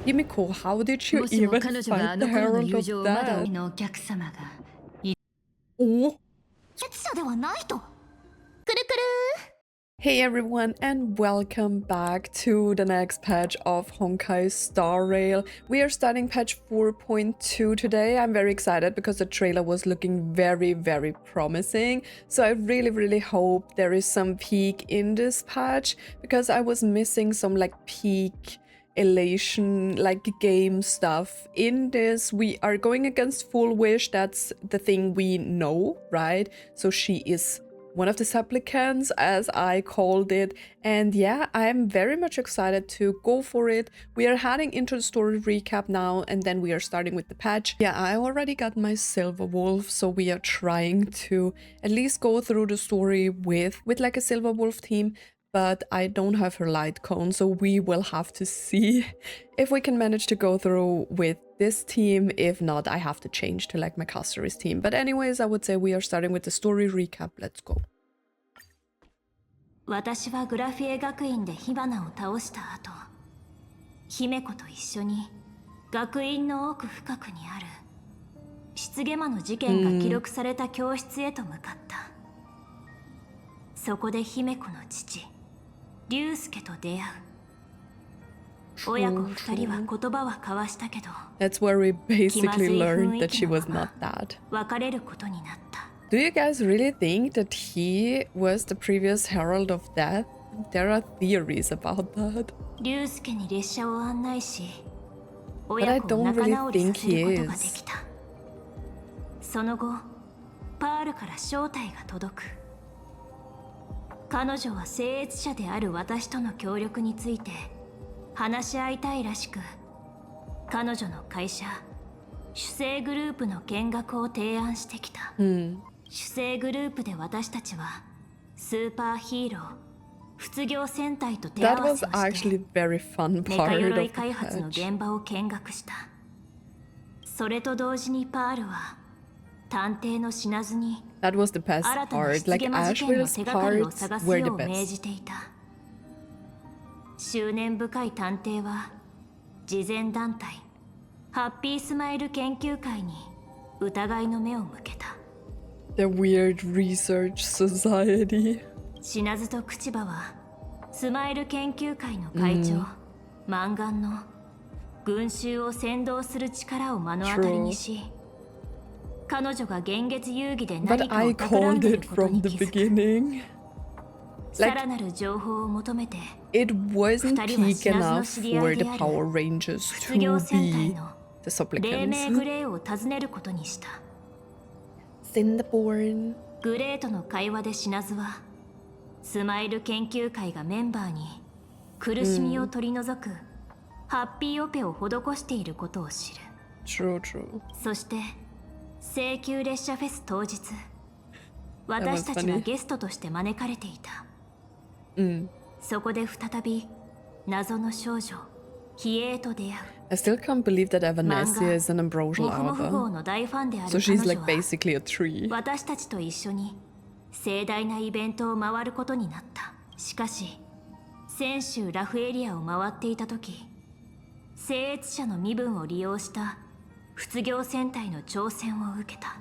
Himiko, how did you even find the Herald of Death? のお客様が Oh. 術者ではないと。くるくる Hey everyone, and welcome back to the next patch of Honkai Star Rail. We are starting patch 4.2 today. I'm very excited because the trailer was looking very promising. So I really hope there is some peak in this patch, because I was missing some like peak elation, like game stuff in this. We are going against Full Wish. That's the thing we know, right? So she is one of the supplicants, as I called it, and yeah, I'm very much excited to go for it. We are heading into the story recap now, and then we are starting with the patch. Yeah, I already got my Silver Wolf, so we are trying to at least go through the story with like a Silver Wolf team, but I don't have her light cone, so we will have to see if we can manage to go through with this team. If not, I have to change to like my Casteris team. But anyways, I would say we are starting with the story recap. Let's go. 私はグラフィエ学院で火花を倒した後、姫子と一緒に学院の奥深くにある失下魔の事件が記録された教室へと向かった。そこで姫子の父、龍介と出会う。親子二人は言葉は交わしたけど、 That's where we basically learned that she was not that. 別れることになった。 Do you guys really think that he was the previous Herald of Death? There are theories about that. 龍介に列車を案内し、 But I 親子を don't 仲 really 直り think させる he ことがで is. きた。その後、パールから招待が届く。彼女は聖越者である私との協力について話し合いたいらしく、彼女の会社主聖グループの見学を提案してきた。主聖グループで私たちはスーパーヒーロー仏業戦隊と手合 That わ was せをして actually very fun メカ part 鎧 of the 開発の patch. 現場を見学した。それと同時にパールは探偵の死なずに That was the best 新たな part. 失 Like 下魔事件の Ashville's 手がかりを parts 探す were the よう命 best. じていた。執念深い探偵は慈善団体ハッピースマイル研究会に疑いの目を向けた。 The weird research society. 死なずと口場はスマイル研究会の会長、マンガンの群衆を先導する力を目の当たりにし、彼女が現月遊戯で何 But か I を企ん called でいる it こと from に the 気づく。 beginning. さらなる情報を求めて It wasn't 二人は peak 死なずの enough 知り合い for the である Power Rangers 卒業 to 戦隊 be の the 黎明グ supplicants. レーを訪ねることにした。 Cinderborn. グレーとの会話で死なずはスマイル研究会がメンバーに苦しみを取り除くハッピーオペを施していることを知る。 True. そして京急列車フェス当日、私たちはゲストとして招かれていた。そこで再び謎の少女ヒエーと出会う。 I still can't believe that Evanescea is an ambrosial モフモフ号 arbor. の大ファンである So 彼 she's 女 like は basically a tree. 私たちと一緒に盛大なイベントを回ることになった。しかし泉州ラフエリアを回っていた時、聖越者の身分を利用した仏業戦隊の挑戦を受けた。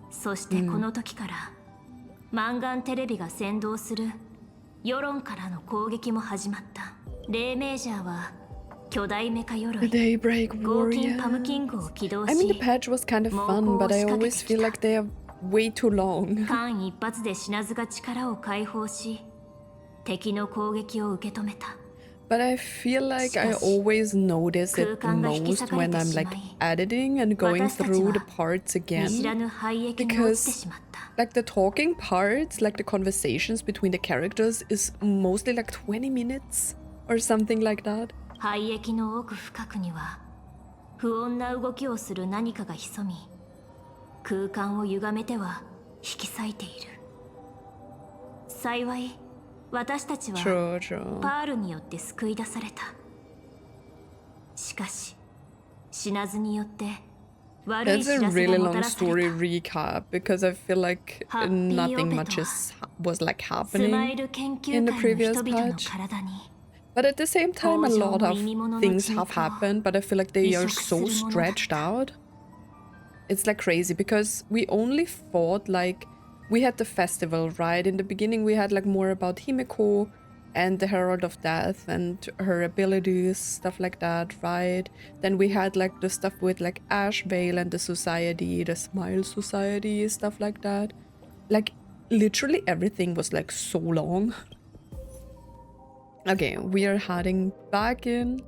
そしてこの時から、マンガンテレビが先導する世論からの攻撃も始まった。レイメージャーは巨大メカ The 鎧 Daybreak ゴーキンパムキン Warriors. グを起動 I mean, the し、 patch was kind of fun, but I always feel like they are way too long. 間一髪で死なずが力を解放し、敵の攻撃を受け止めた。 But I feel like I always notice it the most when I'm like editing and going through the parts 見知ら again. ぬ廃液に落ちて Because しまった。 like the talking parts, like the conversations between the characters is mostly like 20 minutes or something like that. 廃液の奥深くには不穏な動きをする何かが潜み、空間を歪めては引き裂いている。幸い私たちは True. パールによって救い出された。しかし死なずによって悪い That's 知 a らせ really がもた long らされ story た。 recap because I feel like nothing much was like スマイ happening ル研 in 究 the 会の previous 人々の patch. 体に But at the same time, a lot of things have happened, but I feel like they are so stretched out. It's like crazy because we only fought like, we had the festival, right? In the beginning we had like more about Himeko and the Herald of Death and her abilities, stuff like that, right? Then we had like the stuff with like Ashvale and the society, the Smile Society, stuff like that. Like literally everything was like so long. Okay, we are heading back in.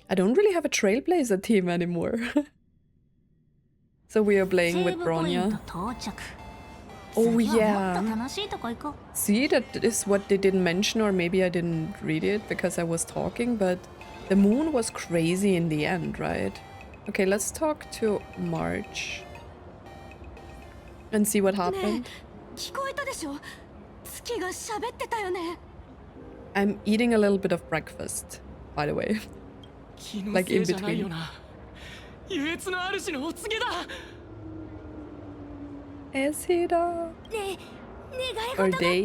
I don't really have a Trailblazer team anymore. So we are playing with Bronya. Oh yeah. See, that is what they didn't mention, or maybe I didn't read it because I was talking, but the moon was crazy in the end, right? Okay, let's talk to March and see what happened. I'm eating a little bit of breakfast, by the way. Like in between. Is he though? Or they?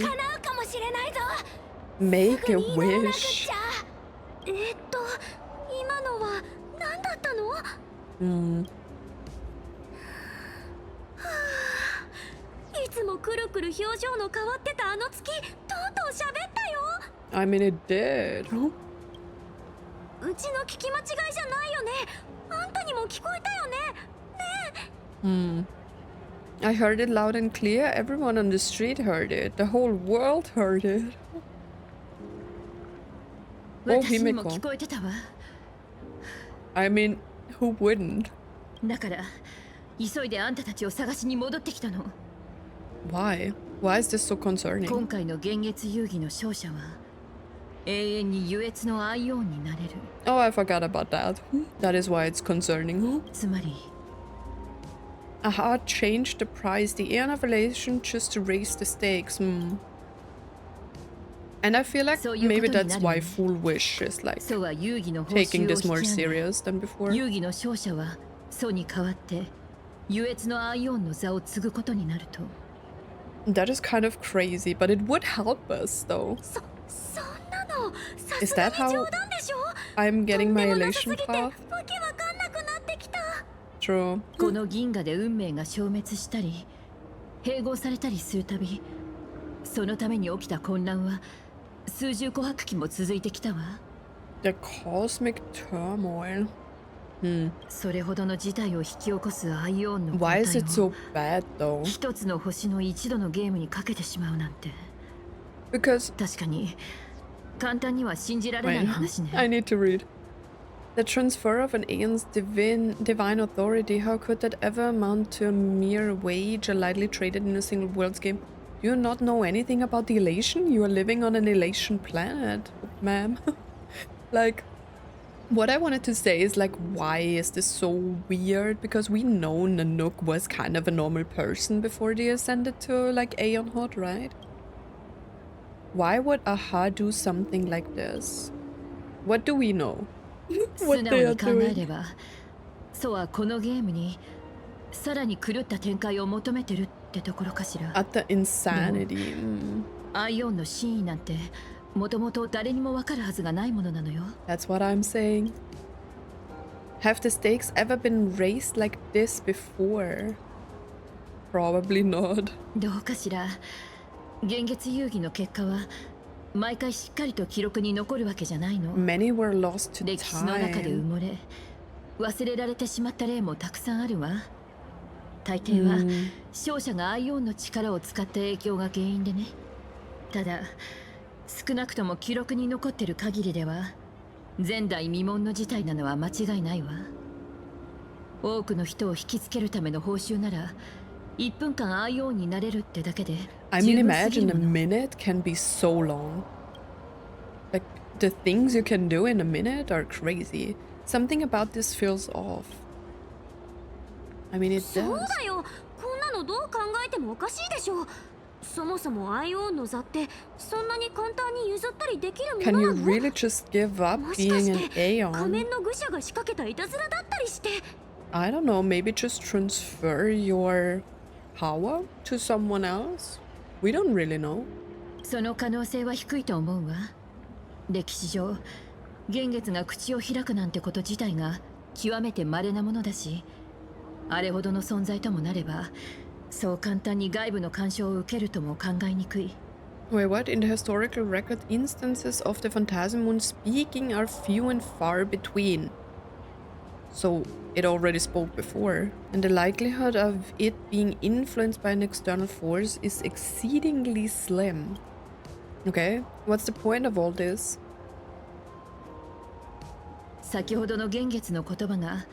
Make a wish. I mean, it did. I heard it loud and clear. Everyone on the street heard it. The whole world heard it. Oh, Himeko. I mean, who wouldn't? Why? Why is this so concerning? Oh, I forgot about that. That is why it's concerning. Aha, changed the price. The Aeon of Elation just to raise the stakes. And I feel like maybe that's why Full Wish is like taking this more serious than before. That is kind of crazy, but it would help us though. Is that how I'm getting my elation path? True. The cosmic turmoil. Why is it so bad though? Because wait, I need to read. The transfer of an Aeon's divine authority, how could that ever amount to a mere wage, lightly traded in a single world's game? Do you not know anything about the elation? You are living on an elation planet, ma'am. Like, what I wanted to say is like, why is this so weird? Because we know Nanook was kind of a normal person before they ascended to like Aeon Hot, right? Why would Aha do something like this? What do we know? What they are doing? At the insanity. That's what I'm saying. Have the stakes ever been raised like this before? Probably not. Many were lost to time. I mean, imagine a minute can be so long. Like, the things you can do in a minute are crazy. Something about this feels off. I mean, it does. Can you really just give up being an Aeon? I don't know, maybe just transfer your power to someone else? We don't really know. 歴史上幻月が口を開くなんてこと自体が極めて稀なものだし、あれほどの存在ともなればそう簡単に外部の干渉を受けるとも考えにくい。 Wait, what? In the historical record, instances of the Phantasm Moon speaking are few and far between. So it already spoke before, and the likelihood of it being influenced by an external force is exceedingly slim. Okay, what's the point of all this? 先ほどの幻月の言葉が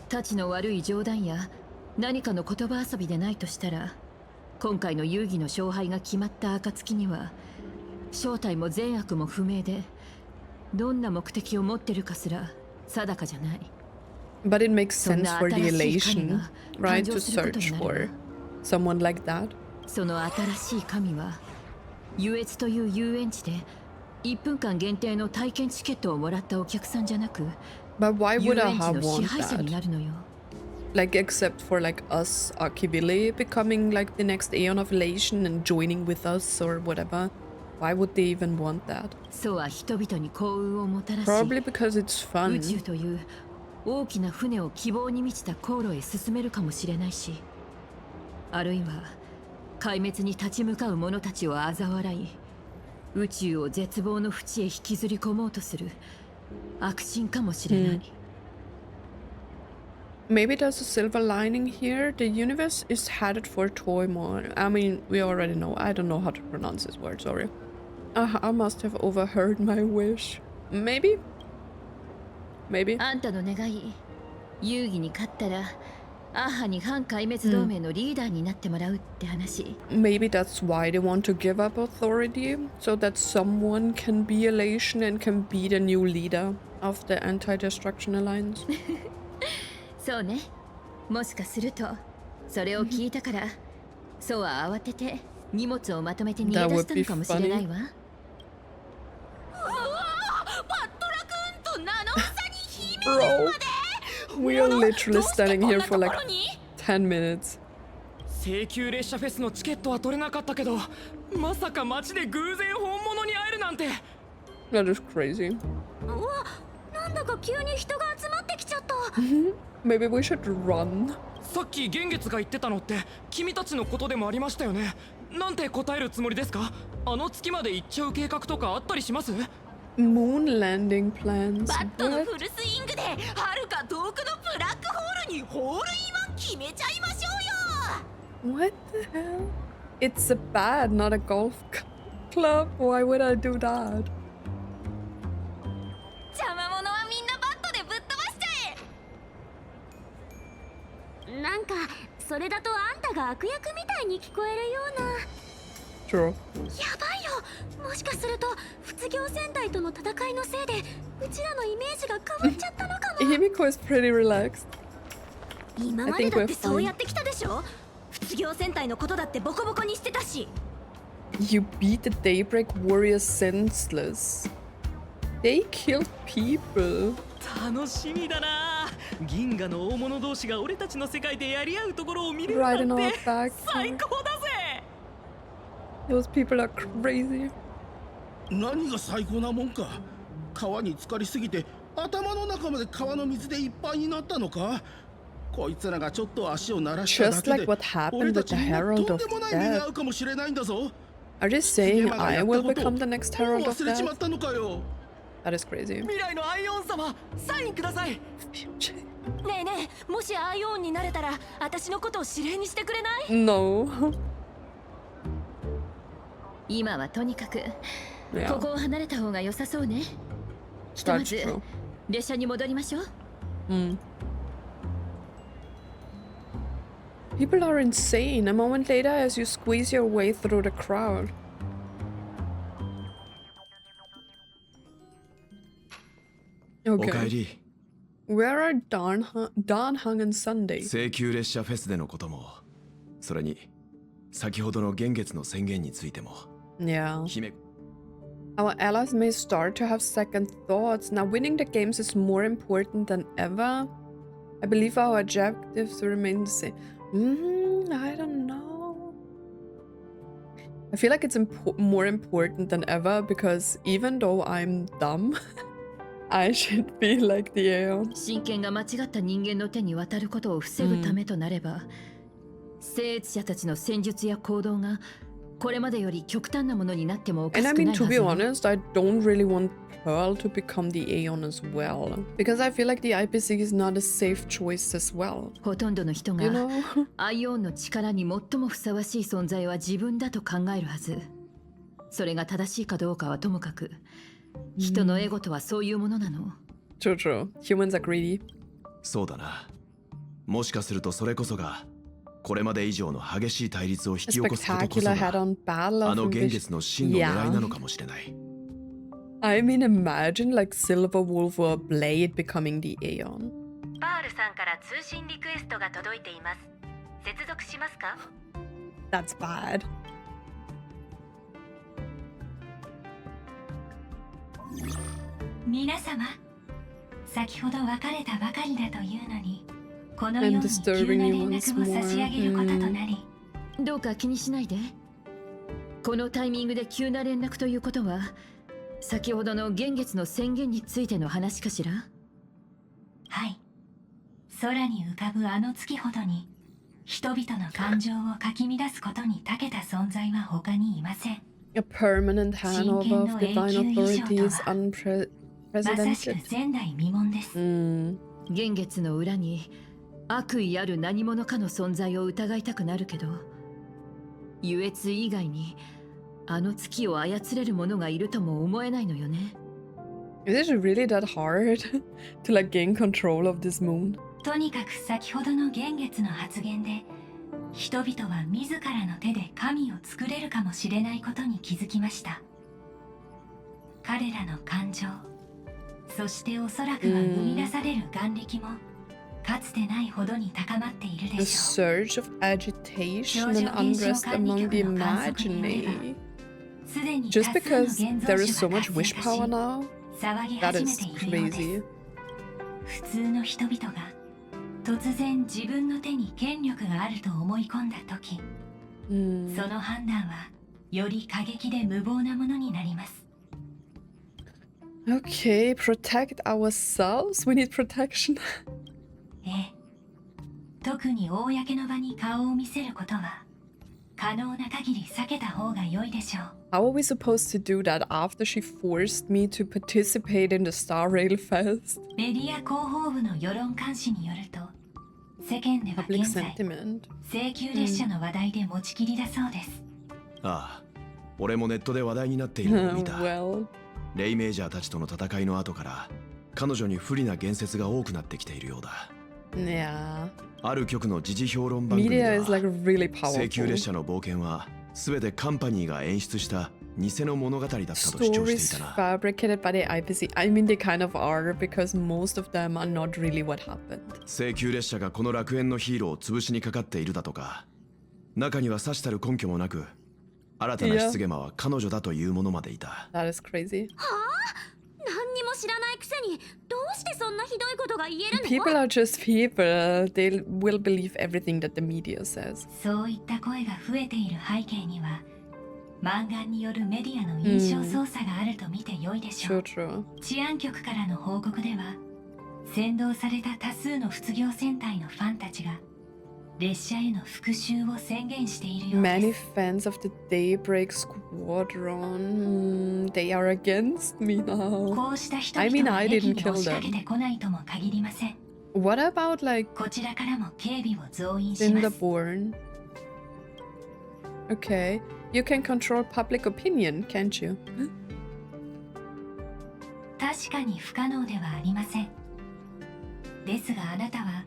たちの悪い冗談や何かの言葉遊びでないとしたら、今回の遊戯の勝敗が決まった暁には正体も善悪も不明で、どんな目的を持ってるかすら定かじゃない。 But it makes sense for the elation, right? To search for someone like that. その新しい神は優越という遊園地で1分間限定の体験チケットをもらったお客さんじゃなく、 But why 遊 would I 園地 have の支 want 配者にな that? るのよ。 Like, except for like us, Akibili, becoming like the next Aeon of Elation and joining with us or whatever. Why would they even want that? そうは人々に幸運をもたらし、 Probably because it's 宇宙 fun. という大きな船を希望に満ちた航路へ進めるかもしれないし、あるいは壊滅に立ち向かう者たちを嘲笑い、宇宙を絶望の淵へ引きずり込もうとする悪心かもしれない。 Maybe there's a silver lining here. The universe is headed for turmoil. I mean, we already know. I don't know how to pronounce this word, sorry. I must have overheard my wish. Maybe? Maybe? あんたの願い、遊戯に勝ったらアーハに反壊滅同盟のリーダーになってもらうって話。 Maybe that's why they want to give up authority, so that someone can be Elation and can be the new leader of the Anti-Destruction Alliance. そうね。もしかするとそれを聞いたからそうは慌てて荷物をまとめて逃げ出したのかもしれないわ。 Bro, we are literally standing here for like 10 minutes. 京急列車フェスのチケットは取れなかったけど、まさか街で偶然本物に会えるなんて。 That is crazy. うわ、なんだか急に人が集まってきちゃった。 Maybe we should run. さっき幻月が言ってたのって君たちのことでもありましたよね。なんて答えるつもりですか？あの月まで行っちゃう計画とかあったりします？ Moon landing plans. バットの What? フルスイングで遥か遠くのブラックホールにホールインワン決めちゃいましょうよ。 What the hell? It's a bad, not a golf club. Why would I do that? 邪魔者はみんなバットでぶっ飛ばしちゃえ。なんかそれだとあんたが悪役みたいに聞こえるような。 True. やばいよ。もしかすると卒業戦隊との戦いのせいでうちらのイメージが変わっちゃったのかも。 Himiko is pretty relaxed. 今までだってそうやってきたでしょ。卒業戦隊のことだってボコボコにしてたし。 You beat the Daybreak Warriors senseless. They killed people. 楽しみだな。銀河の大物同士が俺たちの世界でやり合うところを見れるな Right in ん our て back. 最高だぜ。 Those people are crazy. 何が最高なもんか。川に浸かりすぎて頭の中まで川の水でいっぱいになったのか。こいつらがちょっと足を鳴らしただ Just け like で what happened 俺 with た the ちにも Herald とん of でもない目に Death. 遭うかもしれないんだぞ。 Are they ヒゲ saying マが I やった will ことを become the next もう Herald of 忘れちまっ Death? たのかよ。 That is crazy. 未来のアイオン様、サインください。ねえねえ、もしアイオンになれたら私のことを指令にしてくれない？ No. 今はとにかく Yeah. ここを離れた方が良さそうね。ひとまず That's true. 列車に戻りましょう。 People are insane. A moment later, as you squeeze your way through the crowd. Okay. Where are Danhang and Sunday? 京急列車フェスでのことも、それに先ほどの幻月の宣言についても、 Yeah. 姫 Our allies may start to have second thoughts. Now, winning the games is more important than ever. I believe our objectives remain the same. I don't know. I feel like it's more important than ever because even though I'm dumb, I should be like the Aeon. 神権が間違った人間の手に渡ることを防ぐためとなれば、聖越者たちの戦術や行動がこれまでより極端なものになってもおか And し I くな mean, いは to ず be よ。 honest, I don't really want Pearl to become the Aeon as well. Because I feel like the IPC is not a safe choice as well. ほとんどの人 You が know? アイオンの力に最もふさわしい存在は自分だと考えるはず。それが正しいかどうかはともかく、人のエゴとはそういうものなの。True, true. Humans are greedy. そうだな。もしかするとそれこそがこれまで以上の激しい対立を引き A 起こすことこそ spectacular が head-on battle あ of の現 ambition. 実の真の狙いなのかもしれない。 I mean, imagine like Silver Wolf or Blade becoming the Aeon. パールさんから通信リクエストが届いています。接続しますか？ That's bad. 皆様、先ほど別れたばかりだというのに、このよう I'm に急 disturbing な you 連 once 絡を差し上げることとなり、どうか気にしないで。このタイミングで急な連絡ということは、先ほどの幻月の宣言についての話かしら？はい。空に浮かぶあの月ほどに、人々の感情をかき乱すことに長けた存在は他にいません。 A permanent handover of divine authority is まさしく unprecedented. 前代未聞です。幻月の裏に悪意ある何者かの存在を疑いたくなるけど、優越以外にあの月を操れる者がいるとも思えないのよね。Is it really that hard to like gain control of this moon? とにかく先ほどの幻月の発言で、人々は自らの手で神を作れるかもしれないことに気づきました。彼らの感情、そしておそらくは生み出される眼力もかつてないほどに高まっている The でしょう。 surge of agitation and unrest among the imaginary. すでに Just 多数の because 現 there 像 is so 種が much 活 wish 性化し power now? 騒ぎ That 始め is ているようです。 crazy. 普通の人々が突然自分の手に権力があると思い込んだ時、その判断はより過激で無謀なものになります。 Okay, protect ourselves? We need protection. ええ、特に公の場に顔を見せることは可能な限り避けた方が良いでしょう。 How are we supposed to do that after she forced me to participate in the Star Rail Fest? メディア広報部の世論監視によると、世間では Public 現在 sentiment. 請求列車の話題で持ちきりだそうです。ああ、俺もネットで話題になっているのを見た。 Well, レイメージャーたちとの戦いの後から彼女に不利な言説が多くなってきているようだ。 yeah. ある局の時事評論番組で Media は is like really 請求列 powerful. 車の冒険は全てカンパニーが演出した偽の物語だったと主張して Stories いたな。 fabricated by the IPC. I mean, they kind of are because most of them are not really what happened. 請求列車がこの楽園のヒーローを潰しにかかっているだとか、中にはさしたる根拠もなく新たな失言魔は彼女だというものまでいた。 That is crazy. 何にも知らないくせにどうしてそんなひどいことが言えるの？ People are just people. They will believe everything that the media says. そういった声が増えている背景には、漫画によるメディアの印象操作があると見て良いでしょ True, う。 true. 治安局からの報告では、先導された多数の失業戦隊のファンたちが列車への復讐を宣言しているようで Many す。 fans of the Daybreak Squadron, they are against me now. こうした人 I mean, 々が I 駅 didn't に kill 押しかけ them. てこないとも限りません。 What about like こちらからも警備を増員し in ま the す。 Born? Okay, you can control public opinion, can't you? 確かに不可能ではありません。ですがあなたは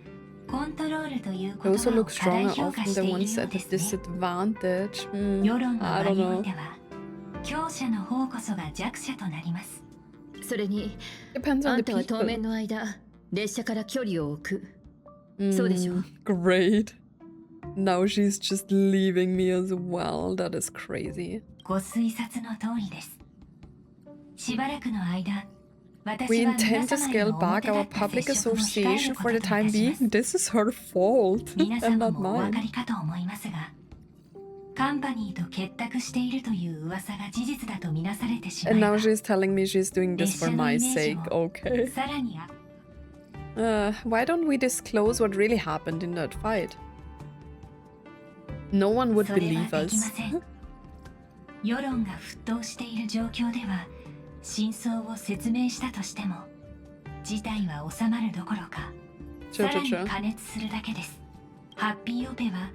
コントロールという They 言 also 葉を look 過大 stronger 評価 often して than いる ones よう at で a すね。 disadvantage. 世論の I 場 don't におい know. ては強者の方こそが弱者となります。それに Depends あ on ん the たは当 people. 面の間列車から距離を置く。そうでしょう。 Great. Now she's just leaving me as well. That is crazy. ご推察の通りです。しばらくの間、 We 私は intend 皆 to 様へ scale の back 表立 our った public 接触を控え association るこ for と the とい time たします。 being. This is her fault 皆 and 様 not もお分か mine. りかと思いますが、カンパニーと結託しているという噂が事実だとみなされてしま And えば now she's telling me she's doing this 列車 for の my イメージ sake. を Okay. さらに Why don't we disclose what really happened in that fight? No one would それは believe できま us. せん。世論が沸騰している状況では真相を説明したとしても事態は収まるどころかさらに加熱するだけです。ハッピーオペは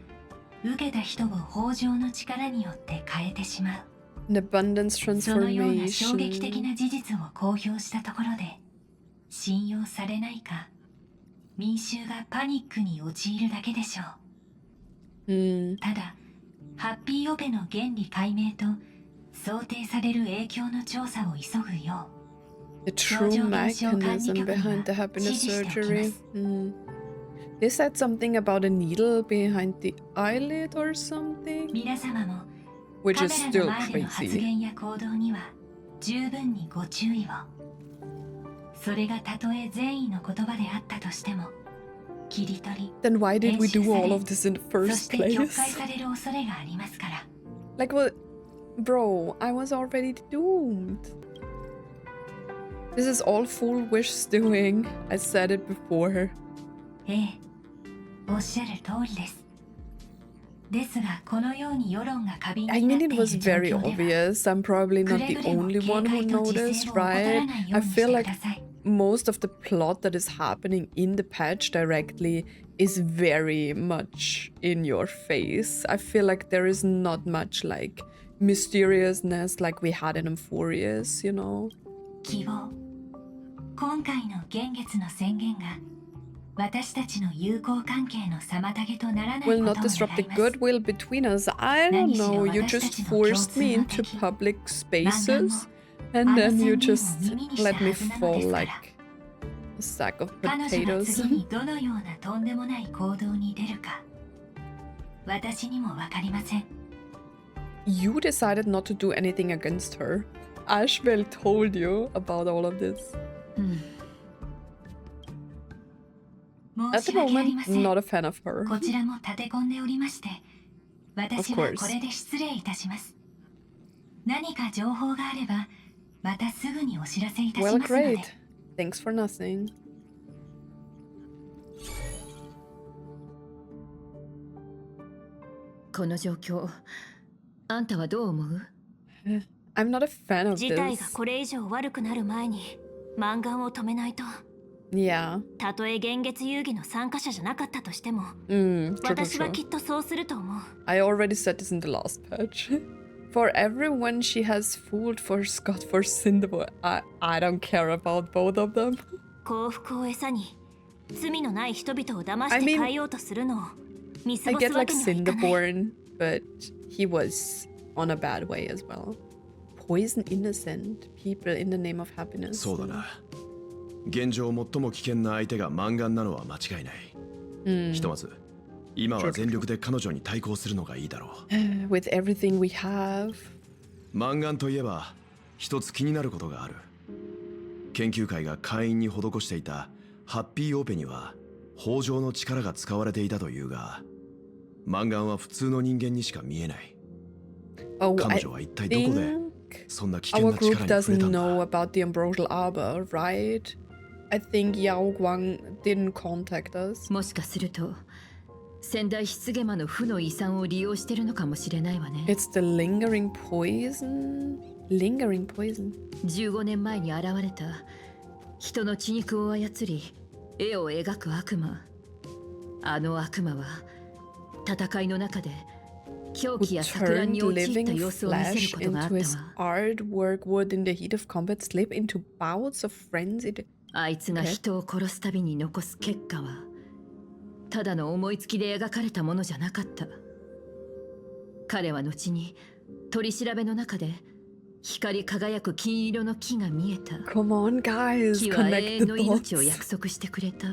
受けた人を豊穣の力によって変えてしまう。 An abundance そのような衝撃 transformation. 的な事実を公表したところで信用されないか民衆がパニックに陥るだけでしょう。ただハッピーオペの原理解明と想定される影響の調査を急ぐよう The true mechanism behind the happiness surgery. They said something about a needle behind the eyelid or something, 皆様も which カ is メラの still 前での発 crazy. 言や行動には十分にご注意を。それがたとえ善意の言葉であったとしても切り取り Then why did we 編集 do され all of this in the そ first して曲 place? 解される恐れがありますから。 Like what? Bro, I was already doomed. This is all Fool Wish's doing. I said it before. ええ、おっしゃる通りです。ですがこのように世論が過敏 I になっ mean, てい it る was 状 very 況では obvious. I'm probably not the only one who noticed, right? I feel like most of the plot that is happening in the patch directly is very much in your face. I feel like there is not much like mysteriousness like we had in Euphorious, you know? 希望。今回の現月の宣言が私たちの友好関係の妨げとならないこと Will を not disrupt 願 the います。 goodwill between us. I don't know. You just forced me into public spaces and then you just let me fall like a sack of 彼女が potatoes. 次にどのようなとんでもない行動に出るか私にもわかりません。 You decided not to do anything against her. Ashbel told you about all of this. At 申 the し訳あり moment, ません。 not a fan of her. こちらも立て込んでおりまして私 Of は course. これで失礼いたします。何か情報があればまたすぐにお知らせいたし Well, ますので。 great. Thanks for nothing. この状況あんたはどう思う？ I'm not a fan of 事態 this. がこれ以上悪くなる前に満願を止めないと。 Yeah. たとえ現月遊戯の参加者じゃなかったとしても True, 私は true, き true. っとそうすると思う。 I already said this in the last patch. For everyone she has fooled for Scott for Cinnabon, I don't care about both of them. 幸福を餌に罪のない人々を騙 I して mean, 変えようとするのを見過 I ごす get わ like けにはいかない。 Cinderborn, but he was on a bad way as well. Poison innocent people in the name of happiness. そうだな。現状最も危険な相手がマンガンなのは間違いない。ひとまず今は全力で彼女に対抗するのがいいだろう。With everything we have. マンガンといえば一つ気になることがある。研究会が会員に施していたハッピーオペには豊穣の力が使われていたというが、マンガンは普通の人間にしか見えない。 Oh, 彼 I 女は一体どこで think そんな危険 our な group 力に触れ doesn't たん know だ。 about the Ambrosial Arbor, right? I think Yaoguang didn't contact us. もしかすると仙台湿ゲマの負の遺産を利用してるのかもしれないわね。 It's the lingering poison? Lingering poison? 15年前に現れた人の血肉を操り絵を描く悪魔。あの悪魔は戦いの中で狂 Who 気や錯乱 turned に陥った living 様子を見せる flesh ことがあっ into た his わ。 artwork would in the heat of combat slip into bouts of frenzied あいつが人を殺すたびに残す結果はただの思いつきで描かれたものじゃなかった。彼は後に取り調べの中で光り輝く金色の木が見えた。 Come on, guys, 木は永 connect 遠 the の命を dots. 約束してくれた。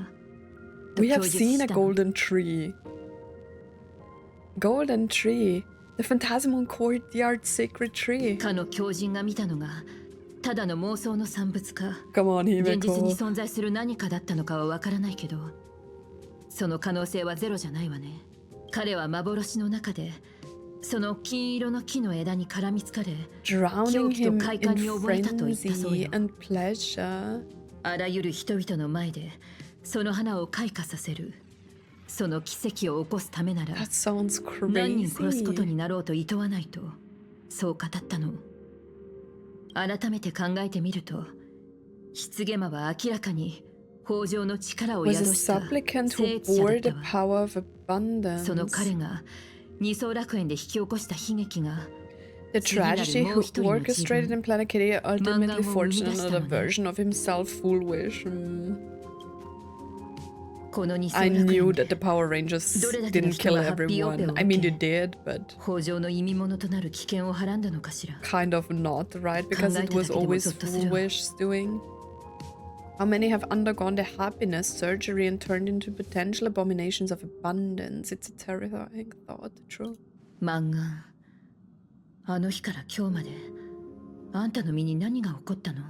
We と have 供述 seen し a たの。 golden tree. Golden tree. The Phantasmal Courtyard Sacred Tree. かの狂人が見たのがただの妄想の産物か Come on, 現実に Himeko. 存在する何かだったのかはわからないけど、その可能性はゼロじゃないわね。彼は幻の中でその金色の木の枝に絡みつかれ、 Drowning him in 快感に溺れたと言ったそう frenzy よ。 and pleasure. あらゆる人々の前でその花を開花させる。その奇跡を起こすためなら That sounds 何人殺すこと crazy. になろうと厭わないと、そう語ったの。改めて考えてみると、失ゲマは明らかに豊穣の力を Was 宿 a した supplicant 聖 who 地者だ bore った the わ。 power of その abundance. 彼が二層楽園で引き起こした悲劇が The tragedy who orchestrated in Planet Kitty ultimately Manga forgedを生み出した another のね。 version of himself, foolish. この二層 I 楽 knew 園で that the Power Rangers どれだけの didn't 人 kill がハッピーオペを everyone. 受 I mean, け they did, but 豊穣の意味物となる危険をはらんだのかしら。 kind of not, right? Because it was 考えただけでも always ゾッとするわ。 foolish doing. How many have undergone the happiness surgery and turned into potential abominations of abundance? It's a terrifying thought, true. 漫画、あの日から今日まであんたの身に何が起こったの？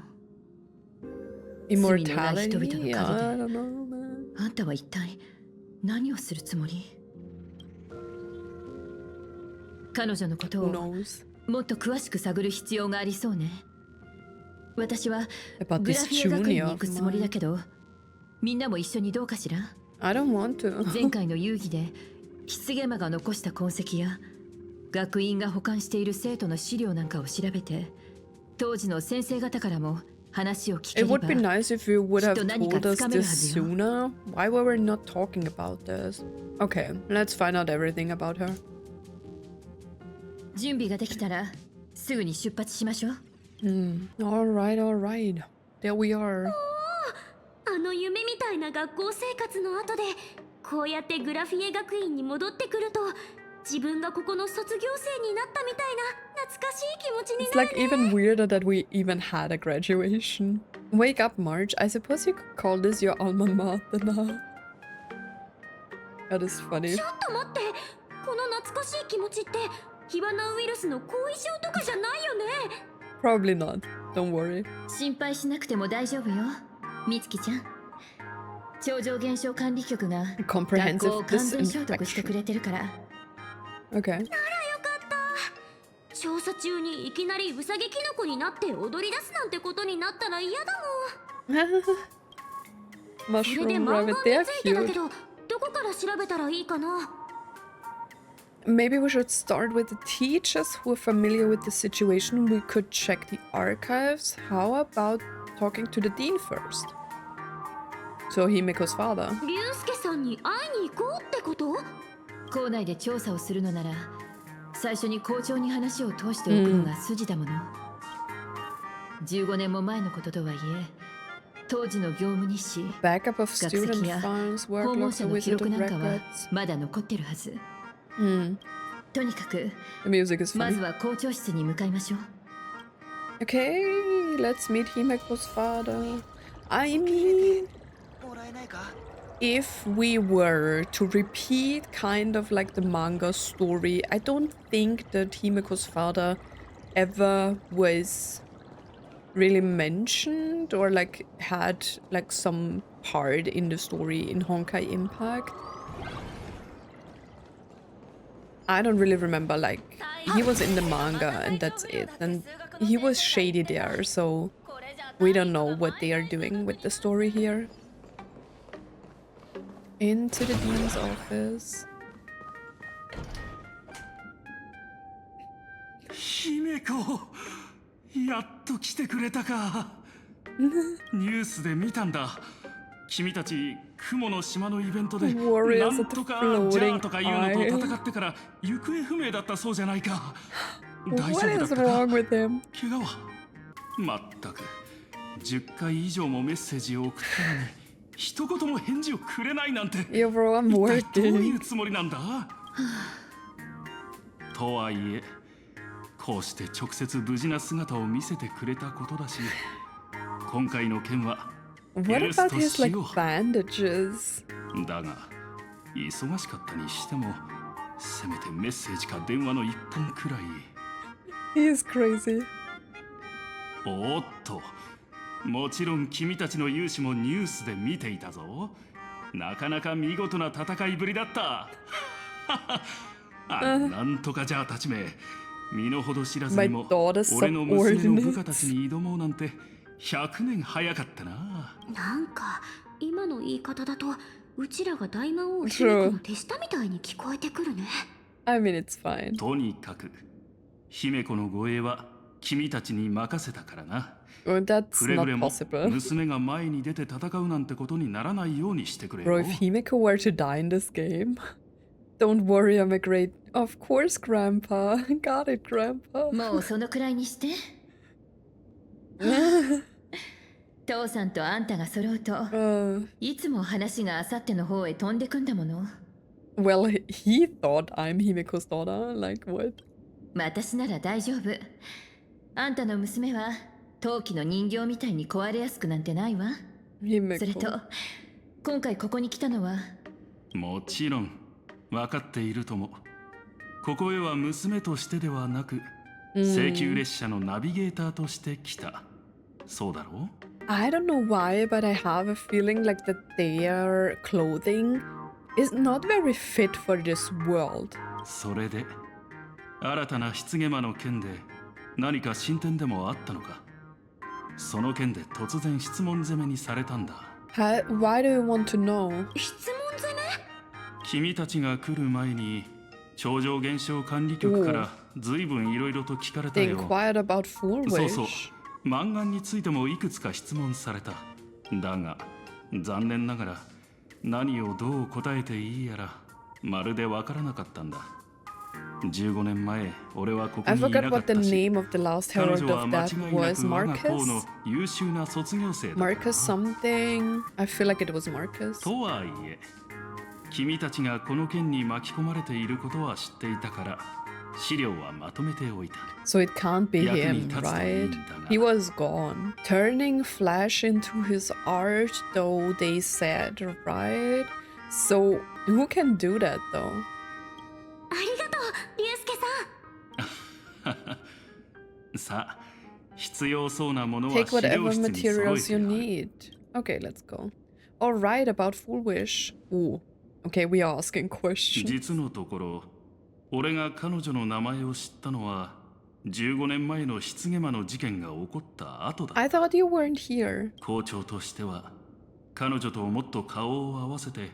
Immortality? 罪のない人々の陰で I don't know, man. あんたは一体何をするつもり？彼女のこと Who を knows? もっと詳しく探る必要がありそうね。私は About グラ this フィア学院に junior 行 of くつもりだ mine. けど、みんなも一緒にどうかしら？ I don't want to. 前回の遊戯で失ゲマが残した痕跡や学院が保管している生徒の資料なんかを調べて、当時の先生方からも話を聞け It れ would ば be nice if you would have きっと何か told us つかめるは this ずよ。 sooner. Why were we not talking about this? Okay, let's find out everything about her. 準備ができたらすぐに出発しましょう。 Alright, alright. There we are. あの夢みたいな学校生活の後でこうやってグラフィエ学院に戻ってくると、自分がここの卒業生になったみたいな懐かしい気持ちに It's な like るね。 even weirder that we even had a graduation. Wake up, Marge. I suppose you could call this your alma mater now. That is funny. ちょっと待って、この懐かしい気持ちってヒバナウイルスの後遺症とかじゃないよね。 Probably not. Don't worry. 心配しなくても大丈夫よ、みつきちゃん。超常現象管理局が学 Comprehensive 校を完全消毒してく disinfection. なれてるから。 Okay. らよかった。調査中にいきなりウサギキノコになって踊り出すなんてことになったら嫌だもん。それで Mushroom 漫画 rabbit, に they are ついてだけ cute. ど、どこから調べたらいいかな。 Maybe we should start with the teachers who are familiar with the situation. We could check the archives. How about talking to the dean first? So Himiko's father. 竜介さんに会いに行こうってこと？校内で調査をするのなら最初に校長に話を通しておくのが筋だもの。15年も前のこととはいえ、当時の業務日誌、 Backup of 学 student 籍や files, 訪 work 問 logs, 者 a の記 wizard 録 of なんかは records. まだ残ってるはず。とにかく The music is まず funny. は校長室に向かいましょう。 Okay, let's meet Himiko's father. I mean, if we were to repeat kind of like the manga story, I don't think that Himiko's father ever was really mentioned or like had like some part in the story in Honkai Impact. I don't really remember, like, he was in the manga and that's it, and he was shady there, so we don't know what they are doing with the story here. Into the dean's office. 姫子、やっと来てくれたか。ニュースで見たんだ。君たち雲の島のイベントで Warriors なん at the とかじゃ floating とかいうのと isle. 戦ってから行方不明だったそうじゃないか。大 What 丈夫だっ is たか？ wrong with him? 怪我は？まったく10回以上もメッセージを送ったのに一言も返事をくれないなんて。 Yeah, bro, I'm 一体どうい working. うつもりなんだ？とはいえこうして直接無事な姿を見せてくれたことだし、今回の件は What 許す about と his し like よう。 bandages? だが忙しかったにしてもせめてメッセージか電話の一本くらい。 He is crazy. おっと、もちろん君たちの勇姿もニュースで見ていたぞ。なかなか見事な戦いぶりだった。なんとかじゃあ立ちめ。身の程知らずにも My daughter's 俺の娘の部下た subordinates. ちに挑もうなんて100年早かったな。なんか今の言い方だとうちらが大魔王姫子の手下みたいに聞こえてくるね。 I mean, it's fine. とにかく姫子の護衛は君たちに任せたからな。 Oh, that's くれぐ not れも possible. 娘が前に出て戦うなんてことにならないようにしてくれ Bro, よ。 if Himeko were to die in this game, don't worry, I'm a great. Of course, Grandpa. Got it, Grandpa. もうそのくらいにして。父さんとあんたが揃うと、いつも話があさっての方へ飛んでくんだもの。Well, he thought I'm Himeko's daughter. Like, what? 私なら大丈夫。あんたの娘は陶器の人形みたいに壊れやすくなんてないわ。それ Himeko. と、今回ここに来たのは、もちろん分かっているとも。ここへは娘としてではなく、請求列車のナビゲーターとして来た。そうだろう？ I don't know why, but I have a feeling like that their clothing is not very fit for this world. それで新たな棺間の件で何か進展でもあったのか？その件で突然質問攻めにされたんだ。Why do you want to know? 質問攻め？君たちが来る前に超常現象管理局から随分いろいろと聞かれた They よ。 inquired about Full そうそう、 Wish. マンガンについてもいくつか質問された。だが残念ながら何をどう答えていいやらまるでわからなかったんだ。15年前俺はここ I にいな forgot か what っ the たし、 name of the last 彼 herald 女は of 間 death 違いな was. く我が校 Marcus? の優秀な卒業生だったな。 Marcus something. I feel like it was Marcus. とはいえ君たちがこの件に巻き込まれていることは知っていたから資料はまとめておいた。 So it can't be 役に him, 立つといい right? んだが。 He was gone. Turning flesh into his art, though, they said, right? So, who can do that, though? ありがとう竜介さん。さあ、必要そうなものは Take 資料 whatever 室に揃え materials て you ある。 need. Okay, let's go. Alright, about Full Wish. Ooh. Okay, we are asking questions. 実のところ、俺が彼女の名前を知ったのは15年前の棺間の事件が起こった後だ。 I thought you weren't here. 校長としては彼女ともっと顔を合わせて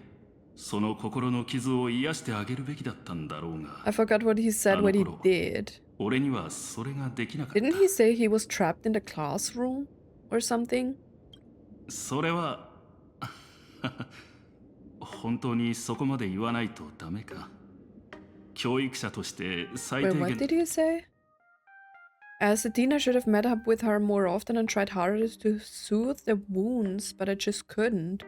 その心の傷を癒してあげるべきだったんだろうが、 I forgot what he said, what he did. 俺にはそれができなかった。 Didn't he say he was trapped in the classroom or something? それは本当にそこまで言わないとダメか。教育者として最 Wait, 低 what 限 did he say? As a teen, I should have met up with her more often and tried harder to soothe the wounds, but I just couldn't.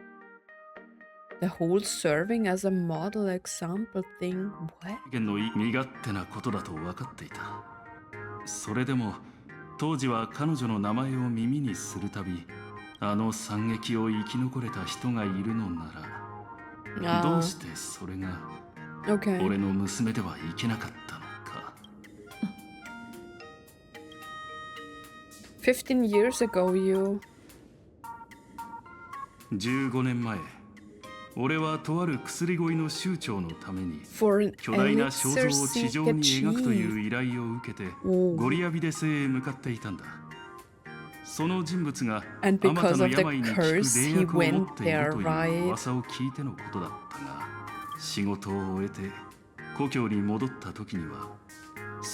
The whole serving as a model example thing. What? の身勝手なことだと分かっていた。それでも当時は彼女の名前を耳にするたび、あの惨劇を生き残れた人がいるのなら、どうしてそれが Okay. 俺の娘ではいけなかったのか。15 years ago, you. 15年前、俺はとある薬乞いの州長のために For an 巨大な肖 elixir 像を地上に描くという依頼を受けてゴリアビデ星へ向かっていたんだ。その人物があ And また because の of the 病に効く curse, 霊 he 薬を持 went っている there, という right? 噂を聞いてのことだったが、仕事を終えて故郷に戻った時には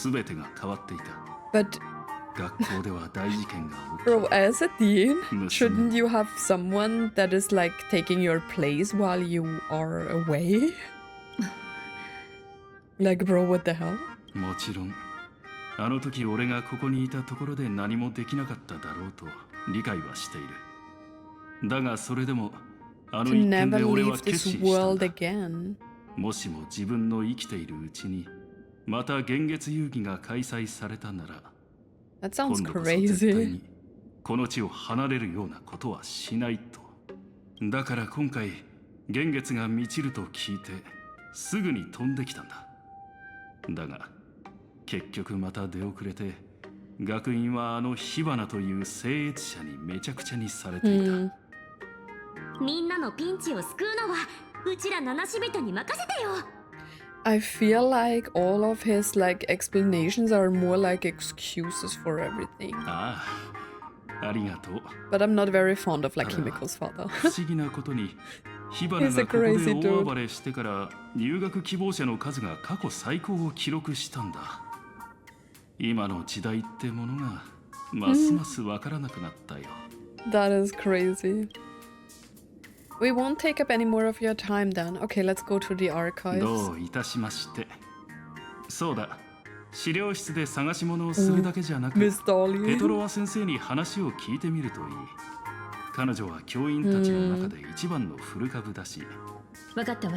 全てが変わっていた。 But, 学校では大事件が起き bro, as a teen, 娘 shouldn't you have someone that is like taking your place while you are away? Like, bro, what the hell? もちろんあの時俺がここにいたところで何もできなかっただろうと理解はしている。だがそれでもあの To 一点 never で俺 leave は決 this 心したん world だ。 again. もしも自分の生きているうちにまた幻月遊戯が開催されたなら、 That 今 sounds 度こそ絶対 crazy. にこの地を離れるようなことはしないと。だから今回幻月が満ちると聞いてすぐに飛んできたんだ。だが結局また出遅れて学院はあの火花という聖越者にめちゃくちゃにされていた。みんなのピンチを救うのはうちら七死人に任せてよ。I feel like all of his like explanations are more like excuses for everything. ああ、ありがとう。 But I'm not very fond of like Himiko's father. 不思議なことに火花 He's a がここで crazy dude. 大暴れしてから入学希望者の数が過去最高を記録したんだ。今の時代ってものがますますわからなくなったよ。 That is crazy. We won't take up any more of your time then. Okay, let's go to the archives. どういたしまして。そうだ、資料室で探し物をするだけじゃなく、 Miss ペ Dolly. トロワ先生に話を聞いてみるといい。彼女は教員たちの中で一番の古株だし。分かったわ。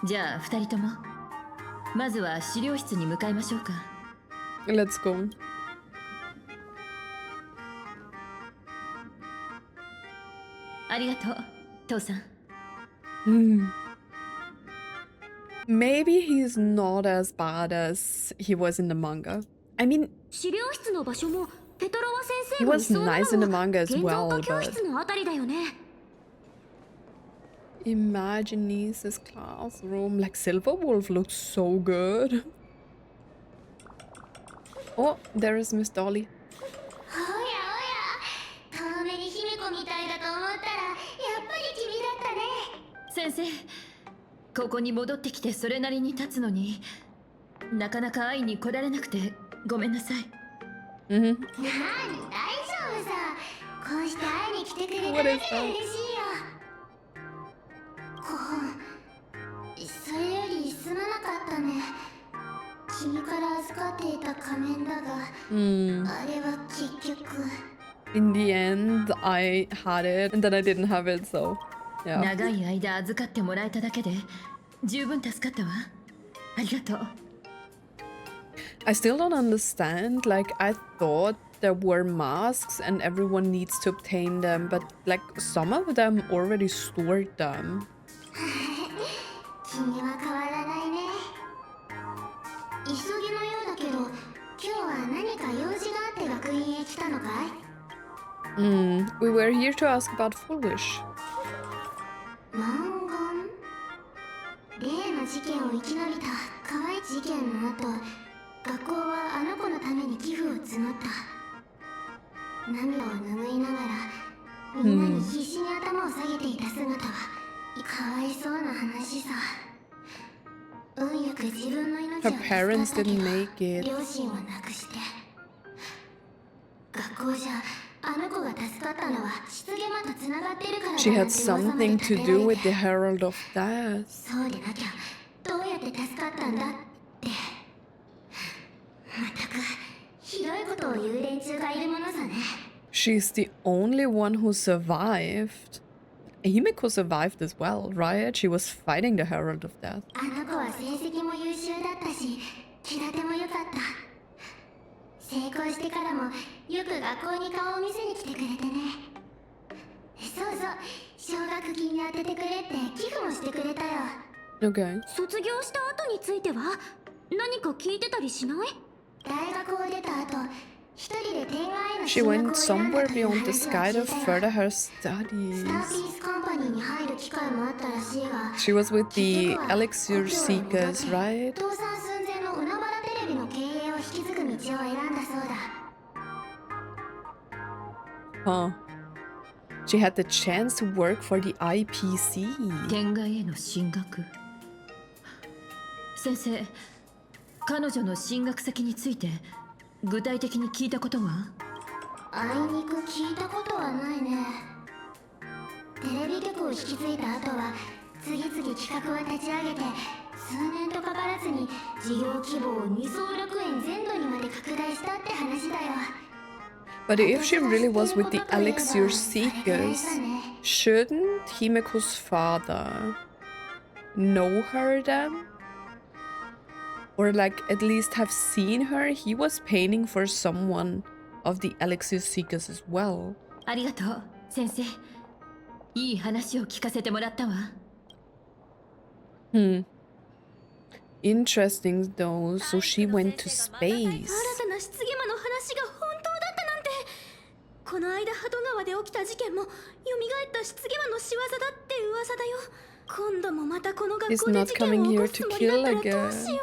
じゃあ2人ともまずは資料室に向かいましょうか。 Let's go. ありがとう、父さん。 Maybe he's not as bad as he was in the manga. I mean, 資料室の場所もペトロワ先 he 生の was 理想な nice in the のは manga as 現像 well, 化教 but 室のあたりだよね。 Imagini's classroom, like Silverwolf looks so good. Oh, there is Miss Dolly. おやおや、遠目に卑弥呼みたいだと思ったらやっぱり君だったね。先生、ここに戻ってきてそれなりに経つのになかなか会いに来られなくてごめんなさい。なーに、大丈夫さ。こうして会いに来てくれただけで嬉しいよ。それよりすまなかったね。君から預かっていた仮面だが、あれは結局。 In the end, I had it, and then I didn't have it, so yeah. 長い間預かってもらえただけで十分助かったわ。ありがとう。 I still don't understand. Like, I thought there were masks and everyone needs to obtain them, but like some of them already stored them. 君は変わらないね。急ぎのようだけど、今日は何か用事があって学院へ来たのかい？ We were here to ask about Full Wish. 文言？例の事件を生き延びた河合事件の後、学校はあの子のために寄付を募った。涙を拭いながらみんなに必死に頭を下げていた姿はかわいそうな話さ。運よく自分の命は Her parents 助かったけ didn't ど make it. 両親を亡くして、学校じゃあの子が助かったのは失言魔とつながってるからだ She なん had て噂まで something 立 to てら do れ with て、 the Herald of Death. そうでなきゃどうやって助かったんだって。まったくひどいことを言う連中がいるものさね。 She's the only one who survived. Himiko survived as well, right? She was fighting the Herald of Death. あの子は成績も優秀だったし気立ても良かった。成功してからもよく学校に顔を見せに来てくれてね。そうそう、奨学金に当ててくれって寄付もしてくれたよ。 Okay. 卒業した後については何か聞いてたりしない？大学を出た後、一人で天外への She 進学 went を選んだ somewhere という beyond the 話 sky は to 聞いたよ。 further her スターピ studies. ースカンパニーに入る機会もあったらしいが、 She was with the 結局は Elixir 故郷へ戻って Seekers, right? 倒産寸前の海原テレビの経営を引き継ぐ道を選んだそうだ。 Huh. She had the chance to work for the IPC. 天外への進学。先生、彼女の進学先について具体的に聞いたことは？あいにく聞いたことはないね。テレビ局を引き継いだ後は次々企画を立ち上げて、数年とかからずに事業規模を二総楽園全土にまで拡大したって話だよ。 But if she really was with the Elixir Seekers, shouldn't Himiko's father know her then? Or like at least have seen her? He was painting for someone of the Elixir Seekers as well. ありがとう、先生。いい話を聞かせてもらったわ。Interesting though, so she went to space. 新たな失言魔の話が本当だったなんて。この間鳩川で起きた事件も蘇った失言魔の仕業だって噂だよ。今度もまたこの学 He's 校で not 事件 coming を起 here こす to つもりだ kill ったらどう again. しよう。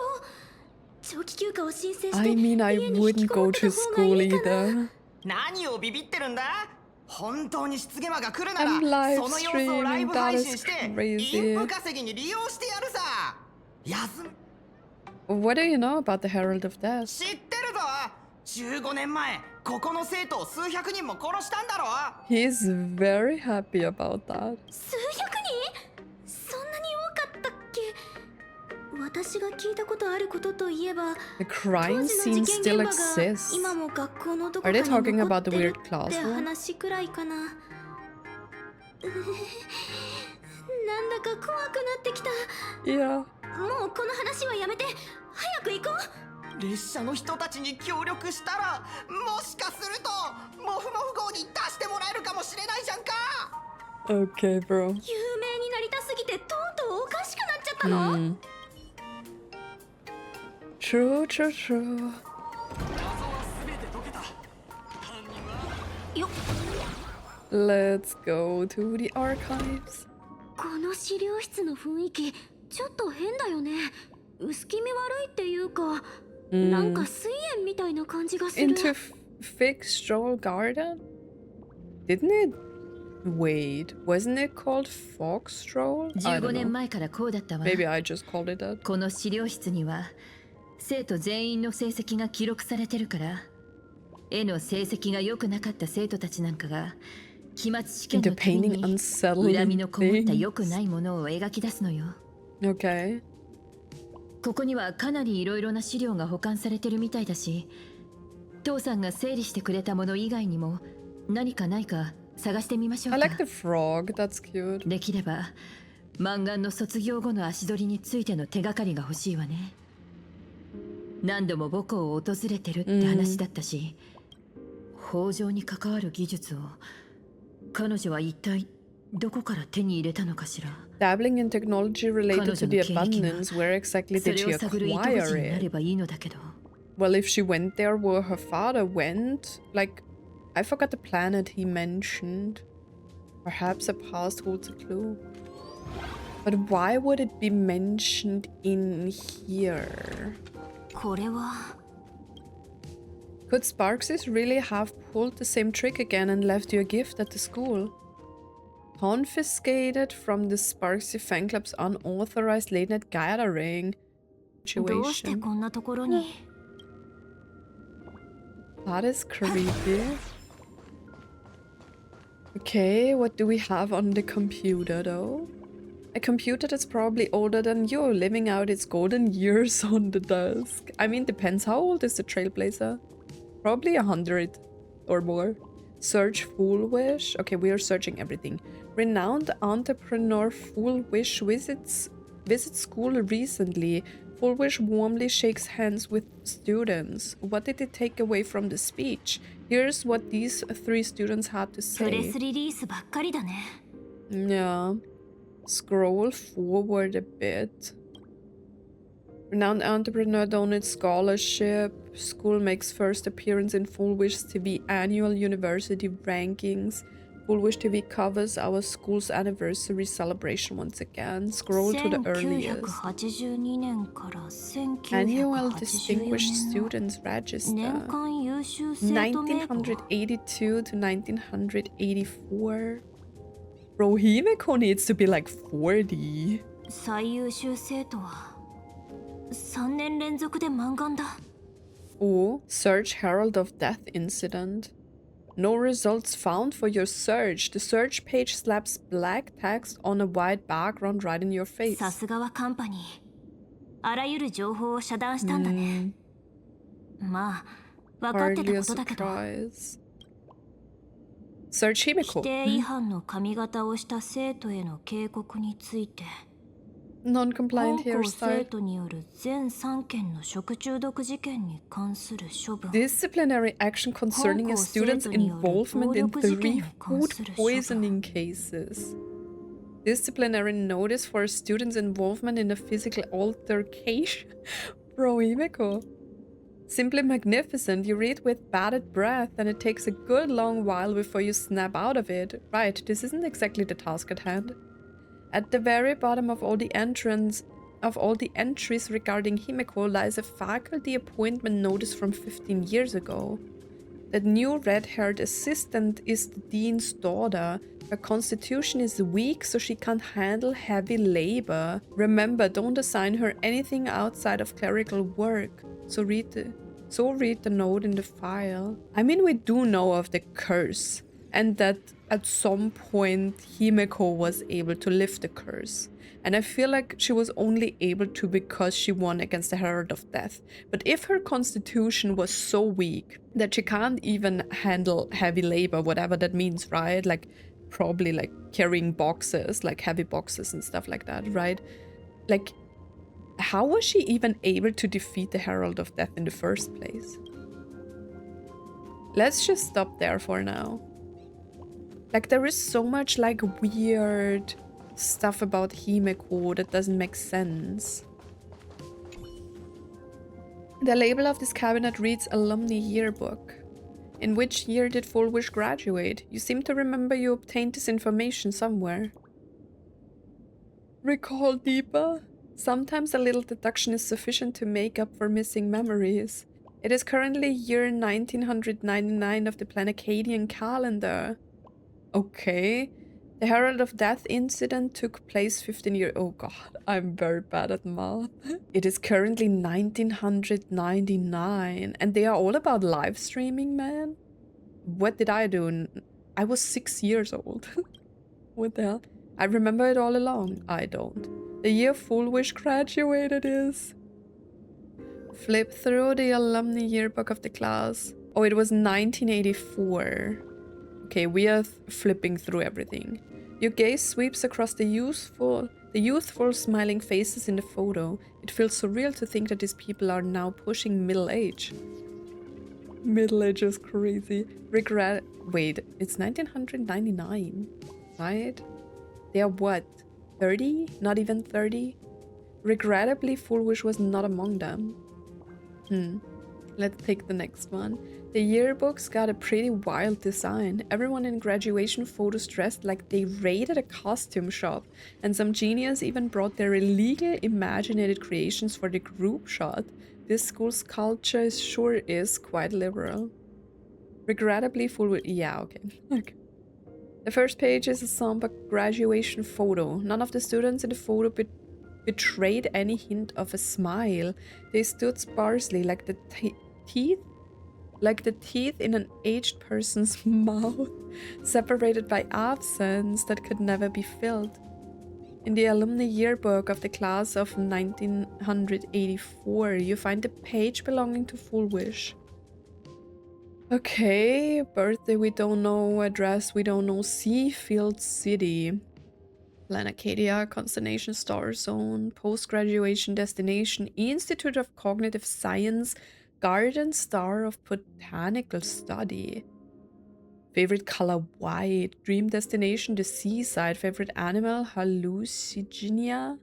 長期休暇を申請して I mean, I 家に引き wouldn't こも go ってた to 方が school いいかな。 either. 何をビビってるんだ。本当に失ゲマが来るなら I'm live その様子をライブ streaming. That 配 is 信して crazy. インフ稼ぎに利用してやるさ。休む What do you know about the Herald of Death? 知ってるぞ。15年前ここの生徒を数百人も殺したんだろ。 He's very happy about that. 数百人？そんなに多かったっけ？私が聞いたことあることといえば、 The 当 crime 時の scene 事件 still 現場が exists. 今も学校のどこ Are か they に talking 残 about っ the てる weird って classroom? 話くらいかな。なんだか怖くなってきた。 Yeah. もうこの話はやめて、早く行こう。列車の人たちに協力したらもしかするとモフモフ号に出してもらえるかもしれないじゃんか。 Okay, bro. 有名になりたすぎてとうとうおかしくなっちゃったの？ Hmm. True, true, true. よっ、 Let's go to the archives. この資料室の雰囲気ちょっと変だよね。薄気味悪いっていうか、なんか水園みたいな感じがする。 Into Fig Stroll Garden? Didn't it? Wait, wasn't it called Fog Stroll? I 15 don't 年 know. 前からこうだったわ。 Maybe I just called it that. この資料室には生徒全員の成績が記録されてるから、絵の成績が良くなかった生徒たちなんかが期末試験 Into のため painting に unsettling 恨みのこもった良く things. ないものを描き出すのよ。 Okay. ここにはかなりいろいろな資料が保管されてるみたいだし、父さんが整理してくれたもの以外にも何かないか探してみましょう I か。 like the frog, that's cute. できればマンガンの卒業後の足取りについての手がかりが欲しいわね。何度も母校を訪れてるって話だったし、北条に関わる技術を彼女は一体どこから手に入れたのかしら。 Dabbling in technology related to the abundance, where exactly そ did れ she を探る糸口に acquire なれ it? ばいいのだけど。 Well, if she went there where her father went, like, I forgot the planet he mentioned. Perhaps the past holds a clue. But why would it be mentioned in here? これは Could Sparxie really have pulled the same trick again and left you a gift at the school? Confiscated from the Sparxie fan club's unauthorized late night gathering どうして situation. こんなところに。 That is creepy. Okay, what do we have on the computer though? A computer that's probably older than you, living out its golden years on the desk. I mean, depends how old is the Trailblazer? Probably 100 or more. Search Fool Wish. Okay, we are searching everything. Renowned entrepreneur Fool Wish visits school recently. Fool Wish warmly shakes hands with students. What did it take away from the speech? Here's what these 3 students had to プレ say. スリリースばっかりだね。 Yeah. Scroll forward a bit. Renowned entrepreneur donates scholarship. School makes first appearance in Full Wish TV annual university rankings. Full Wish TV covers our school's anniversary celebration once again. Scroll to the earliest. 1982年から Annual 1984 Distinguished 年の Students 年 Register. 間優秀生徒名簿。 1982 to 1984. Bro, Himeko needs to be like 40. 最優秀生徒は3年連続で満貫だ。 Oh, search Herald of Death incident. No results found for your search. The search page slaps black text on a white background right in your face. さすがはカンパニー。あらゆる情報を遮断したんだね。まあ、分かってた Hardly a ことだけど。 surprise. Search 規 Himeko. 定違反の髪型をした生徒への警告について、 Non-compliant 本校生 hairstyle. 徒による全3件の食中毒事件に関する処分。 Disciplinary action concerning a student's involvement in 3 food poisoning cases. Disciplinary notice for a student's involvement in a physical altercation. Bro, Himeko. Simply magnificent. You read with bated breath, and it takes a good long while before you snap out of it. Right, this isn't exactly the task at hand. At the very bottom of all the entries regarding Himeko lies a faculty appointment notice from 15 years ago. That new red-haired assistant is the dean's daughter. Her constitution is weak, so she can't handle heavy labor. Remember, don't assign her anything outside of clerical work. So read the note in the file. I mean, we do know of the curse, and that at some point Himeko was able to lift the curse. And I feel like she was only able to because she won against the Herald of Death. But if her constitution was so weak that she can't even handle heavy labor, whatever that means, right? Like probably like carrying boxes, like heavy boxes and stuff like that, right? Like, how was she even able to defeat the Herald of Death in the first place? Let's just stop there for now. Like, there is so much like weird stuff about Himeko that doesn't make sense. The label of this cabinet reads Alumni Yearbook. In which year did Full Wish graduate? You seem to remember you obtained this information somewhere. Recall deeper? Sometimes a little deduction is sufficient to make up for missing memories. It is currently year 1999 of the Planacadian calendar. Okay. The Herald of Death incident took place 15 years... Oh god, I'm very bad at math. It is currently 1999, and they are all about live streaming, man. What did I do? I was 6 years old. What the hell? I remember it all along. I don't. The year Full Wish graduated is... Flip through the alumni yearbook of the class. Oh, it was 1984. Okay, we are flipping through everything. Your gaze sweeps across the youthful smiling faces in the photo. It feels surreal to think that these people are now pushing middle age. Middle age is crazy. Wait, it's 1999, right? They are what, 30? Not even 30? Regrettably, Full Wish was not among them. Let's take the next one. The yearbooks got a pretty wild design. Everyone in graduation photos dressed like they raided a costume shop, and some genius even brought their illegal imaginated creations for the group shot. This school's culture sure is quite liberal. Regrettably, yeah, okay. Okay. The first page is a somber graduation photo. None of the students in the photo betrayed any hint of a smile. They stood sparsely like the teeth in an aged person's mouth, separated by absence that could never be filled. In the alumni yearbook of the class of 1984, you find the page belonging to Full Wish. Okay, birthday we don't know, address we don't know, Seafeld City. Planacadia, Constellation Star Zone, Post-Graduation Destination, Institute of Cognitive Science, Garden Star of Botanical Study. Favorite color white. Dream destination the seaside. Favorite animal hallucigenia.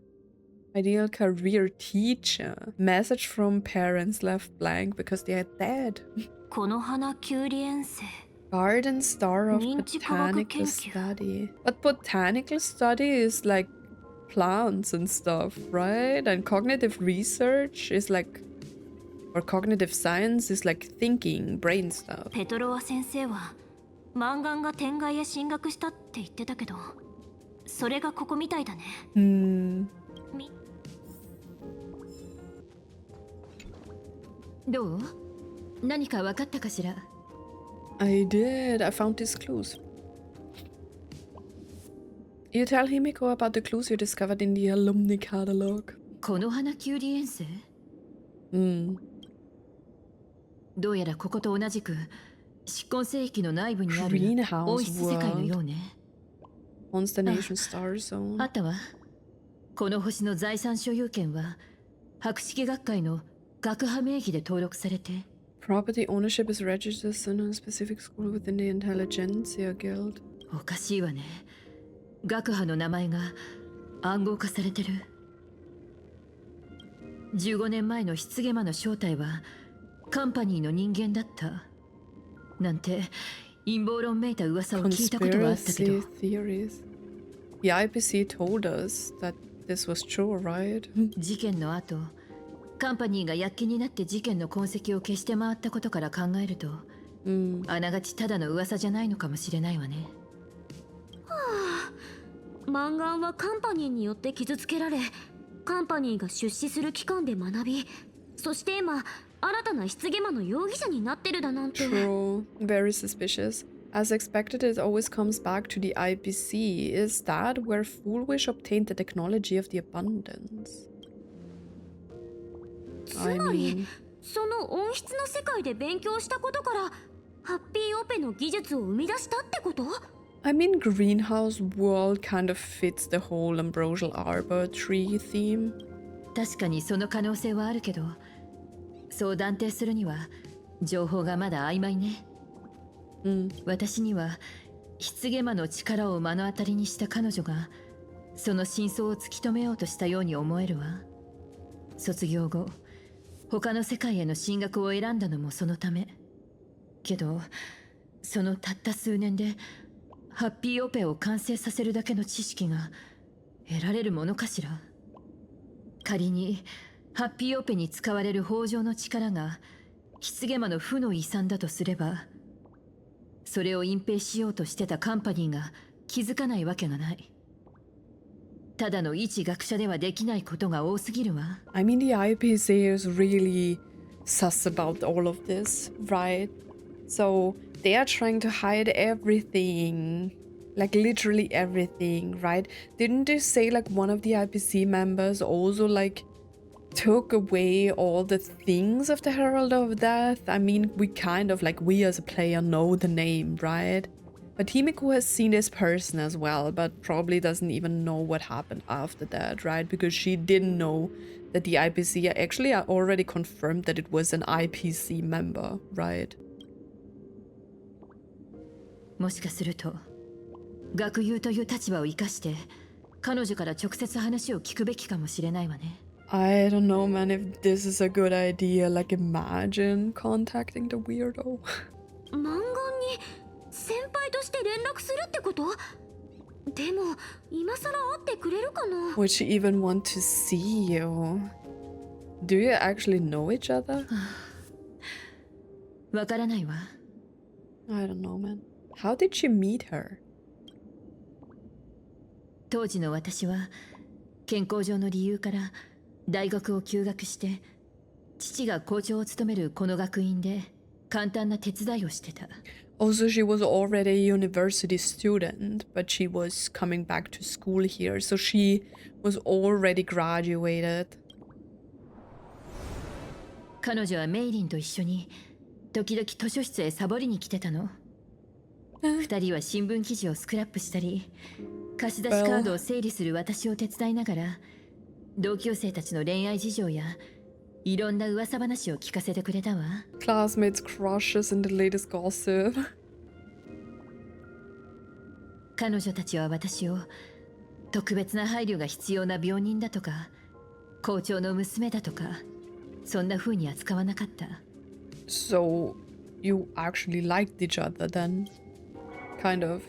Ideal career teacher. Message from parents left blank because they are dead. Garden Star of Botanical Study. But Botanical Study is like plants and stuff, right? And cognitive research is like, or cognitive science is like thinking, brain stuff. ペトロワ先生はマンガンが天外へ進学したって言ってたけど、それがここみたいだね。どう？何か分かったかしら？ I did. I found these clues. You tell Himeko about the clues you discovered in the alumni catalog. この花キュウリ遠征？どうやらここと同じく執根聖域の内部にある温室世界のようね。Constellation Star Zone. あったわ。この星の財産所有権は博識学会の学派名義で登録されて。Property ownership is registered in a specific school within the Intelligentsia Guild. おかしいわね。学派の名前が暗号化されてる。15年前の失言魔の正体はカンパニーの人間だったなんて陰謀論めいた噂を聞いたことはあったけど、The IPC told us that this was true, right? 事件の後カンパニーが躍起になって事件の痕跡を消して回ったことから考えると、あながちただの噂じゃないのかもしれないわね。マンガンはカンパニーによって傷つけられ、カンパニーが出資する機関で学び、そして今新たな失言魔の容疑者になってるだなんて。 True. Very suspicious. As expected, it always comes back to the IPC. Is that where Foolwish obtained the technology of the abundance? つまりその温室の世界で勉強したことからハッピーオペの技術を生み出したってこと？ I mean, Greenhouse World kind of fits the whole Ambrosial Arbor tree theme. 確かにその可能性はあるけど、そう断定するには情報がまだ曖昧ね。私には失言魔の力を目の当たりにした彼女がその真相を突き止めようとしたように思えるわ。卒業後他の世界への進学を選んだのもそのため。けどそのたった数年でハッピーオペを完成させるだけの知識が得られるものかしら。仮にハッピーオペに使われる豊穣の力が失言魔の負の遺産だとすれば、それを隠蔽しようとしてたカンパニーが気づかないわけがない。ただの一学者ではできないことが多すぎるわ。I mean, the IPC is really sus about all of this, right? So they are trying to hide everything, like literally everything, right? Didn't they say like one of the IPC members also like took away all the things of the Herald of Death? I mean, we kind of like, we as a player know the name, right? But Himiko has seen this person as well, but probably doesn't even know what happened after that, right? Because she didn't know that the IPC actually already confirmed that it was an IPC member, right? もしかすると学友という立場を生かして彼女から直接話を聞くべきかもしれないわね。I don't know, man, if this is a good idea. Like, imagine contacting the weirdo. マンガンに先輩として連絡するってこと？でも今さら会ってくれるかな？ Would she even want to see you? Do you actually know each other? わからないわ。I don't know, man. How did you meet her? 当時の私は健康上の理由から大学を休学して、父が校長を務めるこの学院で簡単な手伝いをしてた。Also, she was already a university student, but she was coming back to school here, so she was already graduated. 彼女はメイリンと一緒に時々図書室へサボりに来てたの。二人は新聞記事をスクラップしたり、貸し出しカードを整理する私を手伝いながら、同級生たちの恋愛事情やいろんな噂話を聞かせてくれたわ。Classmates' crushes and the latest gossip. 彼女たちは私を特別な配慮が必要な病人だとか、校長の娘だとか、そんな風に扱わなかった。So, you actually liked each other then? Kind of,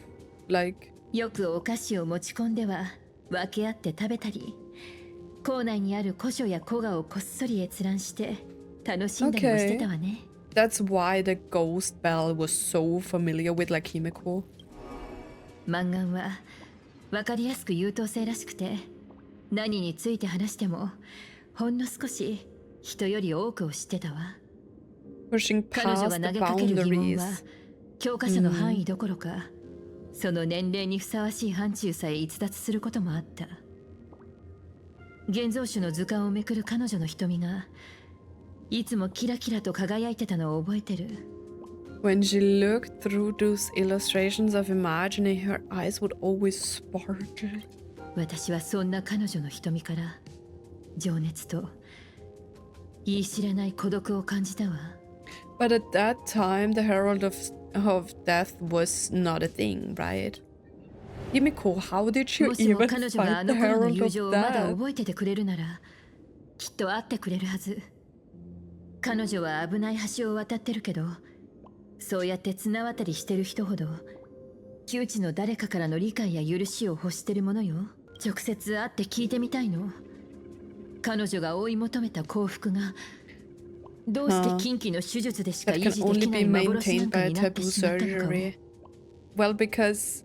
like... よくお菓子を持ち込んでは分け合って食べたり、校内にある古書や古画をこっそり閲覧して楽しんだりもしてたわね。That's why the ghost bell was so familiar with like Himiko. マンガンは分かりやすく優等生らしくて、何について話してもほんの少し人より多くを知ってたわ。Pushing 彼女 past が the 投げかける疑問は boundaries. 教科書の範囲どころか、その年齢にふさわしい範疇さえ逸脱することもあった。現像種の図鑑をめくる彼女の瞳がいつもキラキラと輝いてたのを覚えてる。When she looked through those illustrations of imagining, her eyes would always sparkle. 私はそんな彼女の瞳から情熱と言い知れない孤独を感じたわ。But at that time, the Herald of Death was not a thing, right? Himiko, how did you もしも even 彼女があ find the の頃の Herald 友 of 情をまだ Death? 覚えててくれるなら、きっと会ってくれるはず。彼女は危ない橋を渡ってるけど、そうやって綱渡りしてる人ほど窮地の誰かからの理解や許しを欲してるものよ。直接会って聞いてみたいの。彼女が追い求めた幸福がどうして近畿の手術でしか That 維 can 持で only きな be い幻なん maintained か by になって taboo しまったのかを。 surgery. Well, because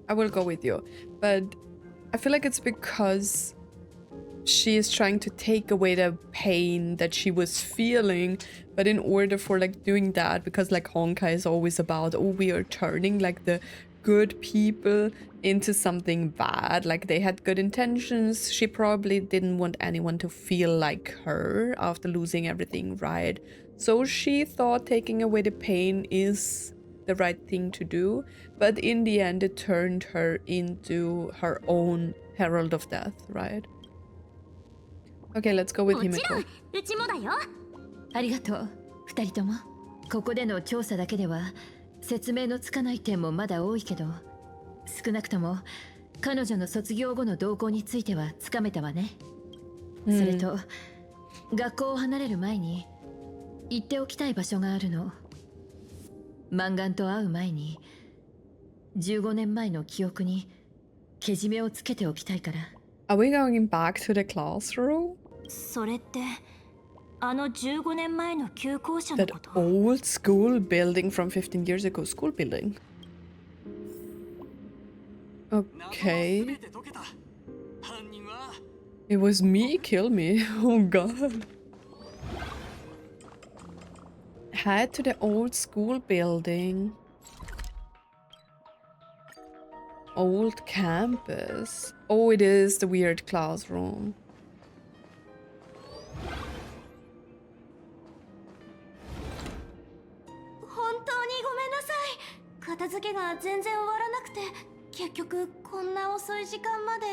I will go with you, but I feel like it's because she is trying to take away the pain that she was feeling, but in order for like doing that, because like Honkai is always about, oh, we are turning like the good people into something bad, like they had good intentions. She probably didn't want anyone to feel like her after losing everything, right? So she thought taking away the pain is the right thing to do, but in the end it turned her into her own herald of death, right? Okay, let's go with もちろん Himeko. うちもだよ。ありがとう、二人とも。ここでの調査だけでは説明のつかない点もまだ多いけど、少なくとも彼女の卒業後の動向についてはつかめたわね。それと学校を離れる前に行っておきたい場所があるの。マンガンと会う前に15年前の記憶にけじめをつけておきたいから。 Are we going back to the classroom? それってあの15年前の旧校舎の That こと。 old school building from 15 years ago, school building. Okay. It was me, kill me. Oh god. Head to the old school building. Old campus. Oh, it is the weird classroom. 本当にごめんなさい。片付けが全然終わらなくて、結局こんな遅い時間まで。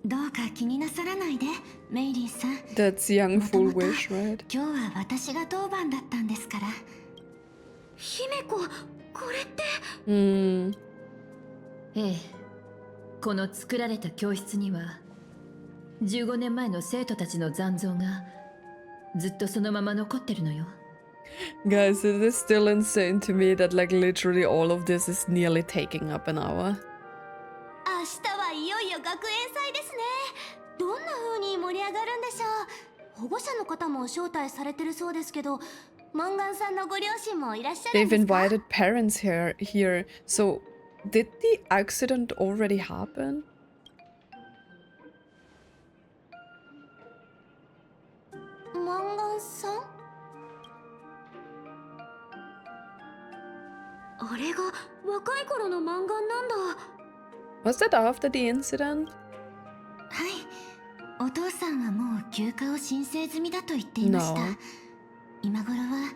どうか気になさらないで、メイリーさん。 That's young full wish, right? 今日は私が当番だったんですから。姫子、これって。ええ、この作られた教室には15年前の生徒たちの残像がずっとそのまま残ってるのよ。 Guys, it is still insane to me that like literally all of this is nearly taking up an hour. 明日はいよいよ学園祭ですね。どんな風に盛り上がるんでしょう。保護者の方も招待されてるそうですけど、マンガンさんのご両親もいらっしゃるん They've ですか？ invited parents here. So did the accident already happen? マンガンさん？あれが若い頃のマンガンなんだ。 Was that after the incident? はい、お父さんはもう休暇を申請済みだと言っていました。 No. 今頃は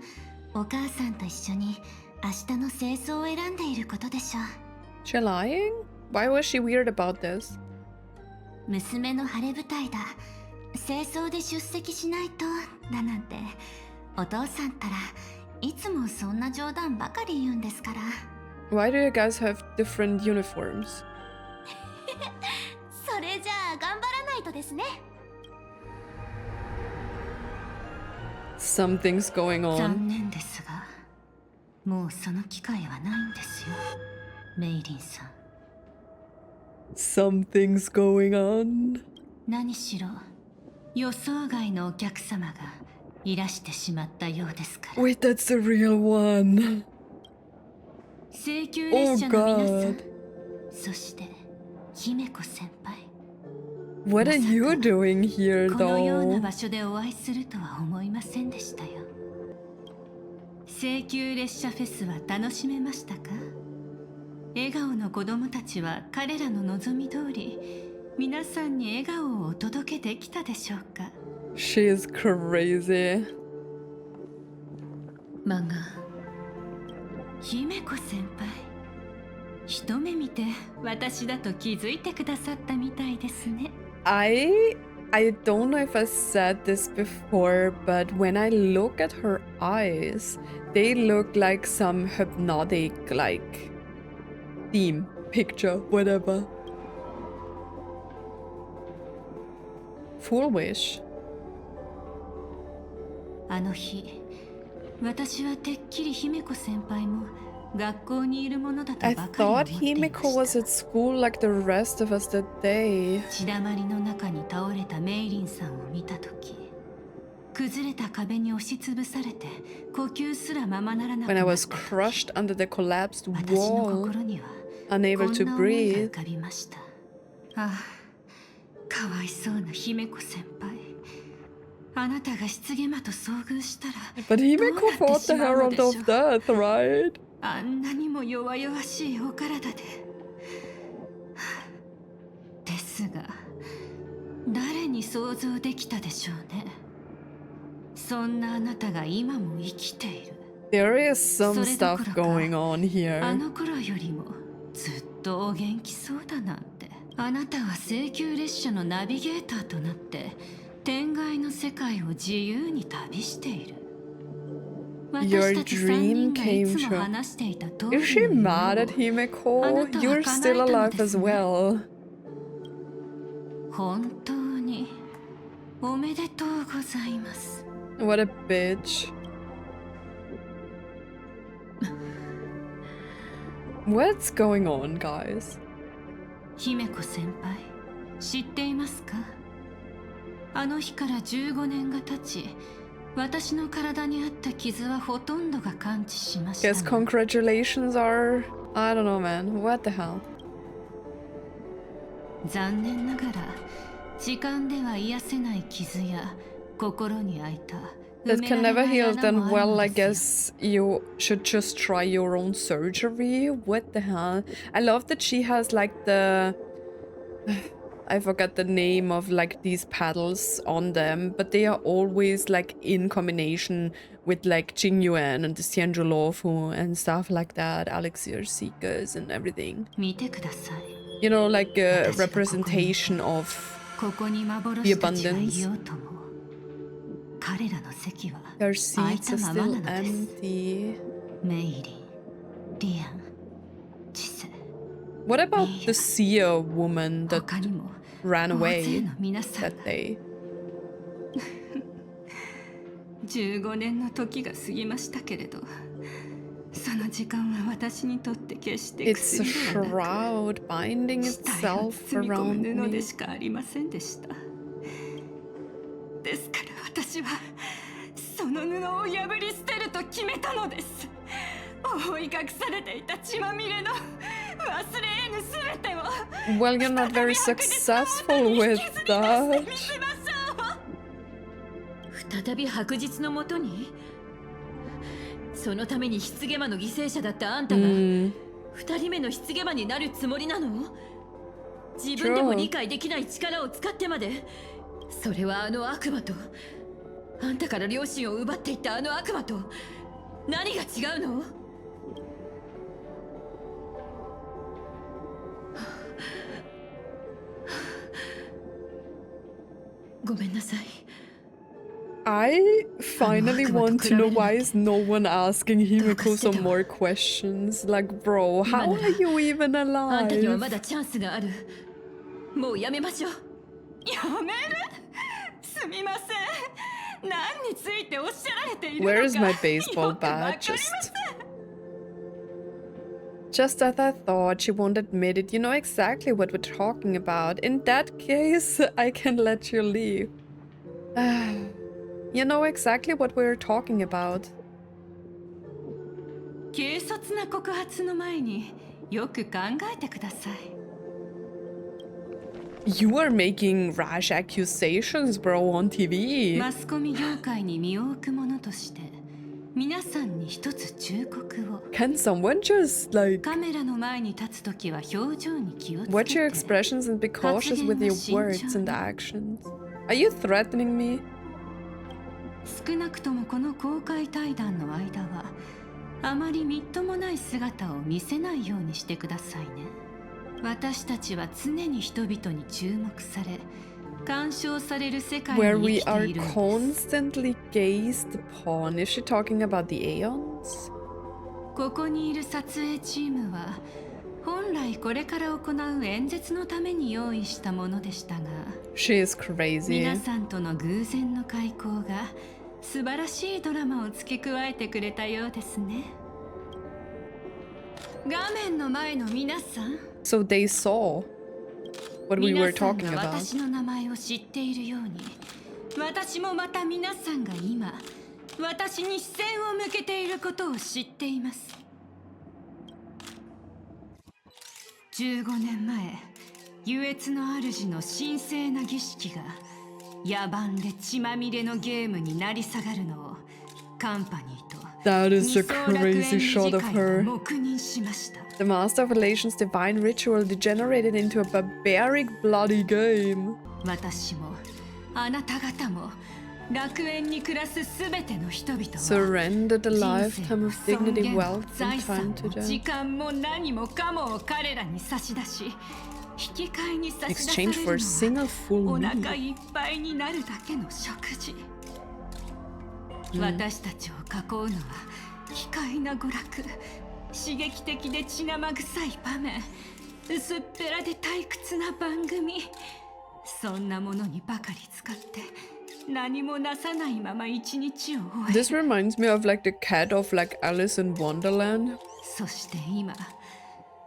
お母さんと一緒に明日の清掃を選んでいることでしょう。 She lying? Why was she weird about this? 娘の晴れ舞台だ、清掃で出席しないとだなんて、お父さんったらいつもそんな冗談ばかり言うんですから。 Why do you guys have different uniforms? それじゃあ頑張らないとですね。 Something's going 残 on. 念ですが、もうその機会はないんですよ、メイリンさん。 Something's going on. 何しろ予想外のお客様がいらしてしまったようですから。 Wait, that's the real one. 請求列車の皆さん、 God. そして姫子先輩。 What are you doing here このような though? 場所でお会いするとは思いませんでしたよ。請求列車フェスは楽しめましたか？笑顔の子供たちは彼らの望み通り、皆さんに笑顔をお届けできたでしょうか？ She is crazy. マンガン、姫子先輩、一目見て私だと気づいてくださったみたいですね。I don't know if I said this before, but when I look at her eyes, they look like some hypnotic, like, theme, picture, whatever. Full wish. あの日、私はてっきり姫子先輩も学校にいるものだと I ばかり思っ thought ていま Himiko was した at school like the rest of us that day. 血だまりの中に倒れたメイリンさんを見たとき、崩れた壁に押しつぶされて呼吸すらままならなく When I なっ was た crushed under the collapsed 私の wall, 心には unable こん to な思いが浮 breathe. かびました。ああ、かわいそうな姫子先輩。あなたが失言魔と遭遇したら But どう Himiko なって fought し the まうの herald でしょ of う。 death, right? あんなにも弱々しいお体で。ですが、誰に想像できたでしょうね。そんなあなたが今も生きている。 There is some それど stuff ころか going on あ here. の頃よりもずっとお元気そうだなんて。あなたは請求列車のナビゲーターとなって天外の世界を自由に旅している。 Your 私たち3 dream 人がい came つも true. 話していた通 Is り she の夢 mad を at Himiko? あなたは You're 叶 still えたの alive です as ね。 well. 本当におめでとうございます。 What a bitch. What's going on, guys? 姫子先輩、知っていますか？あの日から15年が経ち、私の体にあった傷はほとんどが完治しました Guess が。 congratulations are... I don't know, man. What the hell? 残念ながら時間では癒せない傷や心に開いた That can never heal, 埋められない穴 then もある well, の I ですよ。 guess you should just try your own surgery. What the hell? I love that she has like the... I forgot the name of like these paddles on them, but they are always like in combination with like Jingyuan and the Xianzhulofu and stuff like that, Elixir Seekers and everything. 見てください。 You know, like a representation of ここに幻たちがいようとも、彼らの席は their 空い seats た are まま still なのです。 empty. メイリン、リアン、チセ、 What about the seer woman that 他にも ran 大勢 away の皆さん that day? 15年の時が過ぎましたけれど、その時間は私にとって決して It's a 薬ではなく shroud binding 死体を itself 包み込 around む布 me. でしかありませんでした。ですから私はその布を破り捨てると決めたのです。覆い隠されていた血まみれの忘れ得ぬすべてを Well, you're not very successful with that. 見せましょう。再び白日のもとに？そのために失ゲ魔の犠牲者だったあんたが二人目の失ゲ魔になるつもりなの？自分でも理解できない力を使ってまで。それはあの悪魔と、あんたから両親を奪っていったあの悪魔と何が違うの？ごめんなさい。 I finally want to know why is no one asking Himiko some more questions. Like, bro, how are you even あんたには alive? まだチャンスがある。もうやめましょう。やめる？すみません。何についておっしゃられているのか。 Where is my baseball よくわかり bat? ません。 Just as I thought, she won't admit it. You know exactly what we're talking about. In that case, I can let you leave. You know exactly what we're talking about. 軽率な告発の前によく考えてください。 You are making rash accusations, bro, on TV. マスコミ業界に身を置く者として皆さんに一つ忠告を。 Can someone just, like, カメラの前に立つときは表情に気をつけ watch your て。 expressions and be cautious with your words and actions? Are you threatening me? 少なくともこの公開対談の間はあまりみっともない姿を見せないようにしてくださいね。私たちは常に人々に注目され干渉される世界 Where に we 生きて are いるんです。 constantly gazed upon. Is she talking about the Aeons? ここにいる撮影チームは本来これから行う演説のために用意したものでしたが、 She is crazy. 皆さんとの偶然の開口が素晴らしいドラマを付け加えてくれたようですね。画面の前の皆さん So they saw what we 皆 were さん talking が about. 私の名前を知っているように私もまた皆さんが今私に視線を向けていることを知っています。15年前優越の主の神聖な儀式が野蛮で血まみれのゲームになり下がるのをカンパニーと That is a crazy shot of her. 黙認しました。 The Master of Relations divine ritual degenerated into a barbaric bloody game. 私もあなた方も楽園に暮らすすべての人々は Surrendered a 人生 lifetime も of 尊 dignity, 厳も wealth, 財 and 産 time も to 時 death. 間も何もかもを彼らに差し出し引き換えに差し出され Exchange for a る single のは full お meal. 腹いっぱいになるだけの食事、私たちを囲うのは奇怪な娯楽、刺激的で血生臭い場面、薄っぺらで退屈な番組、そんなものにばかり使って何もなさないまま一日を終え This reminds me of like the cat of like Alice in Wonderland. そして今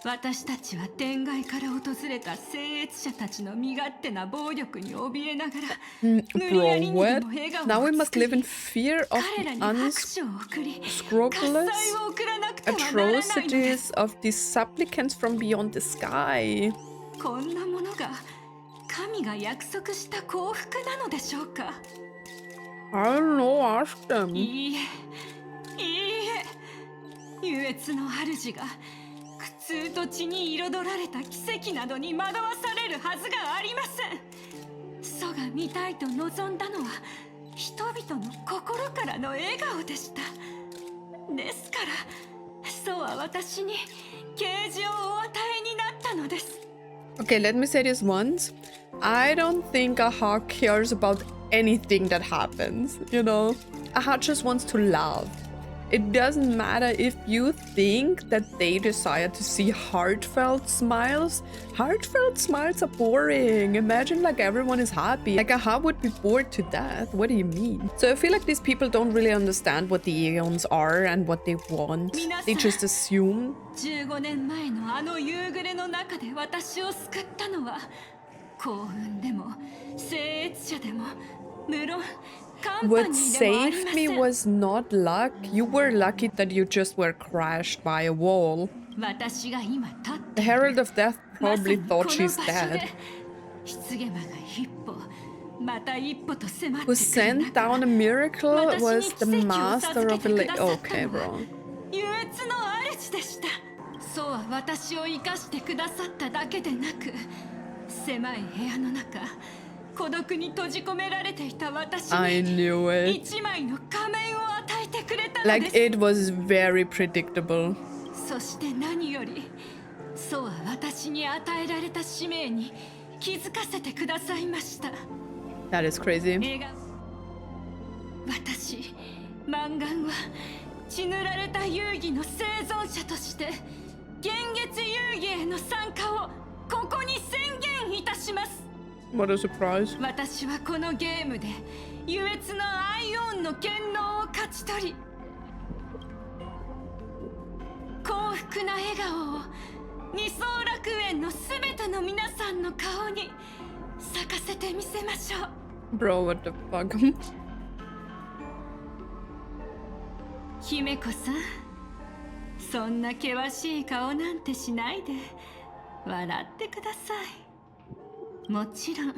私たちは天外から訪れた聖越者たちの身勝手な暴力に怯えながら、無理やり Bro, にでも what? 笑顔 Now を we must 作 live in り fear of 彼ら the に拍手を送り unscrupulous 喝采を送らなくてはならないのです。 atrocities of these supplicants from beyond the sky. こんなものが神が約束した幸福なのでしょうか。 I don't know, ask them. いいえ、いいえ、優越の主が苦痛と血に彩られた奇跡などに惑わされるはずがありません。祖が見たいと望んだのは人々の心からの笑顔でした。ですから祖は私に啓示をお与えになったのです。 Okay, let me say this once. I don't think Aha cares about anything that happens, you know? Aha just wants to love. It doesn't matter if you think that they desire to see heartfelt smiles. Heartfelt smiles are boring. Imagine like everyone is happy. Like Aha would be bored to death. What do you mean? So I feel like these people don't really understand what the Aeons are and what they want. They just assume. 15年前のあの夕暮れの中で私を救ったのは幸運でも聖越者でも無論カンパ What ニーでもあり saved ま me せん。 was not luck. You were lucky that you just were crashed by a wall. 私が今立っ The ている Herald of Death まさ probably にこ thought の she's 場所 dead. で失ゲマが一歩また一歩と迫って Who くる sent 中 down a miracle 私に was the 奇跡を Master 授け of て the くださった Okay, のは bro. 優越の主でした。そうは私を生かしてくださっただけでなく狭い部屋の中孤独に閉じ込められていた私 I に knew it. 一枚の仮面を与えてくれたの Like です。 it was very predictable. そして何よりそうは私に与えられた使命に気づかせてくださいました。 That is crazy. 映画私マンガンは血塗られた遊戯の生存者として幻月遊戯への参加をここに宣言いたします。 What a surprise. 私はこのゲームで優越のアイオンの権能を勝ち取り幸福な笑顔を二層楽園のすべての皆さんの顔に咲かせてみせましょう。 Bro, what the fuck? 姫子さん、そんな険しい顔なんてしないで笑ってください。もちろん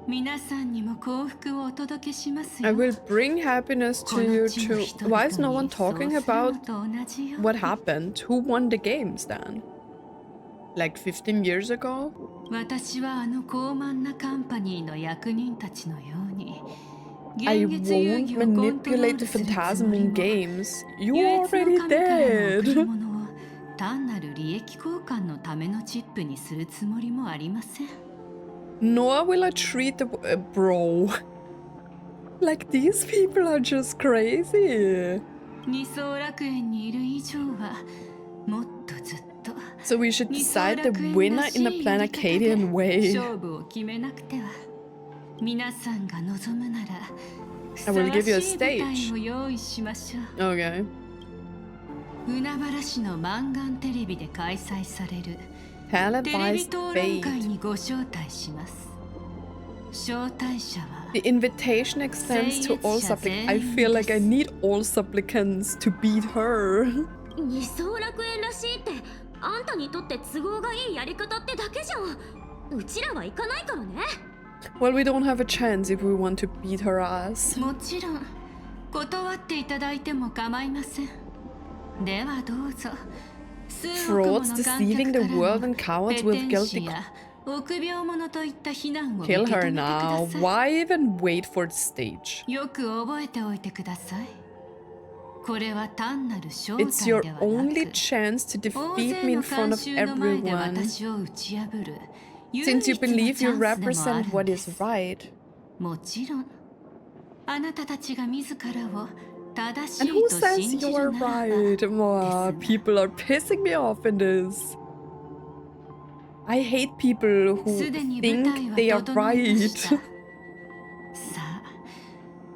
皆さんにも幸福をお届けしますよ。 I will bring happiness to you too. Why is no one talking about what happened? Who won the games then? Like 15 years ago? 私はあの高慢なカンパニーの役人たちのように I won't manipulate the Phantasm in games. You already did. 単なる利益交換のためのチップにするつもりもありません。 Nor will I treat the bro. Like these people are just crazy. 二層楽園にいる以上はもっとずっと So we should decide the winner in a Planacadian way. 勝負を決めなくては。皆さんが望むなら I will give you a ふさわしい舞台 stage. を用意しましょう。 Okay. 海原市の満願テレビで開催される Televised テレビ討論会 debate. にご招待します。招待者は The invitation extends to all supplicants. I feel like I need all supplicants to beat her. 二層楽園らしいってあんたにとって都合がいいやり方ってだけじゃん。うちらは行かないからね。 Well, we don't have a chance if we want to beat her ass. もちろん断っていただいても構いません。ではどうぞ。 Frauds deceiving the world and cowards with guilty. 臆病者といった非難を受け Kill 止 her めてくだ now. さい。 Why even wait for the stage? よく覚えておいてください。これは単なる招 It's 待 your ではな only く、 chance to 大 defeat 勢 me in の front 観 of 衆の前で everyone. 私を打ち破る。 Since you believe you 唯一のチャンスでもある represent ん what で is す。 right. もちろん、あなたたちが自らを正し And い who と says 信じ you る are ならば right? です Mwah, が。 people are pissing me off in this. I hate people who すでに舞 think 台 they は are 整いました。 right. さあ、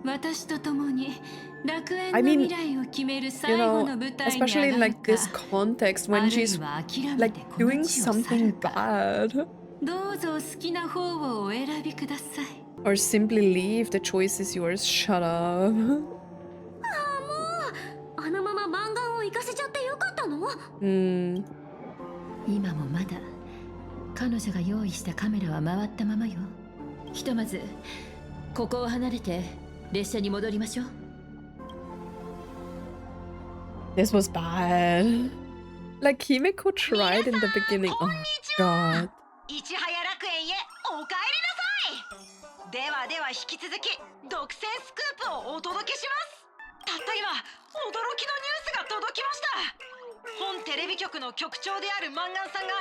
私と共に楽園 I の mean, 未来を決める You 最後 know, の舞台に especially 上 in がる like か、 this context あ when るい she's は諦め like てこの doing 地を去 something るか。 bad. どうぞお好きな方をお選びください。 Or simply leave. The choice is yours. Shut up. あのまま満願を行かせちゃってよかったの？ Hmm. 今もまだ彼女が用意したカメラは回ったままよ。ひとまずここを離れて列車に戻りましょう。 This was bad. Like Himeko tried in the beginning. Oh god. いちはや楽園へお帰りなさい。ではでは引き続き独占スクープをお届けします。たった今驚きのニュースが届きました。本テレビ局の局長であるマンガンさんが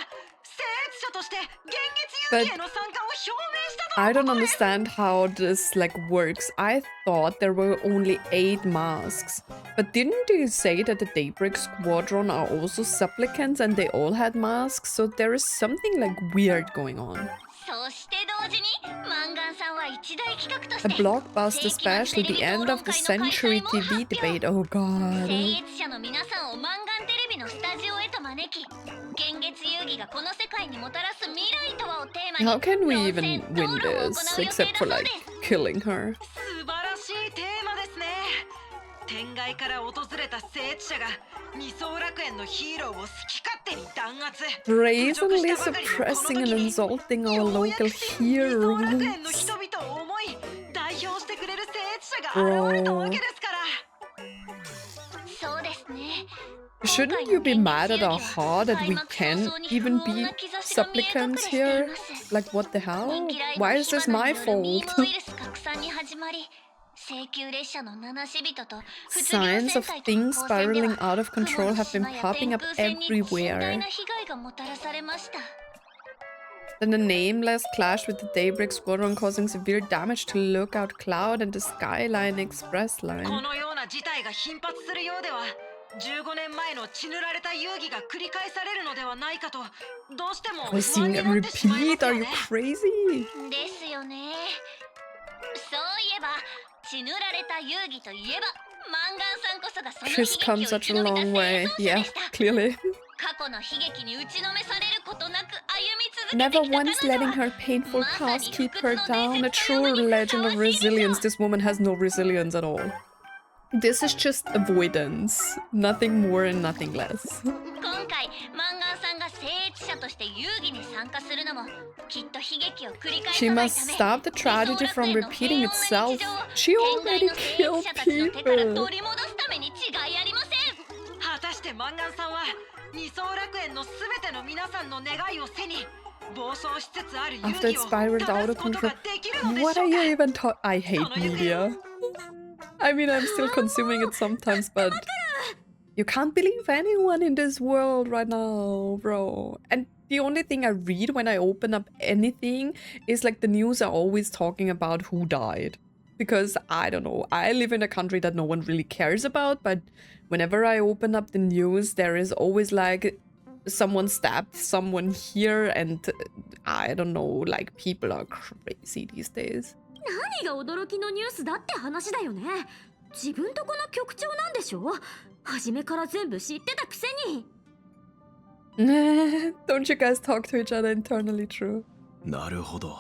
聖越者として現月遊戯への参加を表明したと I の don't ことです。 understand how this like works. I thought there were only 8 masks. But didn't they say that the Daybreak Squadron are also supplicants and they all had masks? So there is something like weird going on. そして同時に満願さんは一大企画と A して blockbuster special, the end of the century TV debate. Oh 聖 god. 越者の皆さんを満願テレビのスタジオへと招き、現月遊戯がこの世界にもたらす未来とはをテーマに How can we 論 even 戦 win 討論を行 this う予 except 定だ for そう like です。 killing her? 素晴らしいテーマですね。天外から訪れた聖越者が二層楽園のヒーローを好き勝手に弾圧。 Brazenly suppressing and insulting our local 二層楽園の heroes. 人々を思い代表してくれる聖越者が現れたわけですから。そうですね。 Shouldn't you be mad at our heart that we can even be supplicants here? Like, what the hell? Why is this my fault? Signs of things spiraling out of control have been popping up everywhere. Then the nameless clashed with the Daybreak Squadron, causing severe damage to Lookout Cloud and the Skyline Express こ line. のような事態が頻発するようでは、15年前の血塗られた遊戯が繰り返されるのではないかと、どうしても We're 不安 seeing に it なってしまいま repeat. す Are よ you ね。 crazy? ですよね。そういえば血塗られた遊戯といえばマンガンさんこそがその悲 She's 劇 come を生 such き a 延びた long 生 way. 存者 Yeah, でした。 clearly. 過去の悲劇に打ちのめされることなく歩み続けて Never きた once 彼 letting 女は her painful まさ past に keep 不屈 her の down. 伝 A 説の true ようにふ legend さ of わしいでしょ resilience. う。 This woman has no resilience at all. This is just avoidance. Nothing more and nothing less. 今回マンガンさんが聖越者として遊戯に参加するのもきっと悲劇を繰り返 She さない must ため stop the tragedy from repeating 理想楽園の itself. 平穏な She 日常を天外 already の聖 killed 越者たちの手から people. 取り戻すために違いありません。果たしてマンガンさんは二層楽園のすべての皆さんの願いを背に暴走しつつある遊 After 戯 it を spiraled 正 out す of ことが control. できるのでしょ What are う you か。 even talking? I hate media. I mean, I'm still consuming it sometimes, but you can't believe anyone in this world right now, bro. And the only thing I read when I open up anything is like the news are always talking about who died. Because I don't know, I live in a country that no one really cares about, but whenever I open up the news, there is always like someone stabbed someone here, and I don't know, like people are crazy these days. 何が驚きのニュースだって話だよね。自分とこの局長なんでしょ。初めから全部知ってたくせに。Don't you guys talk to each other internally, true? なるほど。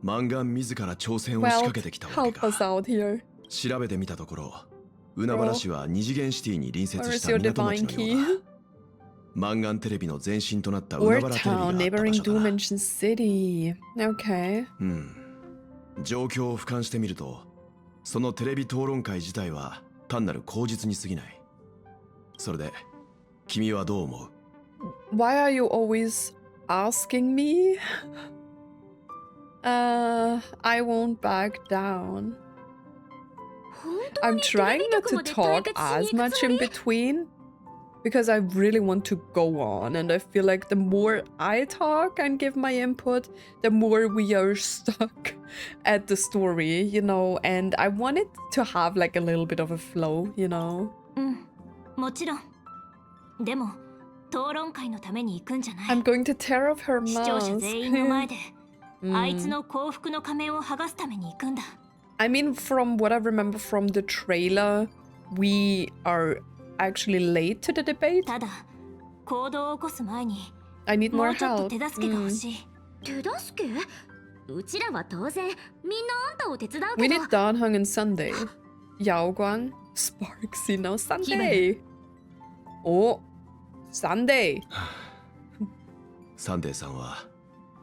マンガン自ら挑戦を仕 Well, 掛けてきたわけ help us か。 out here. 調べてみたところ、海原市は二次元シティに隣 Where 接し is た your 港 divine 町のよう key? だ。マンガンテレビの前身となった海 Or 原テレビがあ town った場 neighboring 所だ。 Dimension City. Okay. 状況を俯瞰してみると、そのテレビ討論会自体は単なる口実に過ぎない。それで、君はどう思う？ Why are you always asking me? I won't back down. 本当 I'm にテレ trying ビ not 局 to まで対 talk 決し as に行く much つも in り？ between because I really want to go on, and I feel like the more I talk and give my input, the more we are stuck at the story, you know, and I want it to have like a little bit of a flow, you know. もちろん。でも討論会のために行くんじゃない。 I'm going to tear off her 視聴者 mask. 全員の前で、あいつの幸福の仮面を剥がすために行くんだ。I mean, from what I remember from the trailer, we are actually late to the debate. ただ行動を起こす前に I need も more うちょっと help. 手助けが欲しい。手助け？うちらは当然みんなあんたを手伝う We けど。 need Danheng and Sunday. Yaoguang, Sparxie, no Sunday. Oh, Sunday. サンデーさんは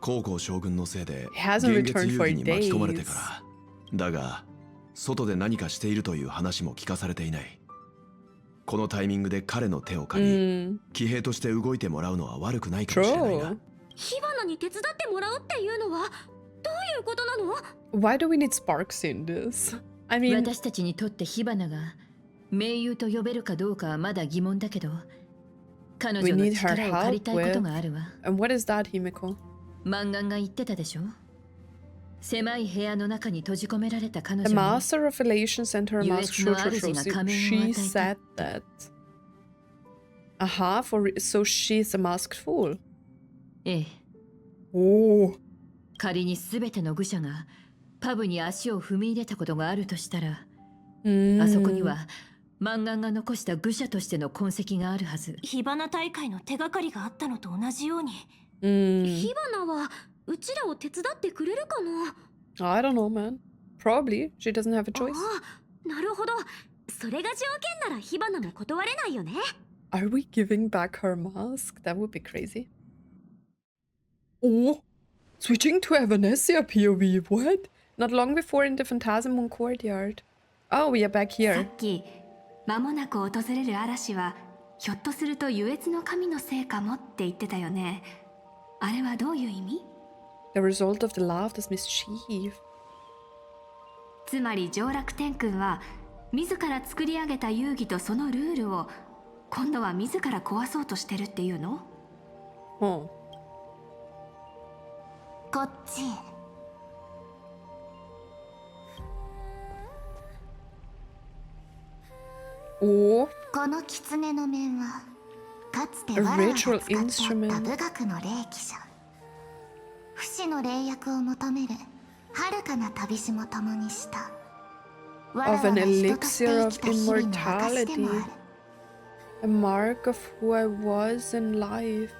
高校将軍のせいで He hasn't 現月 returned 遊 for 戯に巻き込まれて days. からだが外で何かしているという話も聞かされていない。このタイミングで彼の手を借り、騎兵として動いてもらうのは悪くないかもしれないな。 True. 火花に手伝ってもらうっていうのはどういうことなの？ Why do we need Sparxie in this? I mean, 私たちにとって火花が盟友と呼べるかどうかはまだ疑問だけど、彼 we 女の need her 力を借り help たいこと with. があるわ。 And what is that, Himiko? マンガンが言ってたでしょ。狭い部屋の中に閉じ込められた彼 The 女に Master of Relations sent her a mask. True, true, true. She said that. Aha, so she's a masked fool. ええ、 Oh. 仮に全ての愚者がパブに足を踏み入れたことがあるとしたら、あそこにはマンガンが残した愚者としての痕跡があるはず。火花大会の手がかりがあったのと同じように。火花はうちらを手伝ってくれるかな？ I don't know, man. Probably. She doesn't have a choice. ああ、なるほど。それが条件なら火花も断れないよね。Are we giving back her mask? That would be crazy. Oh, switching to Evanesia POV. What? Not long before in the Phantasmon courtyard. Oh, we are back さ here. っき間もなく訪れる嵐はひょっとすると優越の神のせいかもって言ってたよね。あれはどういう意味？ The result of the laughter's mischief. つまり上楽天君は自ら作り上げた遊戯とそのルールを今度は自ら壊そうとしてるっていうの？ Oh. こっちへ。Oh. この狐の面はかつて A 我らが ritual 使ってあった instrument. 武学の霊気者。不死の霊薬を求める遥かな旅路も共にした。我ら Of an が人として elixir 生き of た日々の証でもある。 A mark of who I was in life.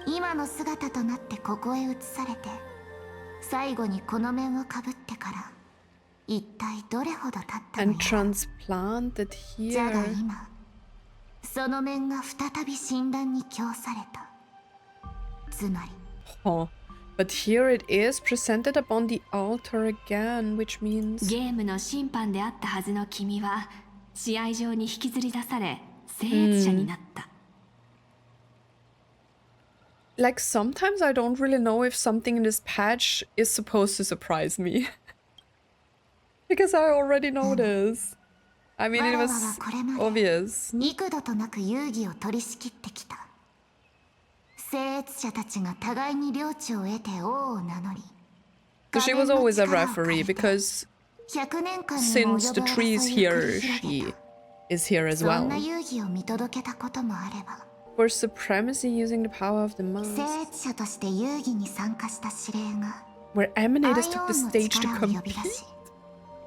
今の姿となってここへ移されて最後にこの面をかぶってから一体どれほど経ったの And や。 transplanted じゃが here. 今その面が再び診断に供された。つまり Huh. But here it is presented upon the altar again, which means ゲームの審判であったはずの君は試合場に引きずり出され聖越者になった。like sometimes I don't really know if something in this patch is supposed to surprise me. Because I already know this. I mean, it 我ら was はこれまで obvious. 幾度となく遊戯を取り仕切ってきた。聖越者たちが互いに領地を得て王を名乗り So she was always a 画面の力を借 referee りて because 100年間にも since 及 the ぶ tree's 争いを繰 here, り広げ she た。 is here as そん well. な遊戯を見届けたこともあれば For supremacy using the power of the 聖 mask, 越者として遊戯に参加した指令が where アイ Emanators オ took the ンの stage to 力を呼び出 compete. し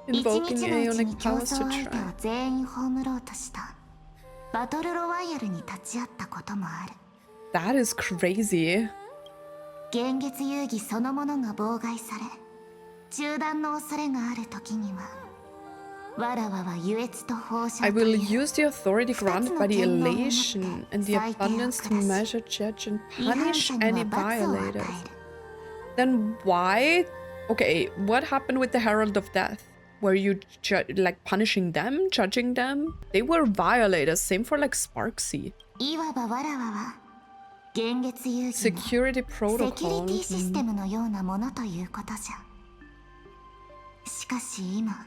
一 invoking 日のうちに Ionic 競 powers 争 to 相手を try. 全員葬ろうとしたバトルロワイヤルに立ち会ったこともある。 That is crazy. 幻月遊戯そのものが妨害され中断の恐れがある時にはわらわは優越と豊穣 I と will いう use the authority granted by the elation and the abundance to measure, judge, and 違反 punish 者には any 罰を与え violators. る。 Then why? Okay, what happened with the Herald of Death? Were you like punishing them, judging them? They were violators. Same for like Sparxie. いわばわらわは幻月遊戯の Security セキュリテ protocol. ィシステムのようなものということじゃ。しかし今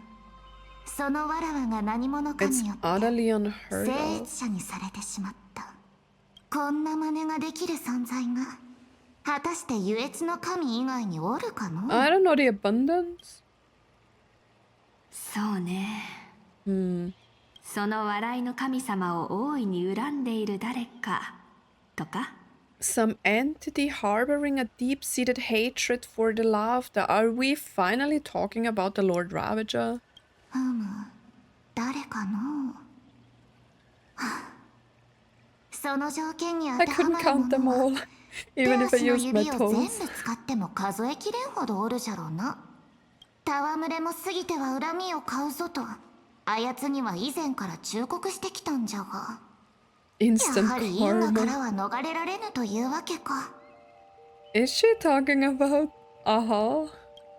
そのわらわが何者か It's によって utterly 聖 unheard 越者にされてしまった。こんな真似ができる存在が果たして優越の神以外におるかの of. I don't know, the abundance? そうね。 Hmm. その笑いの神様を大いに恨んでいる誰かとか。 Some entity harboring a deep-seated hatred for the laughter. Are we finally talking about the Lord Ravager? ふむ、誰かのはあその条件に当 I ては couldn't まる count も them のは all, 手 even if I 足の used my 指を全部 toes. 使っても数えきれんほどおるじゃろうな。戯れも過ぎては恨みを買うぞとあやつには以前から忠告してきたんじゃが、や Instant はり因果か karma. らは逃れられぬというわけか。 Is she talking about? Uh-huh.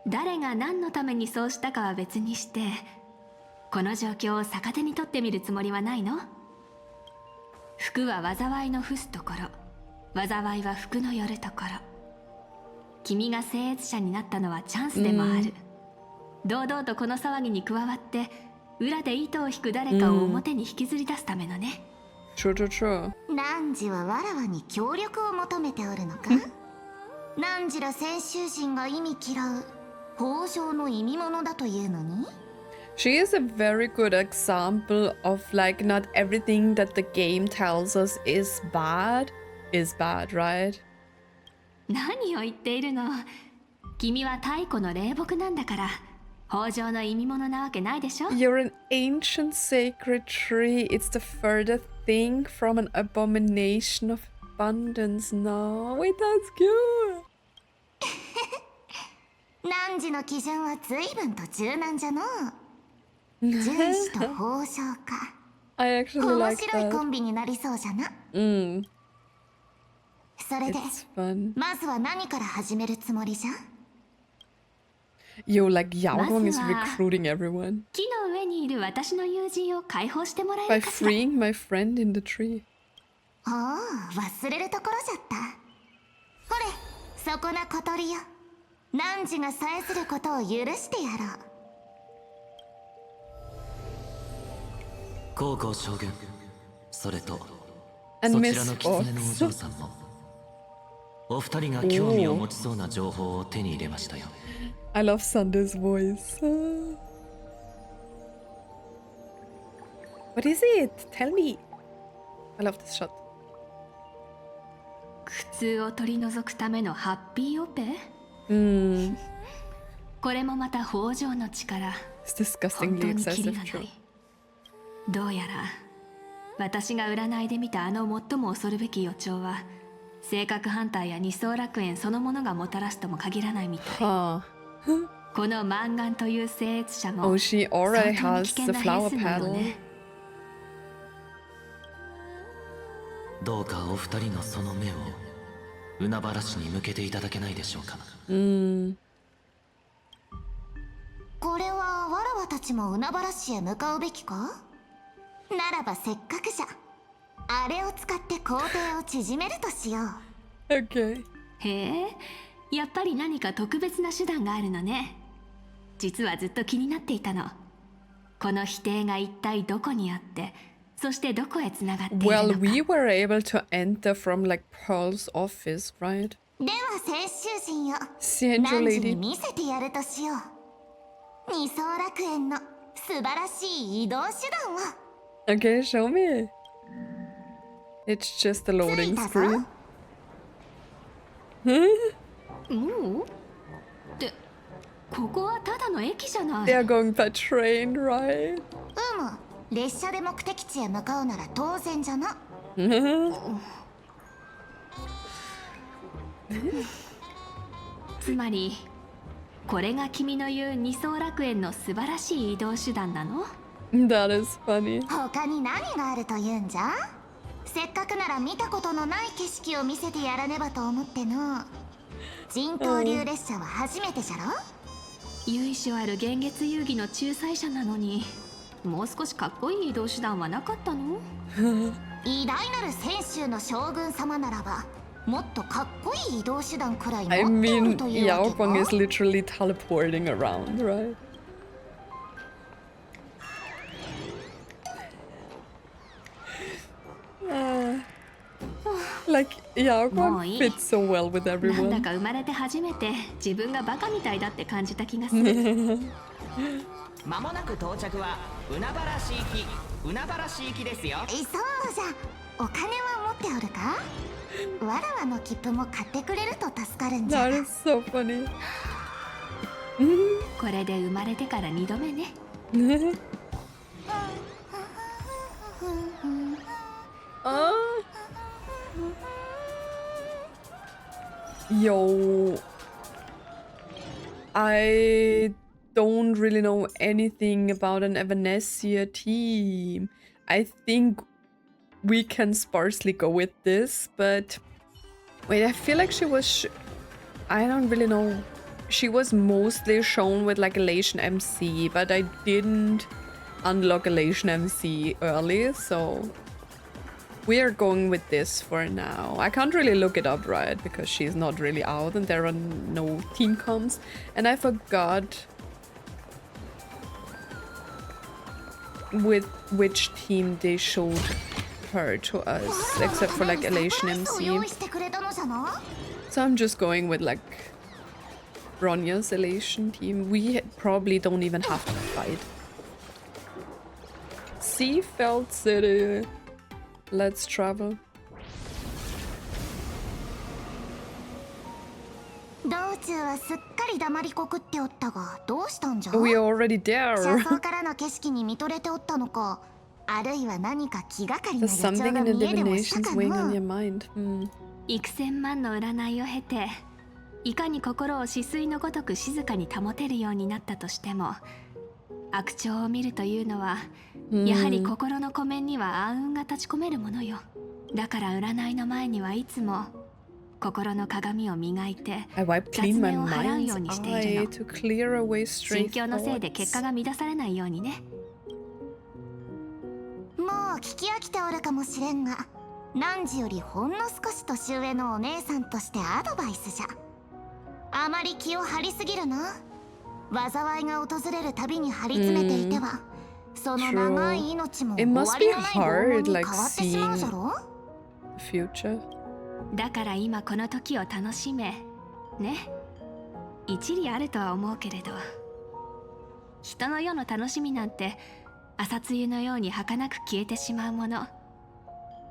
誰が何のためにそうしたかは別にして、この状況を逆手に取ってみるつもりはないの？福は災いの伏すところ、災いは福の寄るところ。君が聖越者になったのはチャンスでもある。堂々とこの騒ぎに加わって裏で糸を引く誰かを表に引きずり出すためのね。True, true, true. 汝はわらわに協力を求めておるのか汝ら先衆人が意味嫌う豊穣の意味物だというのに She is a very good example of like not everything that the game tells us is bad, right? 何を言っているの？君は太古の霊木なんだから、豊穣の意味物なわけないでしょ？ You're an ancient sacred tree. It's the further thing from an abomination of abundance. No, wait, that's cute. 汝の基準は随分と柔軟じゃの純子と豊穣か I actually 面 like 白いコ that. ンビになりそうじゃな。 Mm, それで it's fun. まずは何から始めるつもりじゃ Yo, like Yaoguang is まずは recruiting everyone 木の上にいる私の友人を解放してもらえ by るかしら。 freeing my friend in the tree. おう忘れるところじゃった。ほれそこな小鳥よ、汝がさえすることを許してやろう。高校将軍、それと And そち Miss らの狐のお Fox. 嬢さんもお二人が興味を持ちそうな情報を手に入れましたよ。 I love Sunday's voice. What is it? Tell me. I love this shot. 苦痛を取り除くためのハッピーオペ？ Hmm. これもまた豊穣の力。 It's 本 disgustingly 当にキリ excessive がな true. い。どうやら私が占いで見たあの最も恐るべき予兆は性格反対や二層楽園そのものがもたらすとも限らないみたい。 Huh. このマンガンという聖越者も Oh, she 相 already 当に has 危険 the な flower 変数のよう petal. ね。どうかお二人のその目を海原市に向けていただけないでしょうか。 Hmm. これはわらわたちも海原市へ向かうべきか。ならばせっかくじゃあれを使って工程を縮めるとしよう。 Okay. へえ、やっぱり何か特別な手段があるのね。実はずっと気になっていたの。この否定が一体どこにあって、そしてどこへつながっているのか。 Well, we were able to enter from like Pearl's office, right? では先衆人よ、 Sandra 汝に lady. 見せてやるとしよう。二層楽園の素晴らしい移動手段を。 Okay, show me. It's just a loading 着いたぞ。 screen. もう？ってここはただの駅じゃない。 They are going by train, right? 列車で目的地へ向かうなら当然じゃな。つまりこれが君の言う二層楽園の素晴らしい移動手段なの？ That is funny. 他に何があると言うんじゃ？せっかくなら見たことのない景色を見せてやらねばと思っての。人頭流列車は初めてじゃろ？由緒ある幻月遊戯の仲裁者なのに、もう少しかっこいい移動手段はなかったの？偉大なる泉州の将軍様ならば、もっとかっこいい移動手段くらい持 I ってお mean, るというわけ Yaoguang か？ is literally teleporting around, right? Like, Yaoguang fits so well with なんだ everyone. か生まれて初めて自分がバカみたいだって感じた気がする。まもなく到着は海原市行き、海原市行きですよ。そうじゃ、お金は持っておるか？わらわの切符も買ってくれると助かるんじゃ。 That is so funny. これで生まれてから2度目ね。Yo, I don't really know anything about an Evanesia team. I think we can sparsely go with this, but wait, I feel like she was I don't really know. She was mostly shown with like Elation MC, but I didn't unlock Elation MC early, so we are going with this for now. I can't really look it up, right? Because she's not really out and there are no team comps. And I forgot with which team they showed her to us, except for like Elation MC. So I'm just going with like Ronya's Elation team. We probably don't even have to fight. Seafeld City. Let's travel. 道中はすっかり黙りこくっておったが、どうしたんじゃ？ We are already there. 車窓からの景色に見とれておったのか、あるいは何か気がかりな There's 予兆 something が in the 見えでもした divinations か weighing on の？ your mind. 幾千万の占いを経て、いかに心を止水のごとく静かに保てるようになったとしても、悪兆を見るというのは、やはり心の湖面には暗雲が立ち込めるものよ。だから占いの前にはいつも心の鏡を磨いて I wipe 雑 clean my 念を払う mind's ようにしている eye の。 to clear away 心 stray 境のせいで結果 thoughts. が乱されないようにね。もう聞き飽きておるかもしれんが、汝よりほんの少し年上のお姉さんとしてアドバイスじゃ。あまり気を張りすぎるな。災いが訪れるたびに張り詰めていては、その長い命も It 終 must わ be りのない拷問 hard, に変 like わってしまうじゃ seeing ろ？ the future. だから今この時を楽しめね。一理あるとは思うけれど、人の世の楽しみなんて朝露のように儚く消えてしまうもの。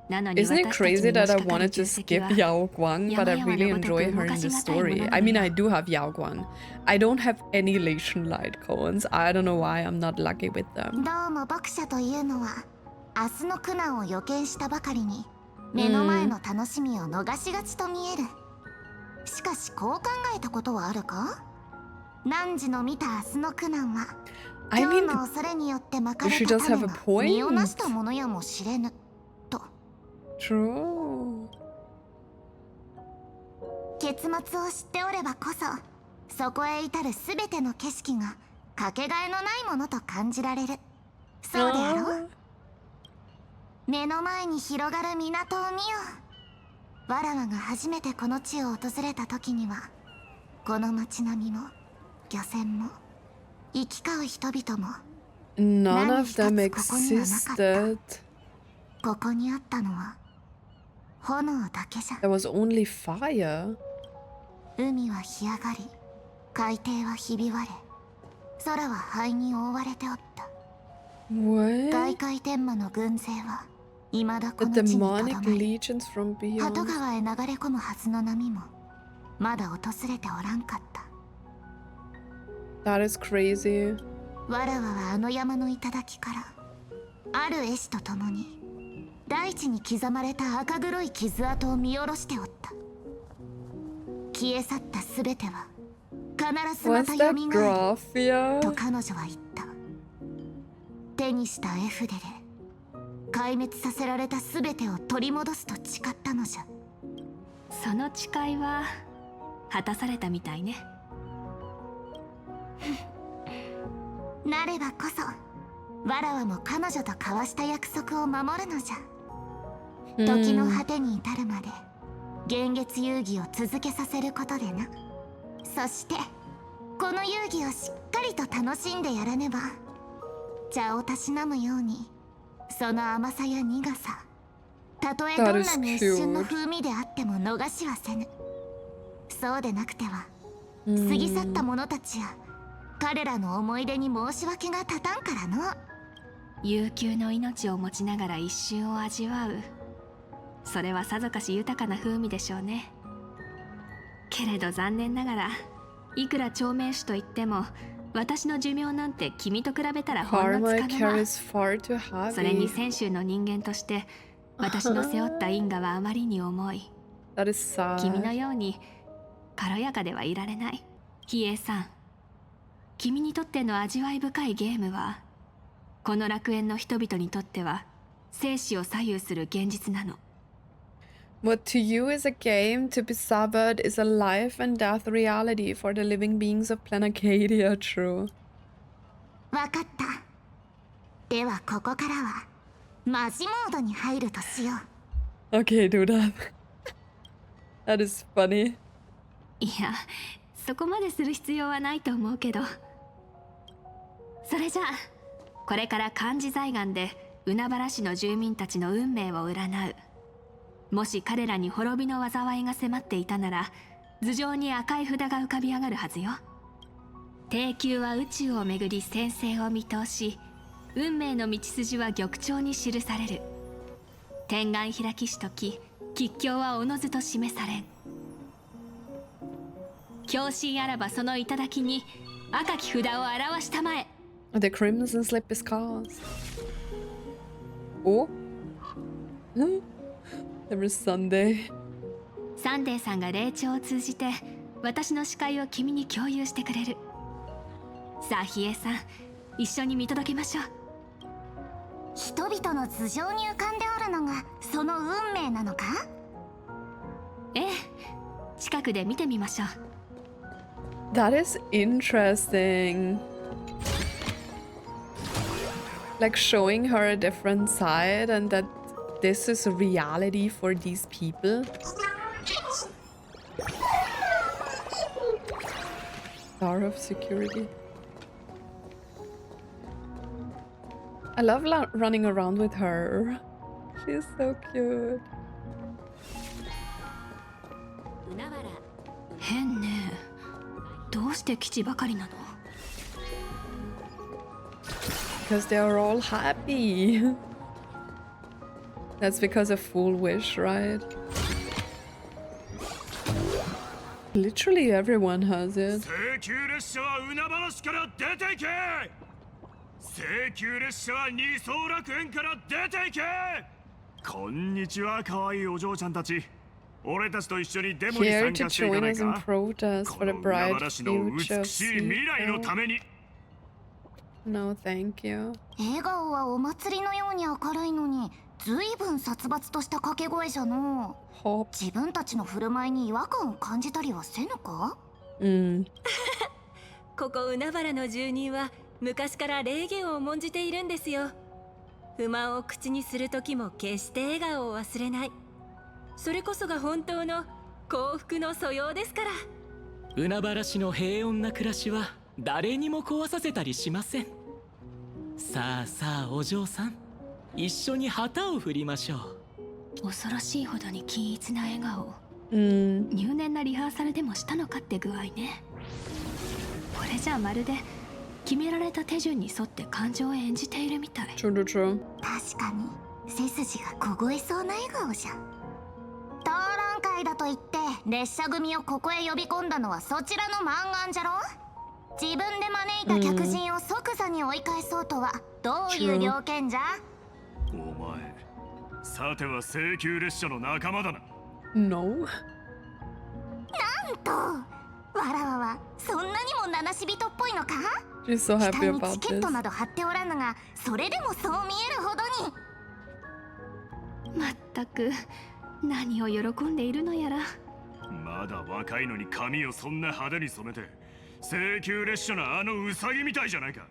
なのに Isn't it 私たち crazy にの that し I かかる wanted 重 to 責 skip は Yaoguang, but I 山々 really のごとく enjoy her in 動か the しがたいもの story. な I の mean, よ。 I do have Yaoguang. I don't have any Elation Light cones. I don't know why I'm not lucky with them. どうも読者というのは、明日の苦難を予見したばかりに、目の前の楽しみを逃しがちと見える。しかしこう考えたことはあるか？汝の見た明日の苦難は、 I 今日 mean, の恐れによってまかれ she た does 種 have a が point. 身をなしたものやもしれぬと。 True. 結末を知っておればこそ、そこへ至るすべての景色がかけがえのないものと感じられる。そうであろう？目の前に広がる港を見よう。わらわが初めてこの地を訪れた時には、この街並みも漁船も行き交う人々も None of them 何一つここにはなかった。 existed. ここにあったのは炎だけじゃ。 There was only fire. 海は干上がり、海底はひび割れ、空は灰に覆われておった。 What? 外界天魔の軍勢は未だこ The の地にとど demonic まり、 legions from 鳩 beyond. 川へ流れ込むはずの波もまだ訪れておらんかった。That is crazy. わらわはあの山の頂からある絵師と共に大地に刻まれた赤黒い傷跡を見下ろしておった。消え去ったすべては必ずまた蘇ると彼女は言った。手にした絵筆で壊滅させられたすべてを取り戻すと誓ったのじゃ。その誓いは果たされたみたいね。なればこそわらわも彼女と交わした約束を守るのじゃ。時の果てに至るまで幻月遊戯を続けさせることでな。そしてこの遊戯をしっかりと楽しんでやらねば、茶をたしなむようにその甘さや苦さ、たとえどんなに一瞬の風味であっても逃しはせぬ。そうでなくては過ぎ去った者たちや彼らの思い出に申し訳が立たんからの。悠久の命を持ちながら一瞬を味わう、それはさぞかし豊かな風味でしょうね。けれど残念ながら、いくら長命種といっても私の寿命なんて君と比べたらほんのつかの間。それに先週の人間として私の背負った因果はあまりに重い。君のように軽やかではいられない。比叡さん、君にとっての味わい深いゲームはこの楽園の人々にとっては生死を左右する現実なの。What to you is a game, to Besabat is a life and death reality for the living beings of Planet Acadia. True. わかった。ではここからはマジモードに入るとしよう。Okay, do that. That is funny. いや、そこまでする必要はないと思うけど。それじゃあ、これから漢字財岸で海原市の住民たちの運命を占う。もし彼らに滅びの災いが迫っていたなら、頭上に赤い札が浮かび上がるはずよ。帝宮は宇宙をめぐり宣誓を見通し、運命の道筋は玉鳥に記される。天眼開きしとき、吉凶はおのずと示されん。狂信あらばその頂に赤き札を表したまえ。The crimson slip is cast. Oh? Every Sunday. サンデーさんが霊長を通じて私の視界を君に共有してくれる。さあ比叡さん、一緒に見届けましょう。人々の頭上に浮かんでおるのがその運命なのか？ええ、近くで見てみましょう。That is interesting. Like showing her a different side and that this is a reality for these people. Star of security. I love running around with her. She's so cute. 変ね。どうして基地ばかりなの？ Because they are all happy. That's because of Full Wish, right? Literally everyone has it. こんにちは、可愛いお嬢ちゃんたち。俺たちと一緒にデモに Here 参 to 加していか join ない us in か。 protest こ for the の海 bright 原市の future 美 of しい未来の Seafeld. ために。 No, thank you. 笑顔はお祭りのように明るいのに、ずいぶん殺伐とした掛け声じゃのう。自分たちの振る舞いに違和感を感じたりはせぬか？ここ海原の住人は昔から礼儀を重んじているんですよ。不満を口にする時も決して笑顔を忘れない。それこそが本当の幸福の素養ですから。海原市の平穏な暮らしは誰にも壊させたりしません。さあさあお嬢さん、一緒に旗を振りましょう。恐ろしいほどに均一な笑顔。入念なリハーサルでもしたのかって具合ね。これじゃあまるで決められた手順に沿って感情を演じているみたい。True, true. 確かに背筋が凍えそうな笑顔じゃん。討論会だと言って列車組をここへ呼び込んだのはそちらの満願じゃろ？自分で招いた客人を即座に追い返そうとはどういう了見じゃ？お前さては請求列車の仲間だな。 No. なんとわらわはそんなにも名なし人っぽいのか？ She's so 額 happy に about チケッ this. トなど貼っておらぬが、それでもそう見えるほどに。まったく何を喜んでいるのやら。まだ若いのに髪をそんな派手に染めて請求列車のあのウサギみたいじゃないか。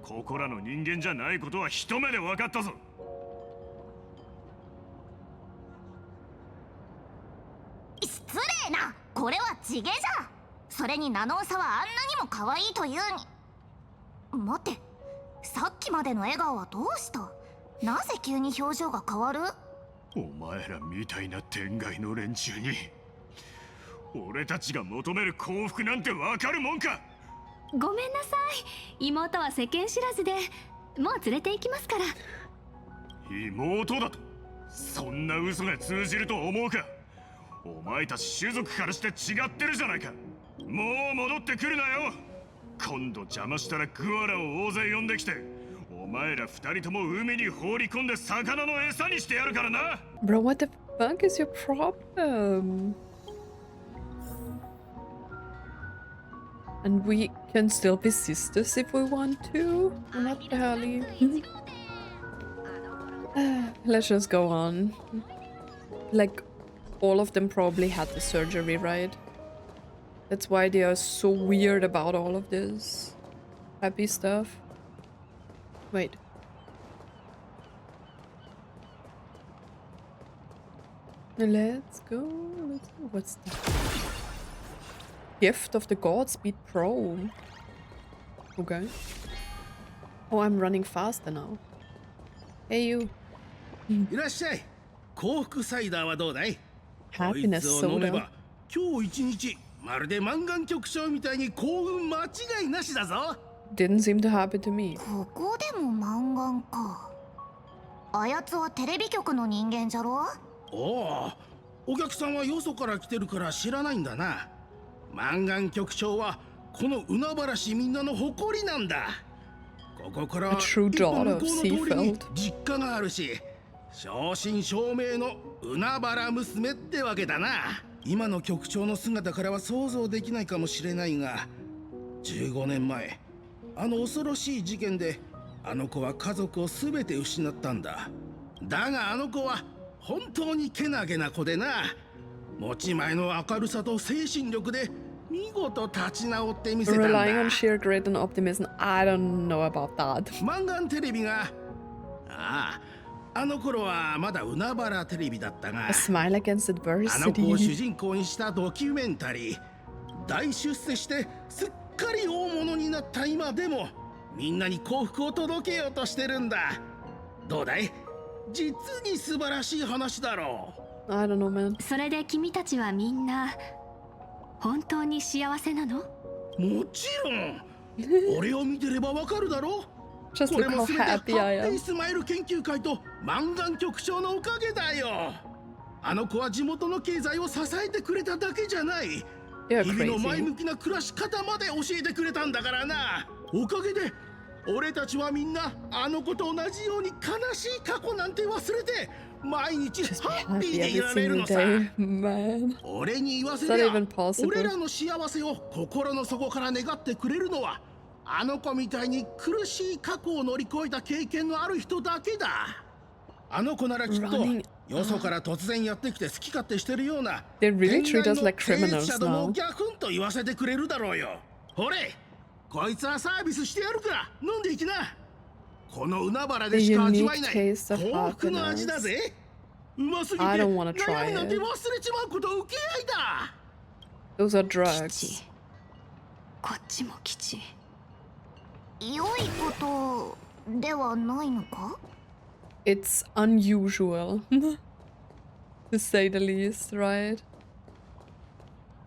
ここらの人間じゃないことは一目で分かったぞ。失礼な、これは地毛じゃ。それに名の差はあんなにも可愛いというに。待って、さっきまでの笑顔はどうした？なぜ急に表情が変わる？お前らみたいな天外の連中に俺たちが求める幸福なんてわかるもんか。ごめんなさい、妹は世間知らずでもう連れて行きますから。妹だと？そんな嘘が通じると思うか？お前たち種族からして違ってるじゃないか。もう戻ってくるなよ。今度邪魔したらグアラを大勢呼んできてお前ら二人とも海に放り込んで魚の餌にしてやるからな。 Bro, what the fuck is your problem? And we can still be sisters if we want to. What the hell? Let's just go on. Like, all of them probably had the surgery, right? That's why they are so weird about all of this happy stuff. Wait. Let's go. What's that? Gift of the Godspeed Pro. Okay. Oh, I'm running faster now. Hey, you. いらっしゃい。幸福サイダーはどうだい？ Happiness こいつを飲め soda. ば今日一日まるで満願極小みたいに幸運間違いなしだぞ。 Didn't seem to happen to me. ここでも満願か。あやつはテレビ局の人間じゃろ？おお、お客さんはよそから来てるから知らないんだな。満願極小はこの海原市みんなの誇りなんだ。ここから A true 一本 daughter 向 of こうの通りに Seafeld. 実家があるし、正真正銘の海原娘ってわけだな。今の局長の姿からは想像できないかもしれないが、15年前あの恐ろしい事件であの子は家族を全て失ったんだ。だがあの子は本当にけなげな子でな、持ち前の明るさと精神力で見事立ち直ってみせたんだ。 Relying on sheer grit and optimism. I don't know about that. 満願テレビが、あの頃はまだ海原テレビだったが、 A smile against あの子を主 adversity. 人公にしたドキュメンタリー、大出世してすっかり大物になった今でもみんなに幸福を届けようとしてるんだ。どうだい？実に素晴らしい話だろう。 I don't know, man. それで君たちはみんな本当に幸せなの？もちろん。俺を見てればわかるだろう。 Just これ look も how 全てハ happy I ッピー am. スマイル研究会と満願局長のおかげだよ。あの子は地元の経済を支えてくれただけじゃない。 You're 日々の前 crazy. 向きな暮らし方まで教えてくれたんだからな。おかげで俺たちはみんなあの子と同じように悲しい過去なんて忘れて毎日 Just be ハッピー happy でい every られる single のさ。 day. Man. 俺に言わせ Is that りゃ even possible? 俺らの幸せを心の底から願ってくれるのはあの子みたいに苦しい過去を乗り越えた経験のある人だけだ。あの子ならきっと Running- よそから突然やってきて好き勝手してるような They really treat us 天 like 然の経営 criminals 者ども now. をギャフンと言わせてくれるだろうよ。ほれ、こいつはサービスしてやるから飲んでいきな。この海原でしか味わえない The unique taste of 幸福の味だぜ。うますぎて I don't wanna 悩 try みなんて it. 忘れちまうこと受け合いだ。 Those are 基 drugs. 地、こっちも基地。良いことではないのか？ It's unusual. To say the least, right?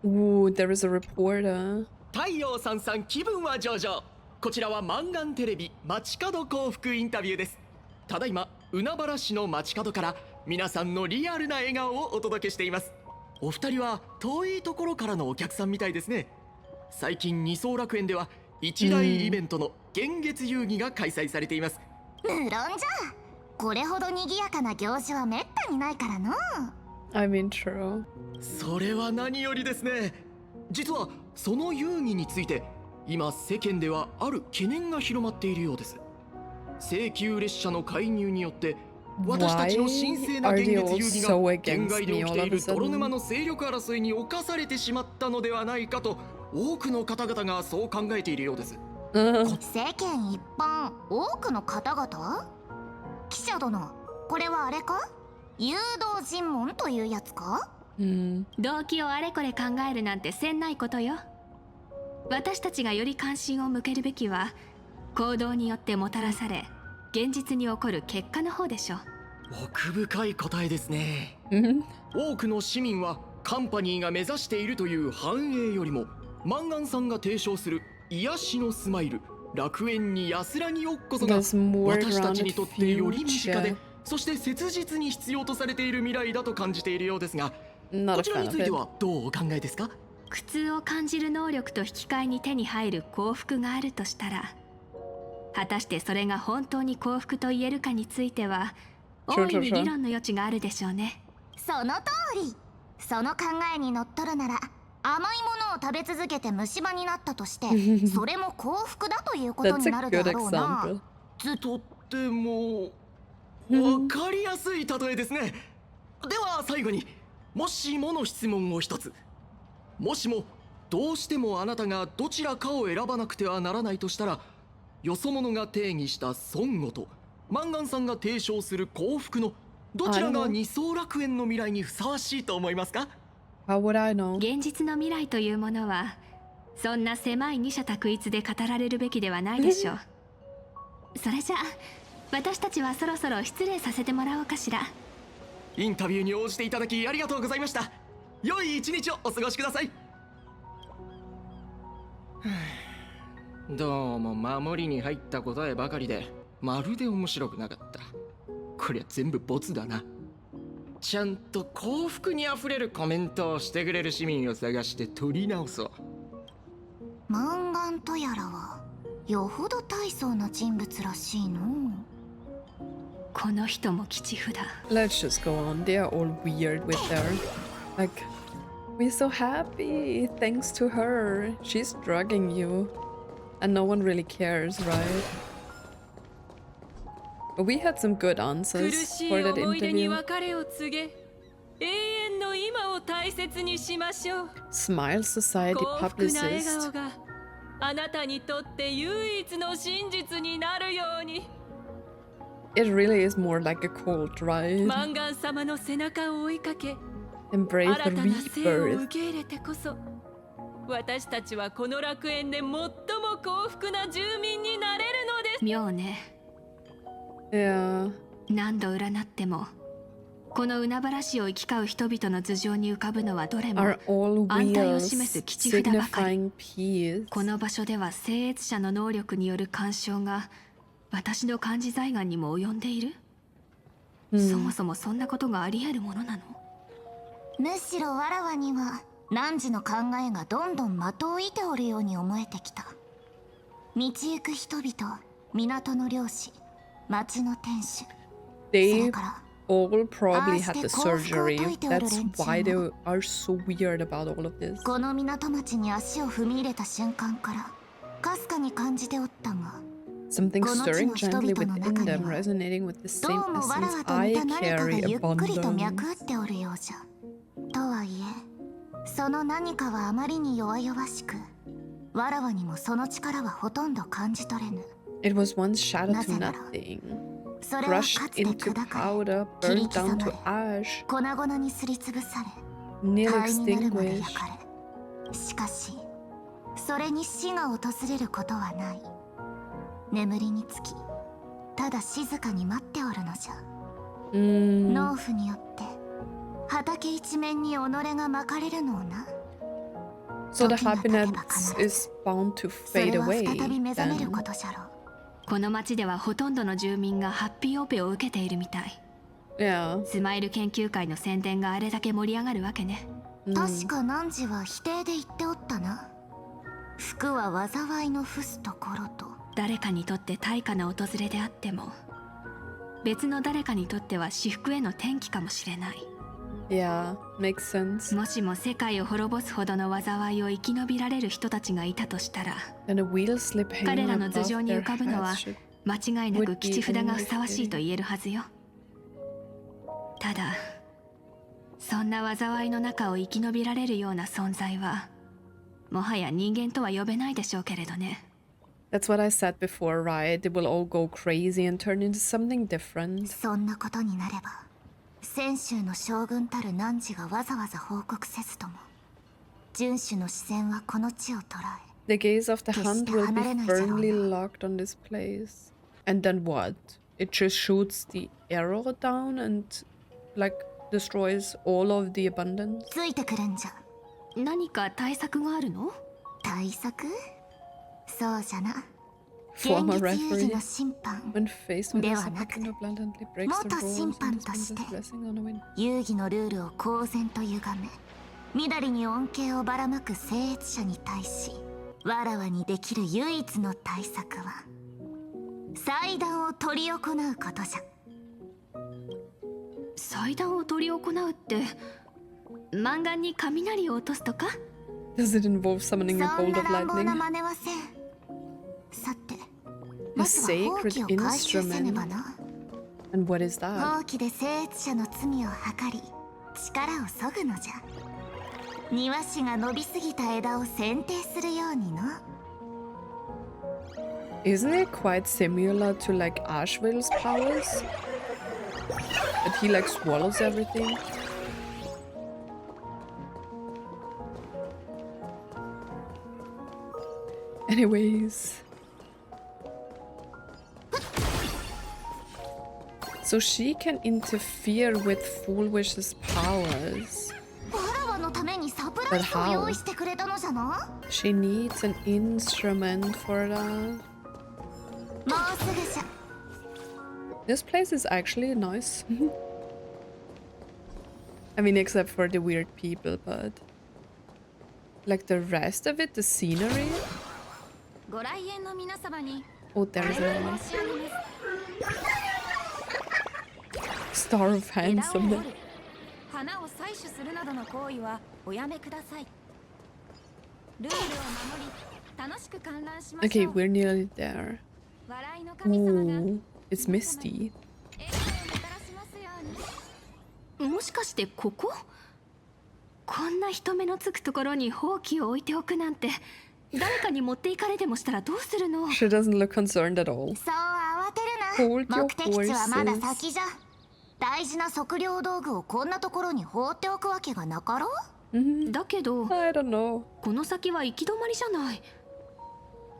Ooh, there is a reporter. 太陽さんさん、気分は上々。こちらは満願テレビ街角幸福インタビューです。ただいま海原市の街角から皆さんのリアルな笑顔をお届けしています。お二人は遠いところからのお客さんみたいですね。最近二層楽園では一大イベントの幻月遊戯が開催されています。無論じゃ、これほど賑やかな行事はめったにないからの。I mean, true. それは何よりですね。実はその遊戯について今世間ではある懸念が広まっているようです。請求列車の介入によって私たちの神聖な幻月遊戯が県外で起きている泥沼の勢力争いに侵されてしまったのではないかと多くの方々がそう考えているようです。世間一般、多くの方々？記者殿、これはあれか？誘導尋問というやつか？動機をあれこれ考えるなんてせんないことよ。私たちがより関心を向けるべきは行動によってもたらされ現実に起こる結果の方でしょう。奥深い答えですね。多くの市民はカンパニーが目指しているという繁栄よりもマンガンさんが提唱する癒しのスマイル、楽園に安らぎをこそが私たちにとってより身近で、そして切実に必要とされている未来だと感じているようですが、こちらについてはどうお考えですか？苦痛を感じる能力と引き換えに手に入る幸福があるとしたら、果たしてそれが本当に幸福と言えるかについては大いに理論の余地があるでしょうね。その通り。その考えにのっとるなら、甘いものを食べ続けて虫歯になったとしてそれも幸福だということになるだろうな。とってもわかりやすい例えですね。では最後にもしもの質問を一つ。もしもどうしてもあなたがどちらかを選ばなくてはならないとしたら、よそ者が定義した尊護とマンガンさんが提唱する幸福のどちらが二層楽園の未来にふさわしいと思いますか？ How would I know? 現実の未来というものはそんな狭い二者択一で語られるべきではないでしょう。それじゃあ私たちはそろそろ失礼させてもらおうかしら。インタビューに応じていただきありがとうございました。良い一日をお過ごしください。どうも守りに入った答えばかりでまるで面白くなかった。こりゃ全部ボツだな。ちゃんと幸福にあふれるコメントをしてくれる市民を探して取り直そう。マンガンとやらはよほど大層な人物らしいの。この人も吉譜だ。 Let's just go on. They are all weird with their like, we're so happy thanks to her. She's drugging you and no one really cares, right? But we had some good answers for that interview. Smile Society publicist. あなたにとって唯一の真実になるように。 It really is more like a cult, right? マンガン様の背中を追いかけ、 Embrace 新 the たな生を rebirth. 受け入れてこそ、私たちはこの楽園で最も幸福な住民になれるのです。妙ね。Yeah. 何度占ってもこの海原市を行き交う人々の頭上に浮かぶのはどれも Are all 安泰を wheels 示す吉札ばかり。 signifying peace? この場所では聖越者の能力による干渉が私の漢字財眼にも及んでいる、そもそもそんなことがあり得るものなの？むしろわらわには汝の考えがどんどん的を射ておるように思えてきた。道行く人々、港の漁師、町の店主、They all probably had the surgery. That's why they are so weird about all of this. この港町に足を踏み入れた瞬間からかすかに感じておったが、 Something stirring gently within them, resonating with the same どうもわら essence わと I 似た何かが carry, ゆっくりと脈打 abundance. っておるようじゃ。とはいえ、その何かはあまりに弱々しく、わらわにもその力はほとんど感じ取れぬ。 It was once shadow to nothing, それは crushed かつて into 砕か powder, れ、切り burned 刻 down ま to れ、 ash, 粉々にすりつぶされ、 nearly 灰になるまで焼 extinguished. かれ。しかし、それに死が訪れることはない。眠りにつき、ただ静かに待っておるのじゃ。農夫によって畑一面に己がまかれるのをな。 So the happiness is bound to それ fade は away. 再び目覚める Then. ことじゃろう。この町ではほとんどの住民がハッピーオペを受けているみたい。 Yeah. スマイル研究会の宣伝があれだけ盛り上がるわけね。確か汝は否定で言っておったな。服は災いの伏すところと。誰かにとって大化な訪れであっても、別の誰かにとっては至福への転機かもしれない。Yeah, makes sense. もしも世界を滅ぼすほどの災いを生き延びられる人たちがいたとしたら、 Then a wheel slip hanging 彼らの頭 above 上に their 浮かぶのは heads should 間違いなく吉札がふさわしいと言えるはずよ。ただ、そんな災いの中を生き延びられるような存在はもはや人間とは呼べないでしょうけれどね。 That's what I said before, right? They will all go crazy and turn into something different. そんなことになれば、泉州の将軍たる汝がわざわざ報告せずとも、遵守の視線はこの地を捉え、 The gaze of the hunt will be firmly locked on this place. And then what? It just shoots the arrow down and like destroys all of the abundance? ついてくるんじゃ。何か対策があるの？対策？そうじゃな。 Former 現実有事 referee, の審判 when faced with で a はなく、 subject who blatantly breaks the 元 rules 審 and 判と dispenses して blessing on a win. 遊戯のルールを公然と歪め、みだりに恩恵をばらまく聖越者に対し、わらわにできる唯一の対策は祭壇を執り行うことじゃ。祭壇を執り行うって満願に雷を落とすとか？ Does it involve summoning a そん bolt な of 乱暴な lightning? 真似はせん。さて、 A まずは放 sacred 棄を回収せねば instrument. な。 And what is that? 放棄で聖越者の罪を計り、力をそぐのじゃ。庭師が伸びすぎた枝を剪定するようにの。 Isn't it quite similar to like Ashville's powers? That he like swallows everything? Anyways. So she can interfere with Foolwish's powers. わらわのためにサプライズを用意してくれたのじゃな。 She needs an instrument for that. もうすぐじゃ。 This place is actually nice. I mean, except for the weird people, but like the rest of it, the scenery. ご来園の皆様に Oh, there's a Star of 枝を Handsome. 折る、花を採取するなどの行為はおやめください。ルールを守り、楽しく観覧しましょ Okay, う。 we're nearly there. 笑いの神様が Ooh, it's misty. もしかしてここ？こんな人目のつくところにほうきを置いておくなんて、誰かに持っていかれでもしたらどうするの？ She doesn't look concerned at all. そう慌てる Hold な。 your 目的地はまだ horses. 先じゃ。大事な測量道具をこんなところに放っておくわけがなかろう。だけど、I don't know. この先は行き止まりじゃない。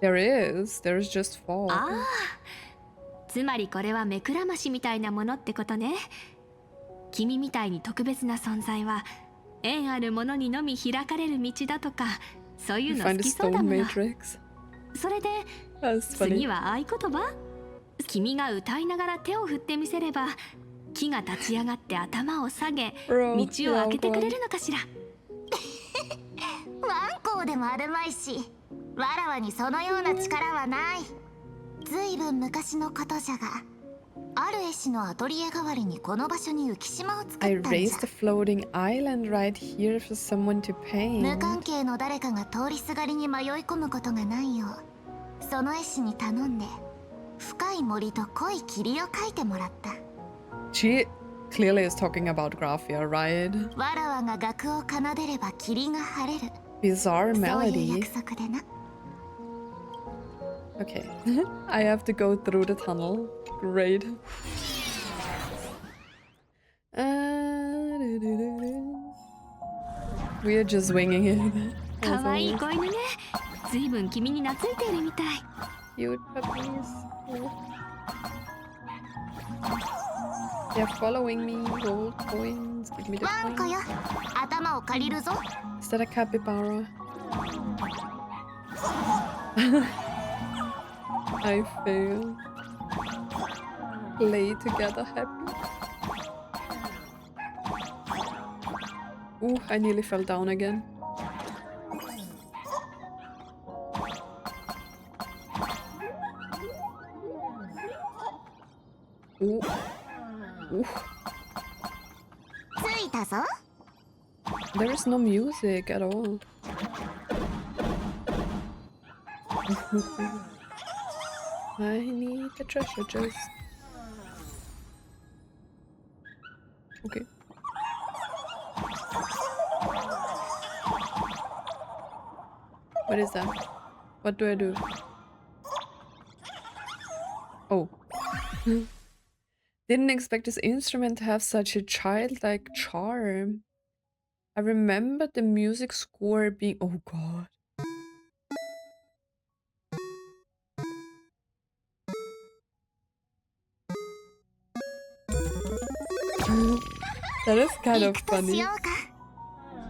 There is. There's just fog. ああ、つまりこれは目くらましみたいなものってことね。君みたいに特別な存在は縁あるものにのみ開かれる道だとか、そういう You の好 find a きそうだ stone もの。 matrix. それで That's 次 funny. は合言葉？君が歌いながら手を振ってみせれば、木が立ち上がって頭を下げ、道を開けてくれるのかしら。ワンコウでもあるまいし、わらわにそのような力はない。ずいぶん昔のことじゃが、ある絵師のアトリエ代わりにこの場所に浮島を作った I んじゃ。 raised a floating island right here for someone to 無関 paint. 係の誰かが通りすがりに迷い込むことがないよう、その絵師に頼んで深い森と濃い霧を描いてもらった。 She clearly is talking about Graphia, right? わらわが楽を奏でれば霧が晴れる。 Bizarre そういう melody. 約束でな。 Okay. I have to go through the tunnel. Great. We are just winging it. かわいい子犬ね。ずいぶん君に懐いているみたい。 Cute puppies. They're following me. Gold coins. Give me the ワンコ coins. よ、頭を借りるぞ。 Is that a capybara? I failed. Play together happy. Ooh, I nearly fell down again. Ooh. Ooh. There is no music at all. I need the treasure chest. Okay. What is that? What do I do? Oh. Didn't expect this instrument to have such a childlike charm. I remember the music score being... Oh god. That is kind of funny.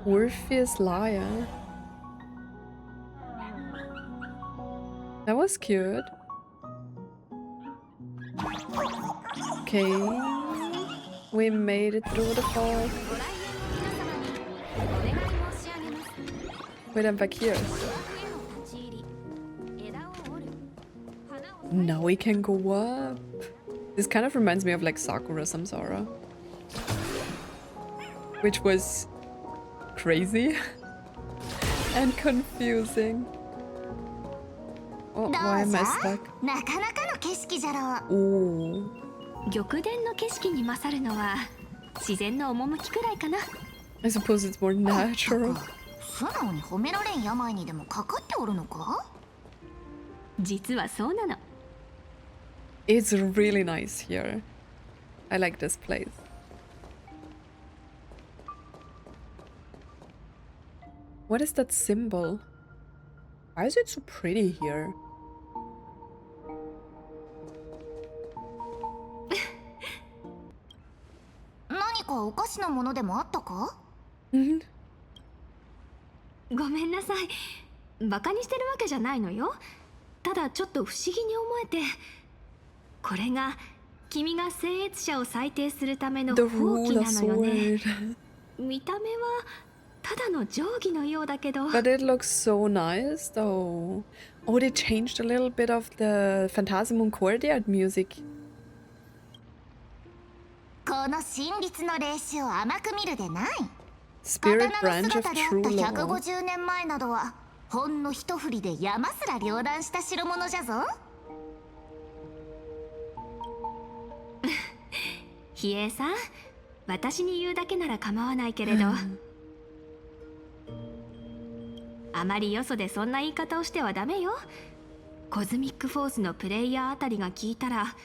Orpheus Lyre. That was cute. Okay. We made it through the fog. Wait, I'm back here. Now we can go up. This kind of reminds me of like Sakura Samsara. Which was crazy and confusing. Oh, why am I stuck? Ooh. 玉殿の景色に勝るのは自然の趣くらいかな。 I suppose it's more natural. 素直に褒められん病にでもかかっておるのか？実はそうなの。 It's really nice here. I like this place. What is that symbol? Why is it so pretty here?おかしなものでもあったか？ごめんなさい。バカにしてるわけじゃないのよ。ただちょっと不思議に思えて。これが君が聖越者を裁定するための法規なのよね。見た目はただの定規のようだけど。But it looks so nice though. Oh, they changed a little bit of the Phantasmum Courtyard music. この真律の霊視を甘く見るでない。 Spirit branch of true law. 150年前などはほんの一振りで山すら両断した代物じゃぞ。比叡さん、私に言うだけなら構わないけれど、あまりよそでそんな言い方をしてはダメよ。コズミックフォースのプレイヤーあたりが聞いたら。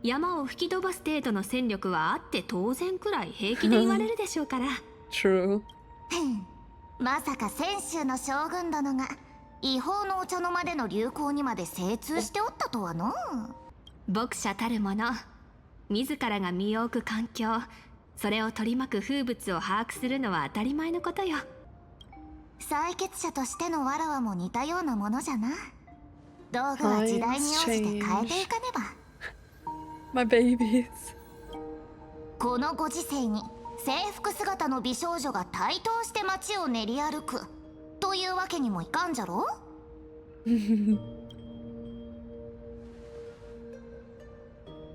山を吹き飛ばす程度の戦力はあって当然くらい平気で言われるでしょうから。True. まさか泉州の将軍殿が違法のお茶の間での流行にまで精通しておったとはの。牧者たるもの、自らが身を置く環境、それを取り巻く風物を把握するのは当たり前のことよ。採血者としてのわらわも似たようなものじゃな。道具は時代に応じて変えていかねば。My babies. このご時世に制服姿の美少女が台頭して街を練り歩くというわけにもいかんじゃろ。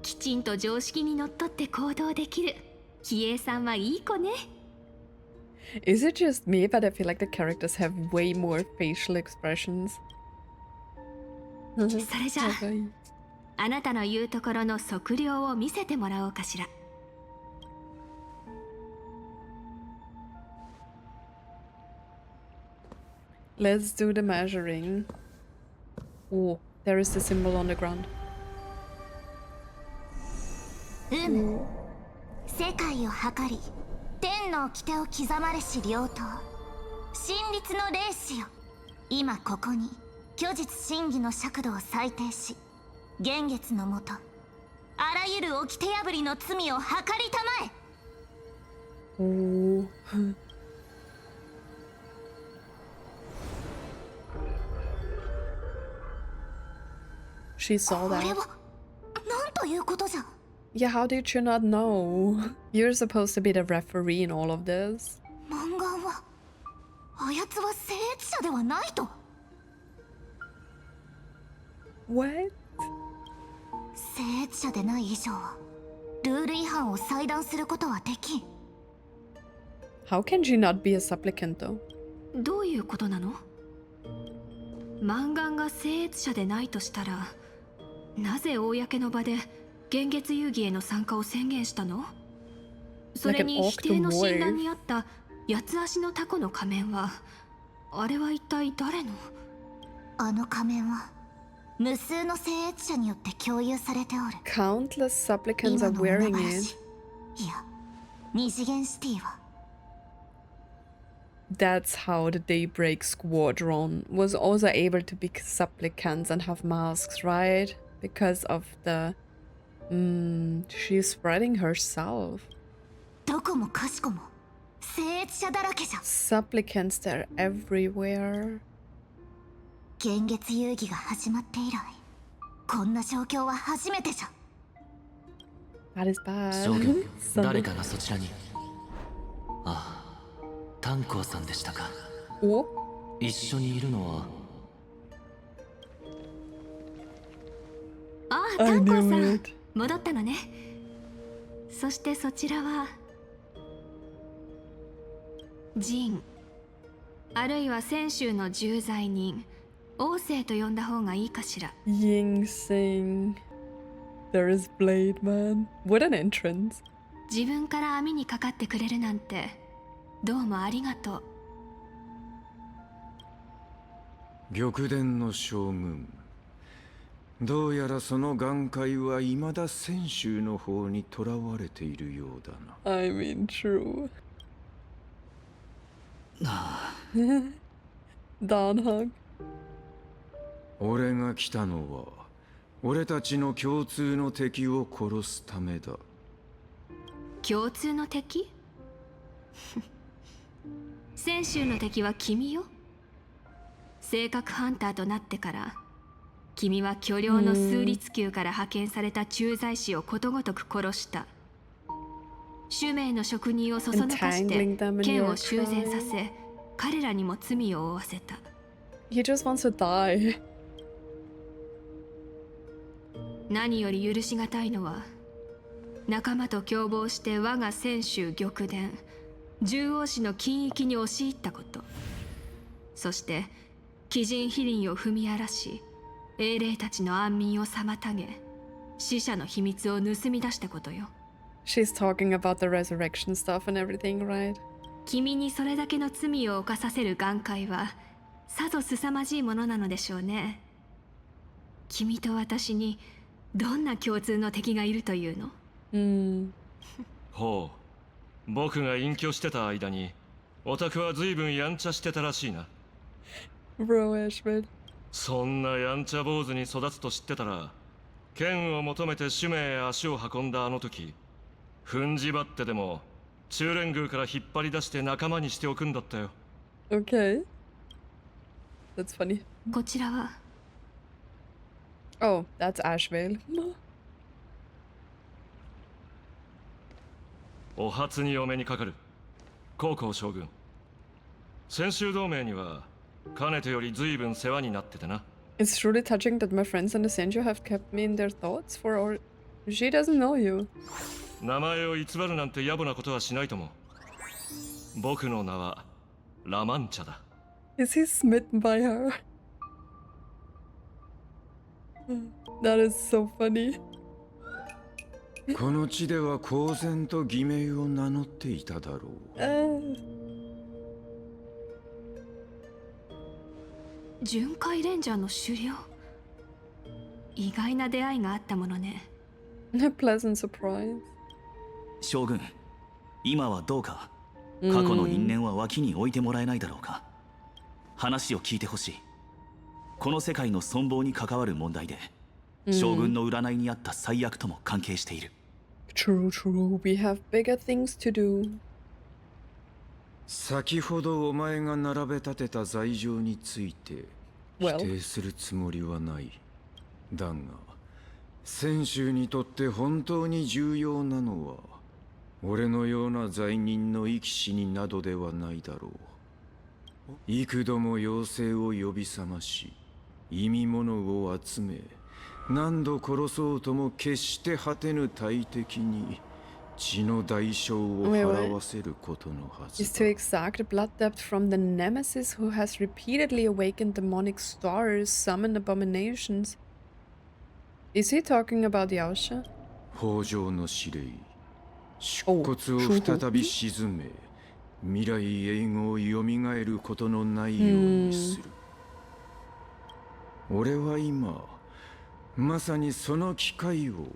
きちんと常識にのっとって行動できる比叡さんはいい子ね。 Is it just me, but I feel like the characters have way more facial expressions? それじゃあなたの言うところの測量を見せてもらおうかしら。Let's do the measuring. Oh, there is the symbol on the ground. 世界を測り天の掟を刻まれし両党真律の霊視よ。今ここに虚実真偽の尺度を裁定し、現月のもとあらゆる掟破りの罪を計りたまえ。Oh. She saw that. これはなんということじゃ。 Yeah, how did you not know? You're supposed to be the referee in all of this. 漫画はあやつは聖越者ではないと。 What? 聖越者でない以上ルール違反を裁断することはできん。 How can she not be a supplicant though? どういうことなの？マンガンが聖越者でないとしたら、なぜ公の場で幻月遊戯への参加を宣言したの？それに否定の診断にあった八つ足のタコの仮面は、あれは一体誰の？あの仮面は無数の聖越者によって共有されておる。 Countless supplicants are wearing it. いや、二次元シティは That's how the Daybreak Squadron was also able to be supplicants and have masks, right? Because of the... she's spreading herself. どこもかしこも聖越者だらけじゃ。 Supplicants, they're everywhere. 幻月遊戯が始まって以来、こんな状況は初めてじゃ。 That is bad. 将軍、誰かがそちらに。ああ、炭鉱さんでしたか。お？一緒にいるのは。ああ、炭鉱さん、戻ったのね。そしてそちらはジン、あるいは泉州の重罪人王政と呼んだ方がいいかしら。 Ying Sing. There is Blade Man. What an entrance. 自分から網にかかってくれるなんてどうもありがとう。玉殿の将軍、どうやらその眼界は未だ泉州の方に囚われているようだな。 I mean, true. ダンハグ。俺が来たのは俺たちの共通の敵を殺すためだ。共通の敵？泉州の敵は君よ。性格ハンターとなってから君は巨量の数律宮から派遣された駐在士をことごとく殺した。主命の職人をそそのかして剣を修繕させ、彼らにも罪を負わせた。 He just wants to die. 何より許しがたいのは、仲間と共謀して我が泉州玉殿獣王氏の禁域に押し入ったこと、そして鬼人飛輪を踏み荒らし英霊たちの安眠を妨げ、死者の秘密を盗み出したことよ。 She's talking about the resurrection stuff and everything, right? 君にそれだけの罪を犯させる眼界はさぞ凄まじいものなのでしょうね。君と私にどんな共通の敵がいるというの？ほう、僕が隠居してた間にオタクは随分やんちゃしてたらしいな。 Bro, Ashman. そんなやんちゃ坊主に育つと知ってたら、剣を求めて主命へ足を運んだあの時、踏んじばってでも中連宮から引っ張り出して仲間にしておくんだったよ。 Okay. That's funny. こちらは。 Oh, that's Ashvale. お初にお目にかかる高校将軍。泉州同盟にはかねてより随分世話になっててな。 It's truly touching that my friends in the Senju have kept me in their thoughts for all... She doesn't know you. 名前を偽るなんて野暮なことはしないとも。僕の名はラマンチャだ。 Is he smitten by her? That is so funny. この地では公然と偽名を名乗っていただろう。巡回レンジャーの首領。意外な出会いがあったものね。A pleasant surprise. 将軍、今はどうか過去の因縁は脇に置いてもらえないだろうか。話を聞いてほしい。この世界の存亡に関わる問題で、将軍の占いにあった最悪とも関係している。True, true. We have bigger things to do. 先ほどお前が並べ立てた罪状について否定するつもりはない。だが、泉州にとって本当に重要なのは、俺のような罪人の生き死になどではないだろう。幾度も妖精を呼び覚まし、意味物を集め、何度殺そうとも決して果てぬ大敵に血の代償を払わせることのはず Is to exact a blood debt from the nemesis who has repeatedly awakened demonic stars, summoned abominations. Is he talking about Yaosha? 北条の司令出骨を再び沈め未来永劫よみがえることのないようにする。俺は今まさにその機会を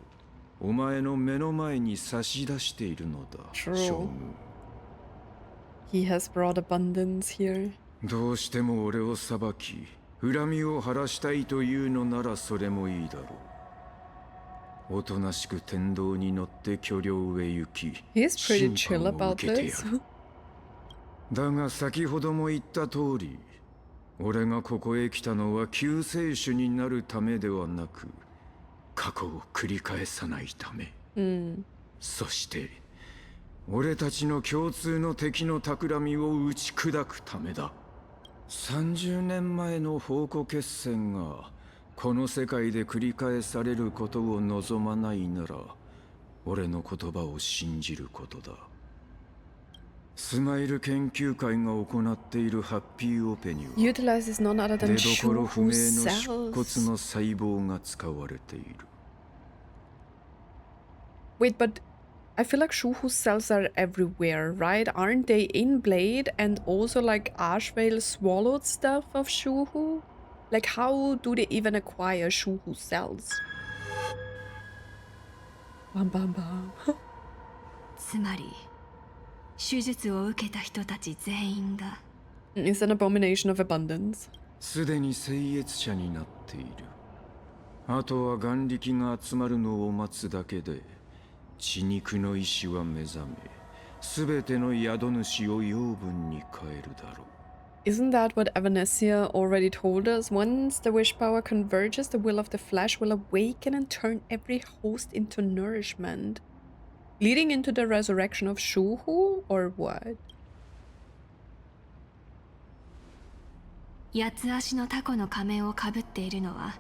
お前の目の前に差し出しているのだ。将軍。He has brought abundance here. どうしても俺を裁き恨みを晴らしたいというのならそれもいいだろう。おとなしく天道に乗って巨領へ行き、 He's pretty chill about this. だが先ほども言った通り、俺がここへ来たのは救世主になるためではなく、過去を繰り返さないため。そして俺たちの共通の敵の企みを打ち砕くためだ。30年前の宝庫決戦がこの世界で繰り返されることを望まないなら、俺の言葉を信じることだ。スマイル研究会が行っているハッピーオペには出どころ不明の出骨の細胞が使われている。 Wait, but I feel like Shuhu cells are everywhere, right? Aren't they in Blade and also like Ashvale swallowed stuff of Shuhu? Like how do they even acquire Shuhu cells? Bam bam bam. つまり手術を受けた人たち全員が It's an abomination of abundance. すでに聖越者になっている。あとは眼力が集まるのを待つだけで、血肉の意志は目覚め、すべての宿主を養分に変えるだろう。 Isn't that what Evanesia already told us? Once the wish power converges, the will of the flesh will awaken and turn every host into nourishment. Leading into the resurrection of Shuhu, or what? 八つ足のタコの仮面をかぶっているのは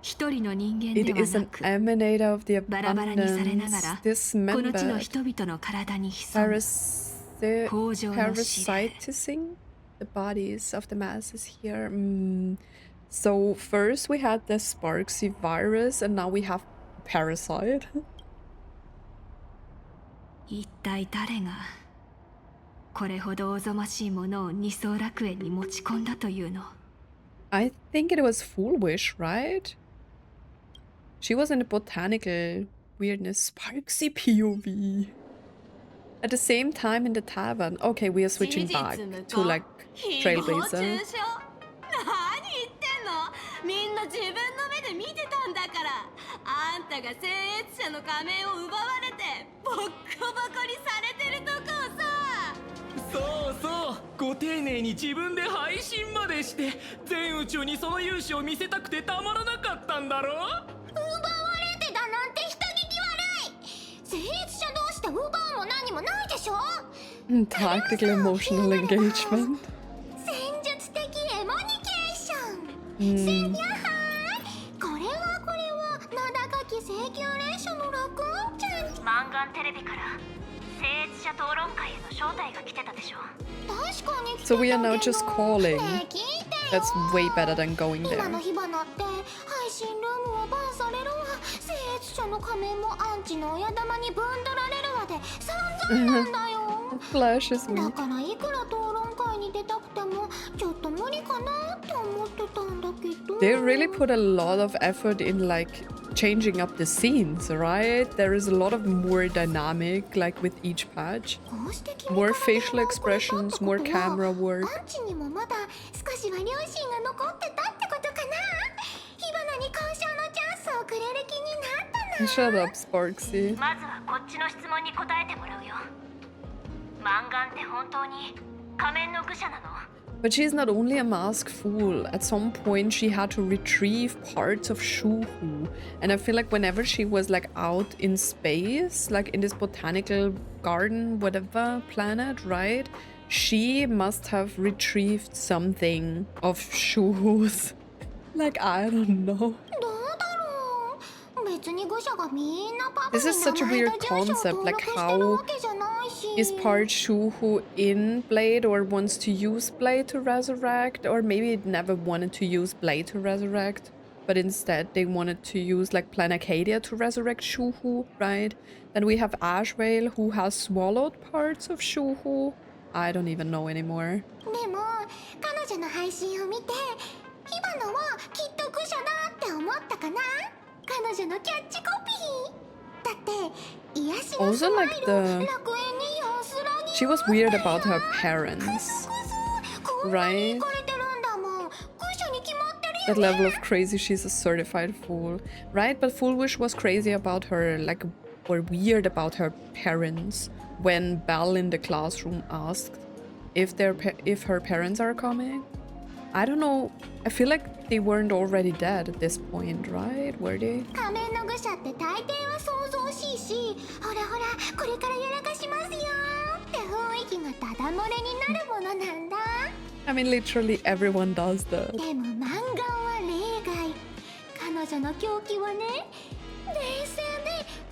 一人の人間で It は is な an く、 emanator of the バラバラにされなが abundance, らこの地の dismembered, 人々の体に潜む豊穣の試練。 parasitising the bodies of the masses here. So first we had the Sparxie virus, and now we have parasite. 一体誰がこれほどおぞましいものを二層楽園に持ち込んだというの？ I think it was Foolwish, right? She was in the botanical weirdness Sparxie POV. At the same time in the tavern. Okay, we are switching back to like Trailblazer. 何言ってんの？みんな自分の目で見てたんだから。あんたが聖越者の仮面を奪われてボッコボコにされてるとこをさ。そうそう、ご丁寧に自分で配信までして全宇宙にその勇姿を見せたくてたまらなかったんだろ。奪われてだなんて人聞き悪い。聖越者同士で奪うも何もないでしょ。 Tactical emotional engagement. 戦術的エモニケーション。せにゃはーい。これは名高き聖級霊者の楽音ちゃん。マンガンテレビから聖越者討論会への招待が来てたでしょ。確かに来てたけど。 So we are now just calling. ねえ聞いてよ。 That's way better than going 今 there. の火花って配信ルームをバンされるわ。聖越者の仮面もアンチの親玉にぶんどられるわで散々なんだよ。 Flash is me. だからいくら討論会に出たくてもちょっと無理かなって思ってたんだけど。 They really put a lot of effort in like changing up the scenes, right? There is a lot of more dynamic, like with each patch. More facial expressions, more camera work. アンチにもまだ少しは良心が残ってたってことかな。火花に交渉のチャンスをくれる気になったな。 Shut up, Sparxie. まずはこっちの質問に答えてもらうよ。マンガンって本当に仮面の愚者なの？ But she's not only a masked fool. At some point, she had to retrieve parts of Shuhu. And I feel like whenever she was like out in space, like in this botanical garden, whatever planet, right? She must have retrieved something of Shuhu's. Like, I don't know. どうだろう。This is such a weird concept, like how is part Shuhu in Blade or wants to use Blade to resurrect, or maybe it never wanted to use Blade to resurrect, but instead they wanted to use like Plan Acadia to resurrect Shuhu, right? Then we have Ashvale who has swallowed parts of Shuhu. I don't even know anymore. Also, like she was weird about her parents, right? That level of crazy, she's a certified fool, right? But Foolwish was crazy about her, like, or weird about her parents when Belle in the classroom asked if her parents are coming. I don't know. I feel like they weren't already dead at this point, right? Were they? I mean, literally everyone does that.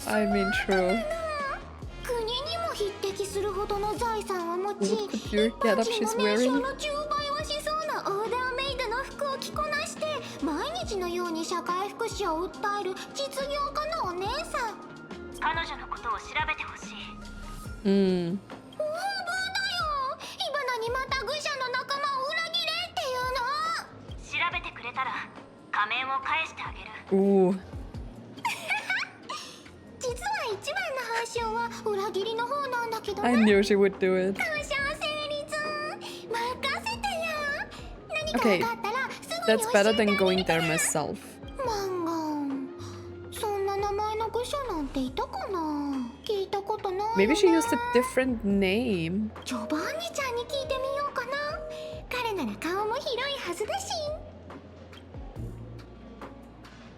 I mean, true. What could your getup she's wearing? Ooh. I knew she would do it. Okay, that's better than going there myself. Maybe she used a different name.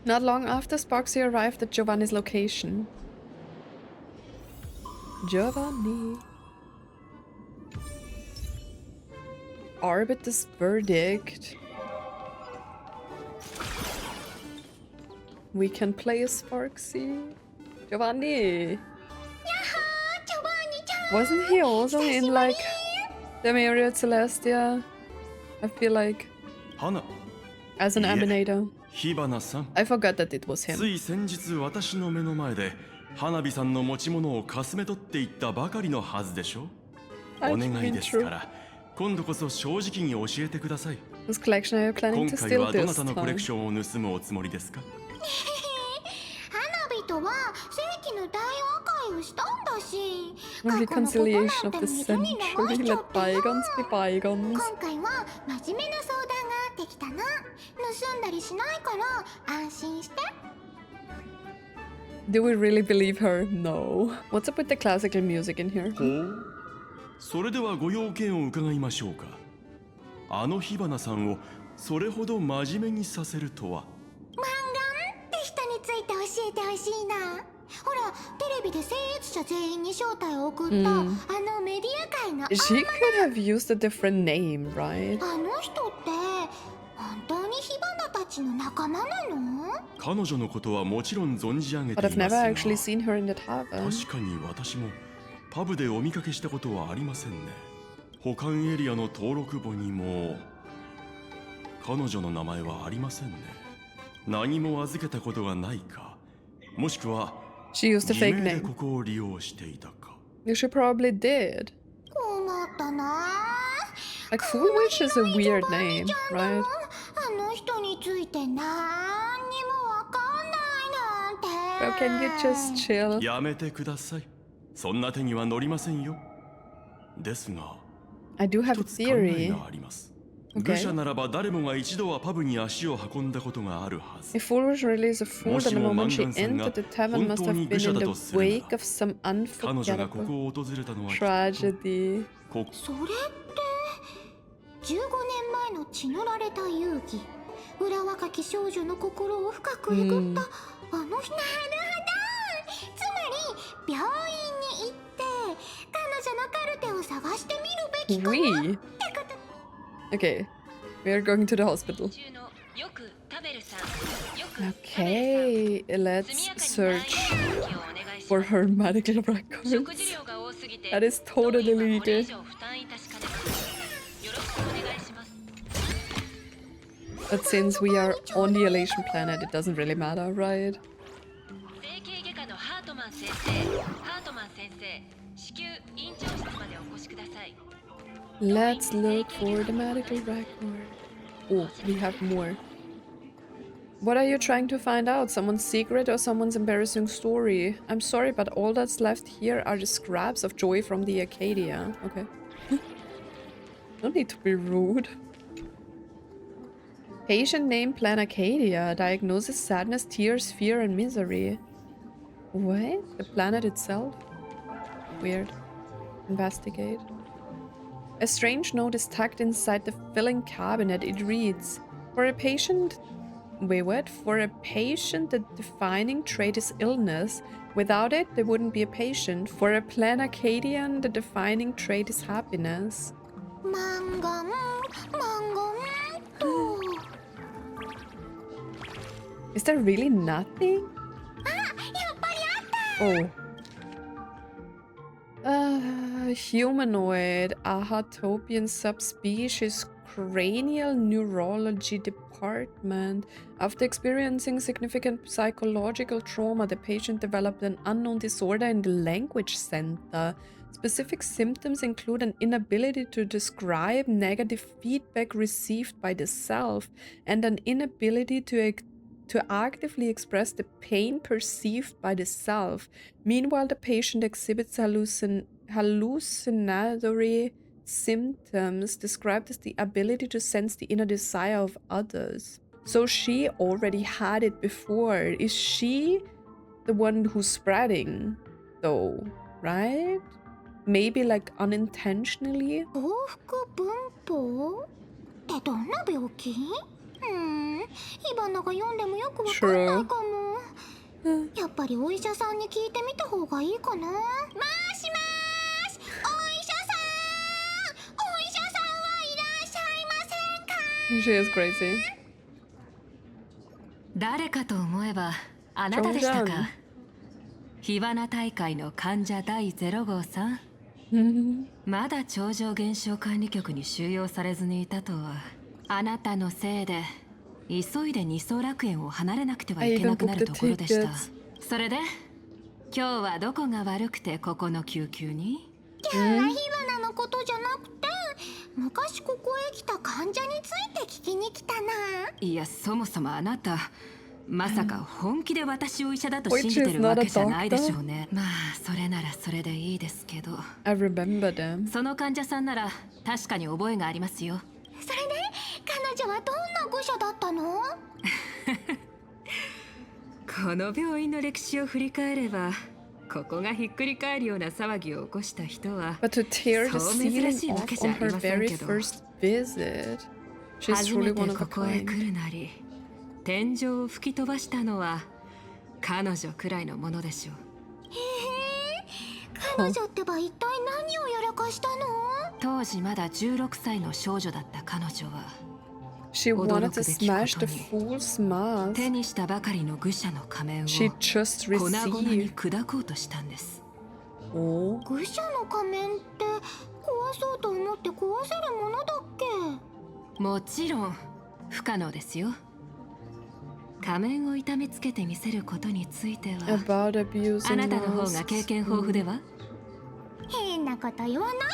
Not long after, Sparxie arrived at Giovanni's location. Giovanni. Arbiter's verdict. We can play as Sparxie. Giovanni. Wasn't he also in like the Myriad Celestia? I feel like as an Aminator. I forgot that it was him. つい先日私の目の前で花火さんの持ち物をかすめ取っていったばかりのはずでしょ。お願いですから今度こそ正直に教えてください。Whose collection are you planning to steal this time? 今回はどなたのコレクションを盗むおつもりですか？花火とは世紀の大和解をしたんだし。 Reconciliation of the century. Let bygones be bygones. 今回は真面目な相談があってきたな。盗んだりしないから安心して。 Do we really believe her? No. What's up with the classical music in here? それではご用件を伺いましょうか。あの火花さんをそれほど真面目にさせるとは。マンガンって人について教えてほしいな。ほら、テレビで聖越者全員に招待を送った、あのメディア界の。She could have used a different name, right? あの人って本当に火花たちの仲間なの？彼女のことはもちろん存じ上げています But I've が、 never actually seen her in the tavern. 確かに私もパブでお見かけしたことはありませんね。保管エリアの登録簿にも彼女の名前はありませんね。何も預けたことがないか、もしくは She used a fake 偽名で name. ここを利用していたか。She probably did. 困ったな。 Like Foolwish is a weird name, right? あの人について何にもわかんないなんて。 Bro, can you just chill? やめてください。そんな手には乗りませんよ。ですが、 I do have a theory. があります。愚者ならば誰もが一度はパブに足を運んだことがあるはず。 If Foolwish really is a fool, then the moment she entered the tavern must have been in the wake of some 彼女がこ unforgettable こを訪れたのは tragedy. それって15年前の血のられた遊戯、裏若き少女の心を深くえぐったあの日。なるほど。つまり病院に行って彼女のカルテを探してみるべきかもってこと。 Okay, we are going to the hospital. よく食べるさん、よく Okay, let's search for her medical records. That is totally legal. But since we are on the Elation planet, it doesn't really matter, right? Let's look for the medical record. Oh, we have more. What are you trying to find out? Someone's secret or someone's embarrassing story? I'm sorry, but all that's left here are the scraps of joy from the Acadia. Okay. No need to be rude. Patient name Plan Acadia. Diagnosis sadness, tears, fear, and misery. What? The planet itself? Weird. Investigate. A strange note is tucked inside the filling cabinet. It reads, for a patient... Wait, what? For a patient, the defining trait is illness. Without it, there wouldn't be a patient. For a Plan Acadian, the defining trait is happiness. Is there really nothing? Oh. Humanoid, Ahatopian subspecies, cranial neurology department. After experiencing significant psychological trauma, the patient developed an unknown disorder in the language center. Specific symptoms include an inability to describe negative feedback received by the self and an inability to actively express the pain perceived by the self. Meanwhile, the patient exhibits hallucinatory symptoms described as the ability to sense the inner desire of others. So she already had it before. Is she the one who's spreading, though, right? Maybe like unintentionally? True. やっぱりお医者さんに聞いてみた方がいいかな。もしもし、お医者さん、お医者さんはいらっしゃいませんか。 She is crazy. 誰かと思えばあなたでしたか。火花大会の患者第0号さん。まだ超常現象管理局に収容されずにいたとは。あなたのせいで急いで二層楽園を離れなくてはいけなくなるところでした。それで今日はどこが悪くてここの救急に？火花のことじゃなくて、昔ここへ来た患者について聞きに来たな。いや、そもそもあなたまさか本気で私を医者だと信じてるわけじゃないでしょうね。まあそれならそれでいいですけど。I remember them. その患者さんなら確かに覚えがありますよ。それで彼女はどんな愚者だったの？この病院の歴史を振り返れば、ここがひっくり返るような騒ぎを起こした人はそう珍しいわけじゃありませんけど。初めてここへ来るなり、天井を吹き飛ばしたのは彼女くらいのものでしょう。彼女ってば一体何をやらかしたの？当時まだ16歳の少女だった彼女は、She wanted to smash the fool's mask. 手にしたばかりの愚者の仮面を She just 粉々に received. 砕こうとしたんです。お愚者の仮面って壊そうと思って壊せるものだっけ？もちろん不可能ですよ。仮面を痛めつけてみせることについては About abusing あなたの方が経験豊富では？変なこと言わないでよ。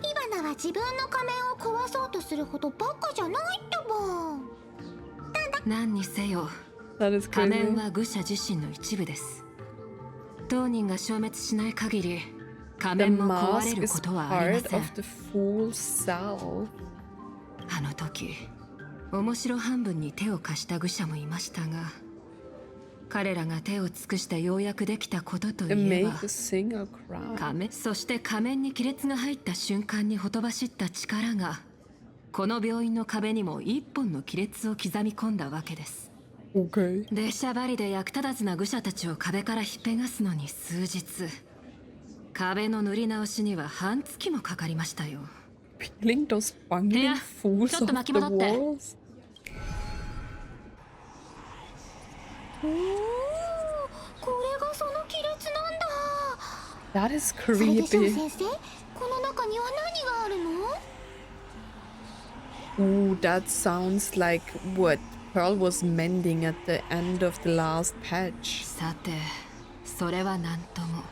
イバナは自分の仮面を壊そうとするほどバカじゃないってば。何にせよ、仮面は愚者自身の一部です。当人が消滅しない限り仮面も壊れることはありません。あの時面白半分に手を貸した愚者もいましたが、彼らが手を尽くしてようやくできたことといえば、仮面、そして仮面に亀裂が入った瞬間にほとばしった力がこの病院の壁にも一本の亀裂を刻み込んだわけです。出しゃばりで役立たずな愚者たちを壁から引っぺがすのに数日、壁の塗り直しには半月もかかりましたよ。Peeling those bungling fools off the walls. これがその亀裂なんだ。 That is それでしょう creepy. 先生、この中には何があるの？ Ooh, that sounds like what Pearl was mending at the end of the last patch. さて、それは何とも。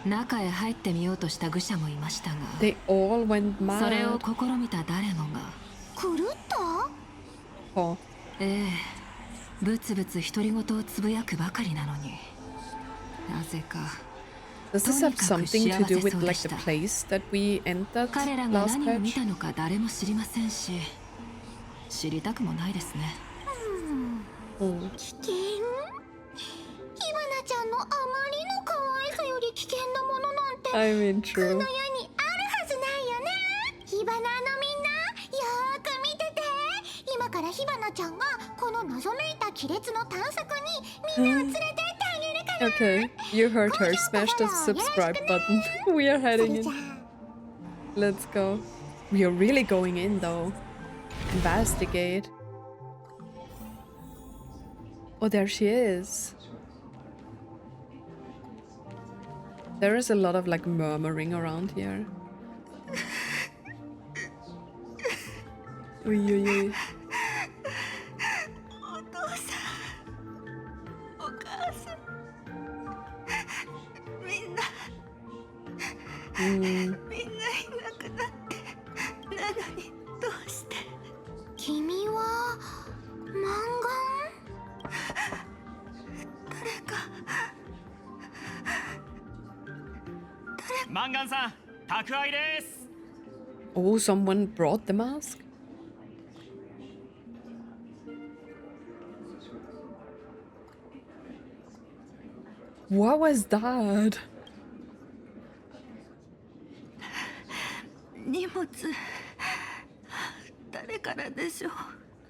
中へ入ってみようとした愚者もいましたが、 They all went それを mad. 試みた誰もが狂った？ Oh. ええ、ブツブツ独り言をつぶやくばかりなのに、なぜか。 Does this have something to do with like the place that we entered 彼らが last 何を見 patch? たのか誰も知りませんし、知りたくもないですね。危険？火花ちゃんのあまりの可愛さより危険なものなんて I mean, この世 true. にあるはずないよね。火花のみんな、よーく見てて。今から火花ちゃんがこの謎めいた亀裂の探索にみんなを連れてってあげるから。 Okay, you heard her. Smash the subscribe button. We are heading in. Let's go. We are really going in though. Investigate. Oh, there she is. There is a lot of like murmuring around here. Ui, ui, ui. お父さん、お母さん、みんな、みんないなくなって、なのにどうして？君はマン誰か。マンガンさん、宅配です。 Oh, someone brought the mask? What was that? 荷物、誰からでしょう。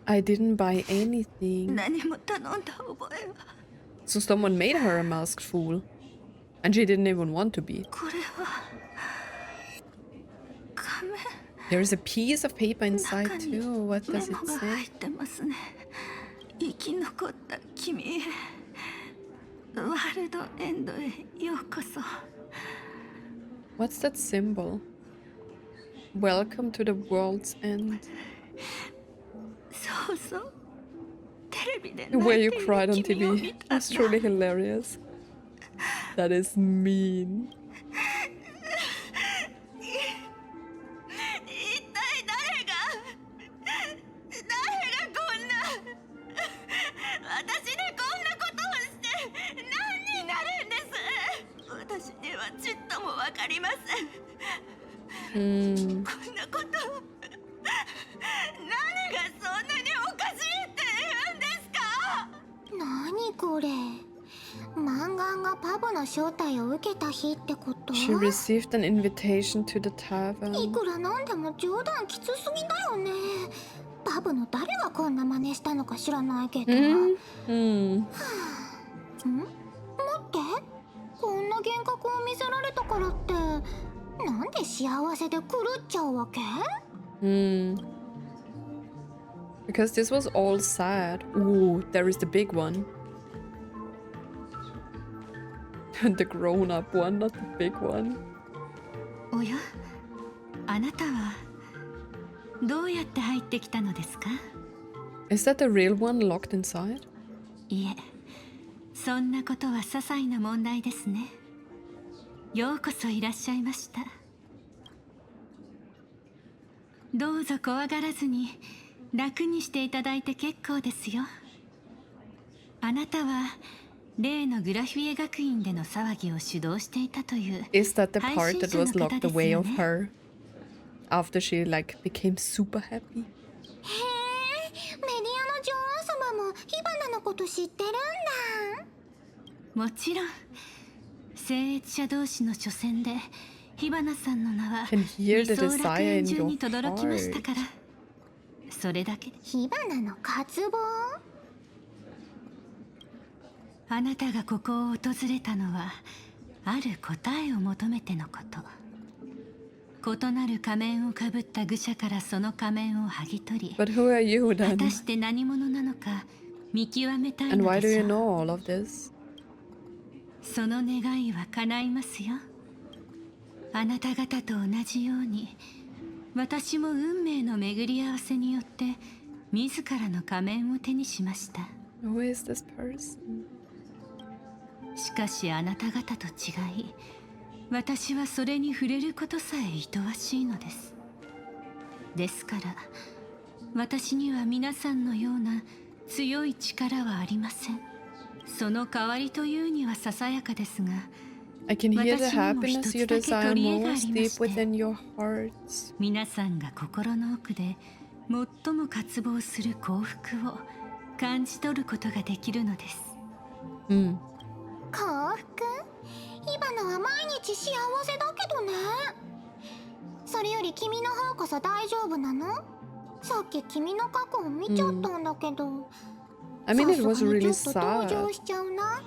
I didn't buy anything. 何も頼んだ覚えは。 So someone made her a masked fool. And she didn't even want to be. これは仮面。 There is a piece of paper inside too. What does メ it モが say? 入ってますね。生き残った君へ、ワールドエンドへようこそ。 What's that symbol? Welcome to the world's end. そうそう。テレビで The way you 泣いてい cried on る君を TV 見たん was だ。 truly hilarious. That is mean. 一体誰がこんな私にこんなことをして何になるんです。私にはちっともわかりません。こんなこと、何がそんなにおかしいって言うんですか？何これ？マンガンがパブの招待を受けた日ってこと？ She received an invitation to the い tavern. くらなんでも冗談きつすぎだよね。パブの誰がこんな真似したのか知らないけど。待って、こんな幻覚を見せられたからってなんで幸せで狂っちゃうわけ？ Because this was all sad. Ooh, there is the big one. The grown-up one, not the big one. おや、あなたはどうやって入ってきたのですか？ Is that the real one locked inside? いえ、そんなことは些細な問題ですね。ようこそいらっしゃいました。どうぞ怖がらずに楽にしていただいて結構ですよ。あなたは例のグラフィエ学院での騒ぎを主導していたという Is that the 配 part 信 that 者の was 方 locked です away よ of ね。 her after she like became super happy? へえ、メディアの女王様も火花のこと知ってるんだ。もちろん聖越者同士の初戦で火花さんの名は Can hear the 理想楽 desire 園 in 中 your に轟きましたから、それだけで。火花の渇望？あなたがここを訪れたのはある答えを求めてのこと。異なる仮面をかぶった愚者からその仮面を剥ぎ取り、 But who are you 果 then? たして何者なのか見極めたい And の why で do し you ょう。 know all of this? その願いは叶いますよ。あなた方と同じように、私も運命の巡り合わせによって自らの仮面を手にしました。Who is this person? しかしあなた方と違い、私はそれに触れることさえ厭わしいのです。ですから私には皆さんのような強い力はありません。その代わりというにはささやかですが、 I can hear the happiness you desire most deep within your hearts. 皆さんが心の奥で最も渇望する幸福を感じ取ることができるのです。幸福？今のは毎日幸せだけどね。それより君の方こそ大丈夫なの？さっき君の過去を見ちゃったんだけど。I mean, it was really さすがにちょっと sad, 同情しちゃうな。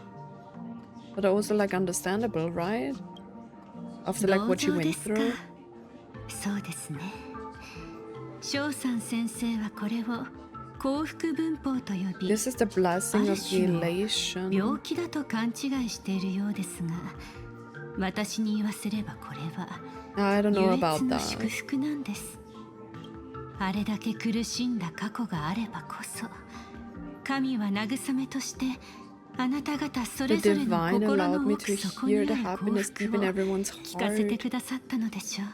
but also like understandable, right? After like what you went through. そうですね。翔さん先生はこれを幸福文法と呼び、 This is the blessing あ of る種の elation. 病気だと勘違いしているようですが、私に言わせればこれは I don't know 唯 about 一の that. 祝福なんです。あれだけ苦しんだ過去があればこそ、神は慰めとしてあなた方それ The ぞれの divine 心 allowed の me 奥 to 底に hear あ the る幸 happiness 福 deep を in everyone's 聞かせて heart. くださったのでしょう。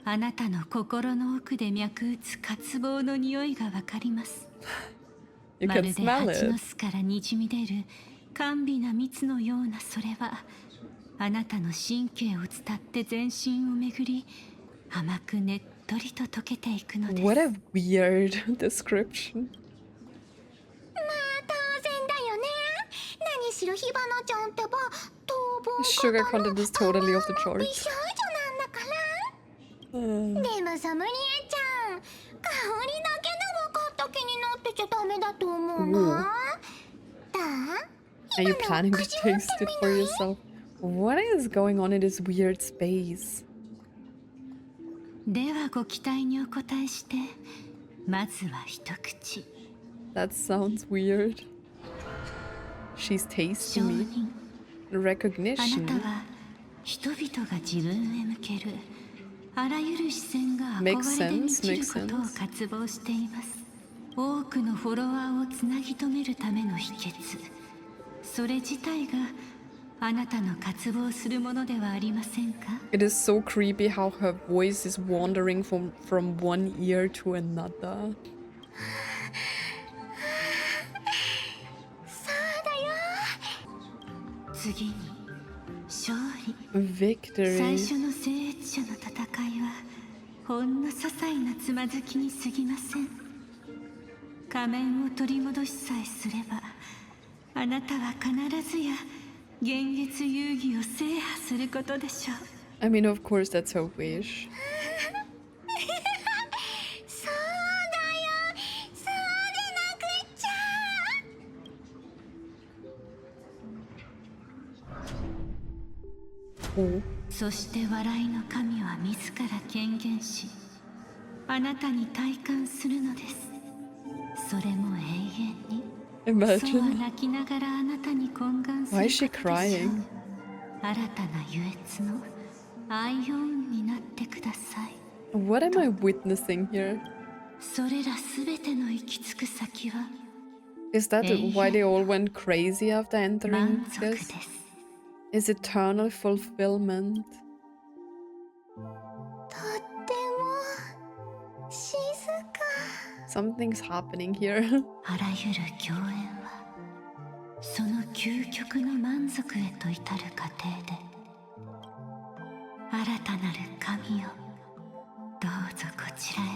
あなたの心の奥で脈打つ渇望の匂いがわかります。 You ま can るで smell 蜂の it. 巣からにじみ出る甘美な蜜のようなそれは、あなたの神経を伝って全身を巡り、甘くねっとりと溶けていくのです。 What a weird description. まあ当然だよね。何しろ火花ちゃんってば逃亡 Sugar content is totally off the 美 charts. 少女なんだから。でもソムリエちゃん、香りだけで分かった気になってちゃダメだと思うな。Are you planning to taste it for yourself? What is going on in this weird space? ではご期待にお応えして、まずは一口。 That sounds weird. She's 証 tasting me. 人、あな Recognition. たは人々が自分へ向けるあらゆる視線が Makes 憧れで満 sense, ちる makes ことを sense. 渇望しています。多くのフォロワーをつなぎ止めるための秘訣、それ自体があなたの渇望するものではありませんか？ It is so creepy how her voice is wandering from one ear to another. そうだよ。次に勝利。 Victory. 最初の聖越者の戦いはほんの些細なつまずきに過ぎません。仮面を取り戻しさえすれば、あなたは必ずや幻月遊戯を制覇することでしょう。 I mean, of course, that's her wish. そうだよ。そうでなくっちゃ。 そして笑いの神は自ら権限し、あなたに体感するのです。それも永遠に。 Imagine. そうは泣きながらあなたに懇願する Why is she ことでしょう。 crying? 新たな優越のアイオンになってください。 What am I witnessing here? それらすべての行き着く先は Is that why they all went crazy after entering 満足で this? す。 Is eternal fulfillment? とっても静か。 Something's happening here. あらゆる共演はその究極の満足へと至る過程で、新たなる神よ、どうぞこちらへ。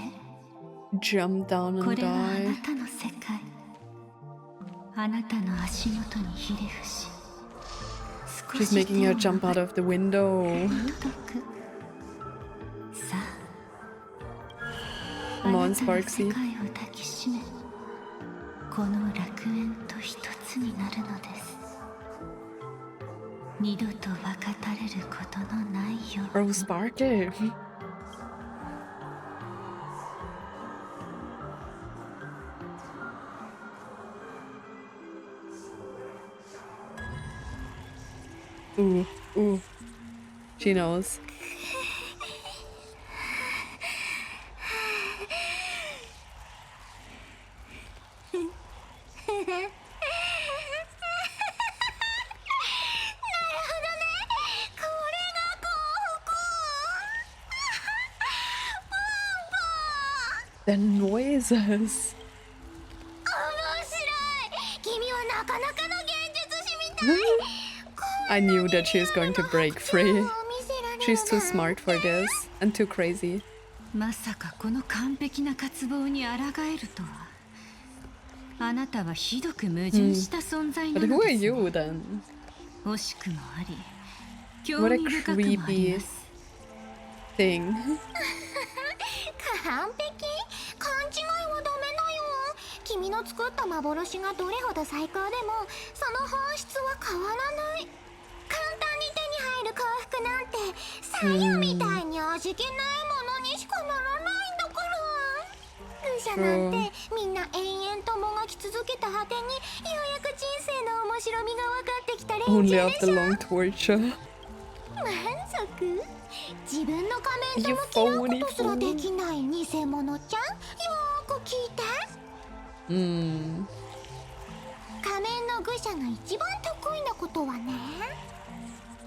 Jump down こ and れはあな die. たの世界。あなたの足元にひれ伏し、 She's making her jump out of the window. さあ、 Come あ on, なたの世 Sparxie. 界を抱きしめ、この楽園と一つになるのです。二度と分かたれることのないよう Oh, に。 Sparky. Ooh, ooh. She knows. The noises. I knew that she was going to break free. She's too smart for this and too crazy. まさかこの完璧な渇望に抗えるとは。あなたはひどく矛盾した存在な But の who で are す。 you then? 惜しくもあり、興 What a 味深くもあり creepy ます。 thing. 完璧？勘違いはダメだよ。君の作った幻がどれほど最高でもその本質は変わらない。簡単に手に入る幸福なんて左右みたいに味気ないものにしかならないんだから。愚者なんてみんな延々ともがき続けた果てにようやく人生の面白みが分かってきた連中 Only で after しょ。 long torture. 満足？自分の仮面と向き合うことすらできない偽物ちゃん、よーく聞いて。仮面の愚者が一番得意なことはね、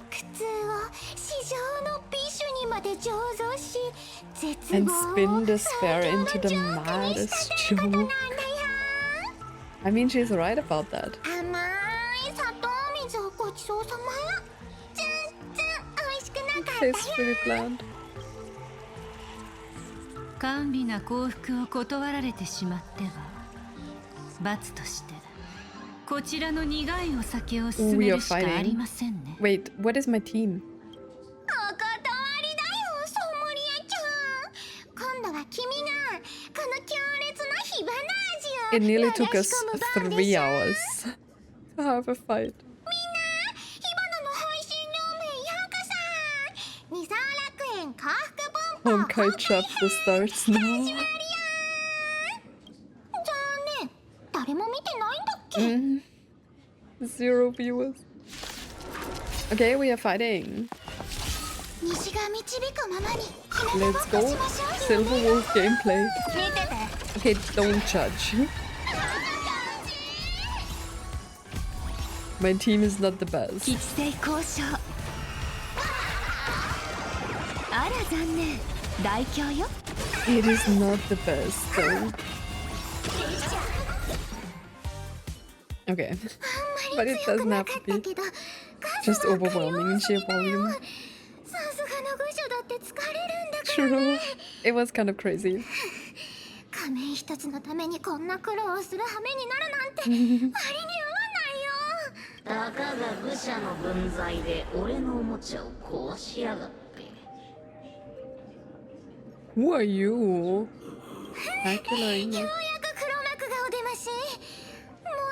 苦痛を至上の美酒にまで醸造し、絶 And 望を spin despair into the maddest joke. I mean, she's right about that. 甘い砂糖水をごちそうさま。全然美味しくなかったよ。 Tastes really bland. 甘美な幸福を断られてしまっては、罰としてこちらの苦いお酒を Ooh, 勧め you're るしかあり fighting. ませんね。 Wait, what is my team? お断りだよ、ソムリエちゃん。今度は君がこの強烈な火花味を It nearly took 流 us し込む番で 3しょ。 hours to have a fight. みんな、火花の配信両面ようこそ。二三楽園幸福分布 Honkai chapter starts now. 残念、誰も見てないんだっけ。 Zero viewers. Okay, we are fighting. 西が導くままに Let's go. Silver Wolf gameplay. 見てて。 Okay, don't judge. My team is not the best. 吉星交渉。あら残念、大凶よ。 It is not the best though. Okay. But it doesn't have to be just overwhelming in sheer volume. さすがの愚者だって疲れるんだからね。 True. It was kind of crazy. 仮面一つのためにこんな苦労をする羽目になるなんて割に合わないよ。たかが愚者の分際で俺のおもちゃを壊しやがって。 Who are you? Acula. ようやく黒幕がお出まし。も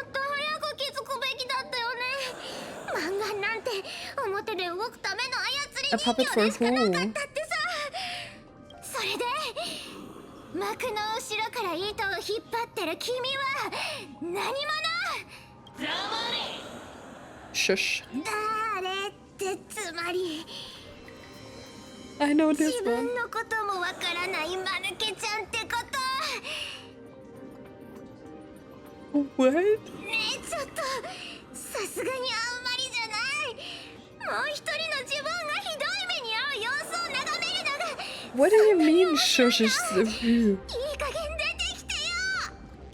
っと早く気づくべきだったよね。漫画なんて表で動くための操り A 人 puppet 形 for でしかなか who? ったってさ。それで幕の後ろから糸を引っ張ってる君は何者？ Shush. 誰ってつまり I know 自 this 分 one. のこともわからない間抜けちゃんってこと。 What? ねえちょっとさすがにあんまりじゃない。もう一人の自分がひどい目に遭う様子を眺めるのが What do you mean, shush is the view? いい加減出てきてよ。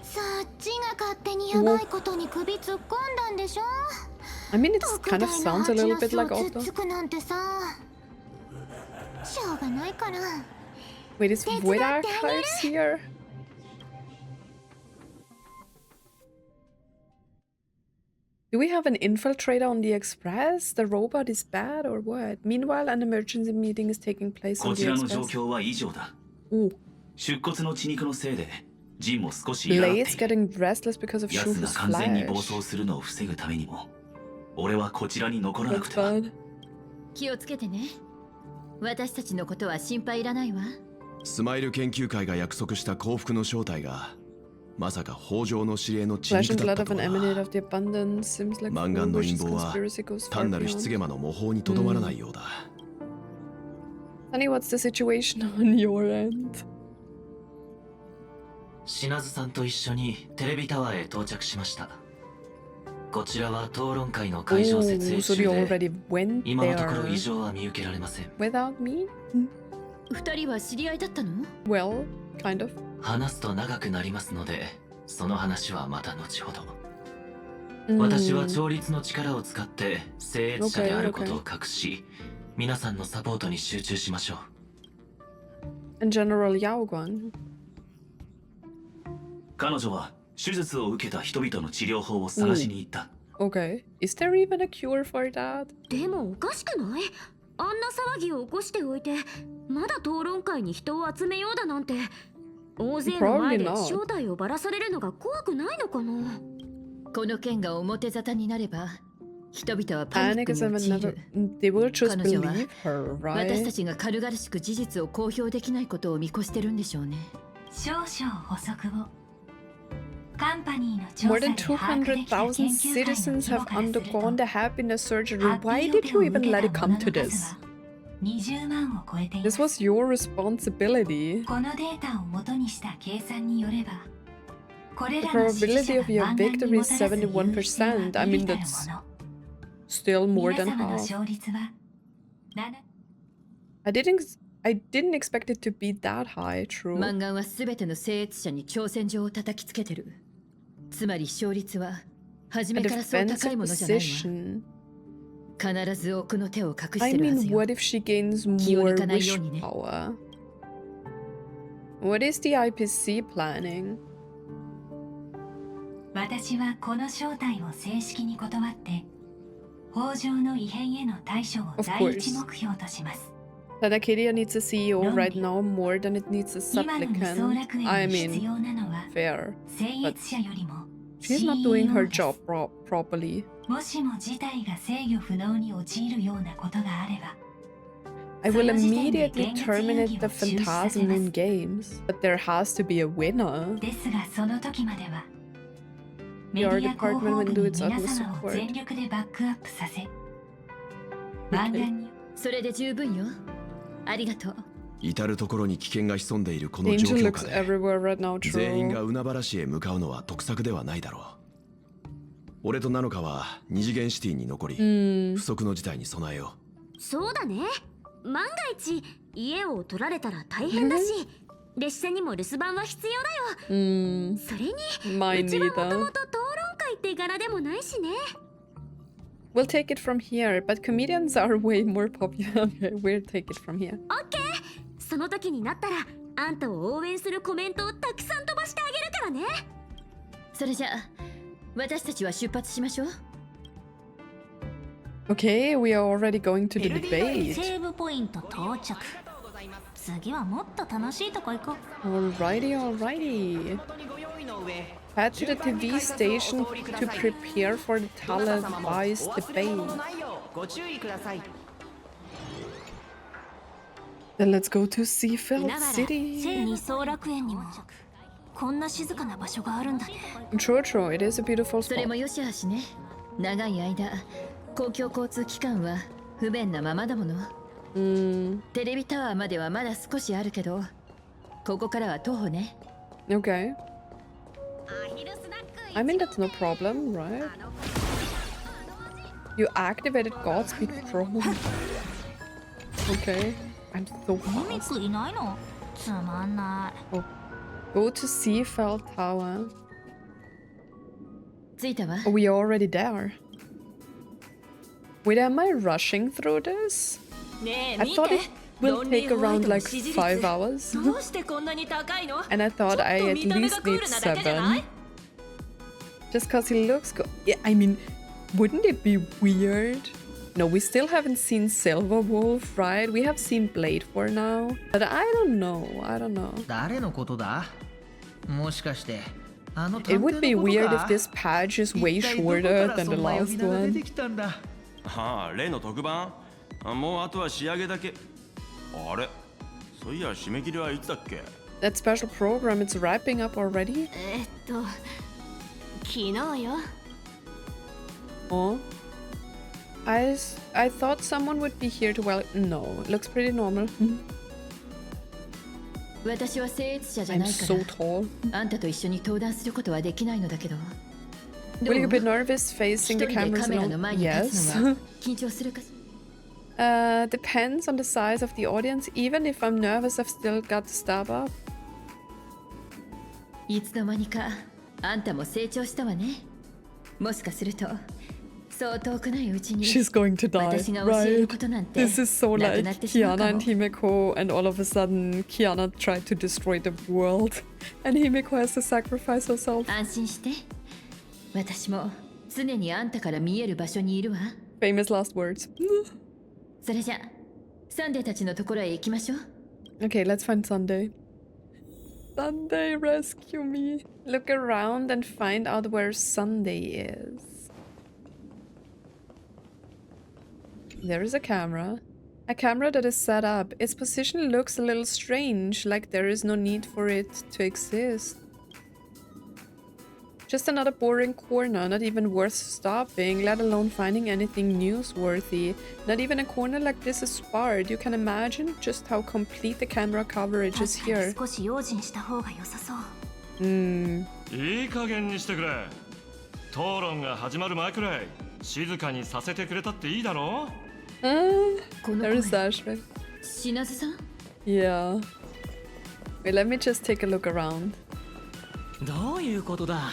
そっちが勝手にやばいことに首突っ込んだんでしょ。 I mean, it kind of sounds a little bit like つっ Otto. つくなんてさ、しょうがないから。 Wait, is Void Archives here? Do we have an infiltrator on the Express? The robot is bad or what? Meanwhile, an emergency meeting is taking place こ on ち the らの状 Express. 況は以上だ。 Ooh. 出骨の血肉のせいでジンも少し苛立って Blade's getting restless because of 奴が Shuhu's 完全に暴 flash. 走するのを防ぐためにも俺はこちらに残らなく That's ては。 bad. 気をつけてね。私たちのことは心配いらないわ。スマイル研究会が約束した幸福の正体がまさか北条の指令の血 Flesh 肉 and だっ blood た of と an は。 emanate of the abundance seems like マンガンの foolish 陰謀は conspiracy goes far 単なる失 beyond. ゲマの模倣にとどまらないようだ。Honey, what's the situation on your end? 品津さんと一緒にテレビタワーへ到着しました。こちらは討論会の会場設営 Oh, so 中 you で already went 今のところ there 異常は見受けられません。 without me? 二人は知り合いだったの？ Well, kind of. 話すと長くなりますので、その話はまた後ほど。うん私は調律の力を使って聖越者であることを隠し、皆さんのサポートに集中しましょう。 And General Yaoguang. 彼女は手術を受けた人々の治療法を探しに行った。Okay. Is there even a cure for that? でもおかしくない？あんな騒ぎを起こしておいて、まだ討論会に人を集めようだなんて。大勢の前で正体をばらされるのが怖くないのかな？この件が表沙汰になれば、人々はパニックに Panic 陥 is る。 they will just 彼女は believe her, 私た right? ちが軽々しく事実を公表できないことを見越してるんでしょうね。少々補足を。カンパニーの調 More 査 than で把握できた研 200,000 究会の citizens 規模 have からすると、 undergone the happiness surgery. ハッピ Why ー did オペ you を even 受け let た it 者 come の to 数 this? は20万を超えていま This す。 was your responsibility. このデータを元にした計算によれば、これ The らの支持 probability 者 of が your 漫画に victory も is たらす有利性は 71%. I 微 mean, 々たる that's もの。 still more 皆 than 様の half. 勝率は7。I didn't expect it to be that high, true. マンガンは全ての聖越者に挑戦状を叩きつけてる。つまり勝率は初 A めからそう高 defensive いものじゃないわ。 position. 必ず奥の手を隠し I てるはず mean, よ。 what if she gains 気を more 抜かない wish ようにね。 power? What is the IPC planning? 私はこの招待を正式に断って北条の異変への対処を Of 第一 course. 目標とします。 That Acadia needs a CEO right now more than it needs a 今の理想 supplicant. 楽園 I に必 mean, 要なのは fair. 聖越者よりも She's not doing her CEO です。 job properly. もしも事態が制御不能に陥るようなことがあれば、 I will その時点で immediately 現実遊 terminate 戯 the を中止させ Phantasm ます Moon games. But there has to be a winner. ですがその時まではメ Your ディア広 department 報 will 部 do に its 皆 utmost 様を support. 全力でバックアップさせ、湾岸にそれで十分よ。ありがとう。至る所に危険が潜んでいるこの Angel 状況 looks 下で everywhere right now, 全員 true. が海原市へ向かうのは得策ではないだろう。俺とナノカは二次元シティに残り、不測の事態に備えよそうだね。万が一家を取られたら大変だし、列車にも留守番は必要だよ。それに Mine うちはもと neither. もと討論会って柄でもないしね。 We'll take it from here, but comedians are way more popular. Okay, we'll take it from here. オッケー。その時になったらあんたを応援するコメントをたくさん飛ばしてあげるからね。それじゃあ私たちは出発しましょう。Okay, we are already going to the エルディより debate. セーブポイント到着。次はもっと楽しいとこ行こう。 Alrighty, alrighty. Head to the TV station to prepare for the televised debate. ご注意ください。 Then let's go to Seafeld 海原 City. 二層楽園にもこんな静かな場所があるんだね。 True, true. It is a beautiful それも spot. よしあしね。長い間公共交通機関は不便なままだもの。テレビタワーまではまだ少しあるけど、ここからは徒歩ね。 Okay. I mean, that's no problem, right? You activated Godspeed Pro. Okay. I'm so ミミッ fast. クいないの？つまんない。 Oh. Go to Seafeld Tower. 着いたわ。 Are we already there? Wait, am I rushing through this? ねえ I 見 thought て it will take around like 5 hours. どうしてこんなに高いの？ And I thought I ちょっ at と見た目 least がクー need ルなだけじゃない？ 7. Just cause he looks good. Yeah, I mean, wouldn't it be weird? No, we still haven't seen Silver Wolf, right? We have seen Blade for now. But I don't know. I don't know. 誰のことだ？もしかしてあの It 探 would 偵 be のこと weird か if this patch is way 一体どこか shorter ら than そ the んな呼 last び名が出 one. てきたんだ。ああ、例の特番もうあとは仕上げだけ。あれそういや締め切りはいつだっけ？ That special program, it's wrapping up already? 昨日よ。 Oh. I thought someone would be here to No, looks pretty normal. 私は聖越者じゃない I'm か so ら tall. あんたと一緒に登壇することはできないのだけど Will you be nervous facing the 一人で cameras カメラの alone? 前に立つの Yes. は緊張するかし Depends on the size of the audience. Even if I'm nervous, I've still got to step up. いつの間にかあんたも成長したわねもしかするとそう遠くないうちに She's going to die, 私が教える right? ことなんて This is so なく like なってしまうか Kiana も and Himeko, and all of a sudden Kiana tried to destroy the world, and Himeko has to sacrifice herself. 安心して私も常にあんたから見える場所にいるわ Famous last words. それじゃサンデーたちのところへ行きましょう Okay, let's find Sunday. Sunday, rescue me. Look around and find out where Sunday is. There is a camera. A camera that is set up. Its position looks a little strange, like there is no need for it to exist. Just another boring corner, not even worth stopping, let alone finding anything newsworthy. Not even a corner like this is sparred. You can imagine just how complete the camera coverage is here. 少し用心した方が良さそう。いい加減にしてくれ。討論が始まる前くらい静かにさせてくれたっていいだろう。There is Ashwin. 品津さん Yeah. Wait, let me just take a look around. どういうことだ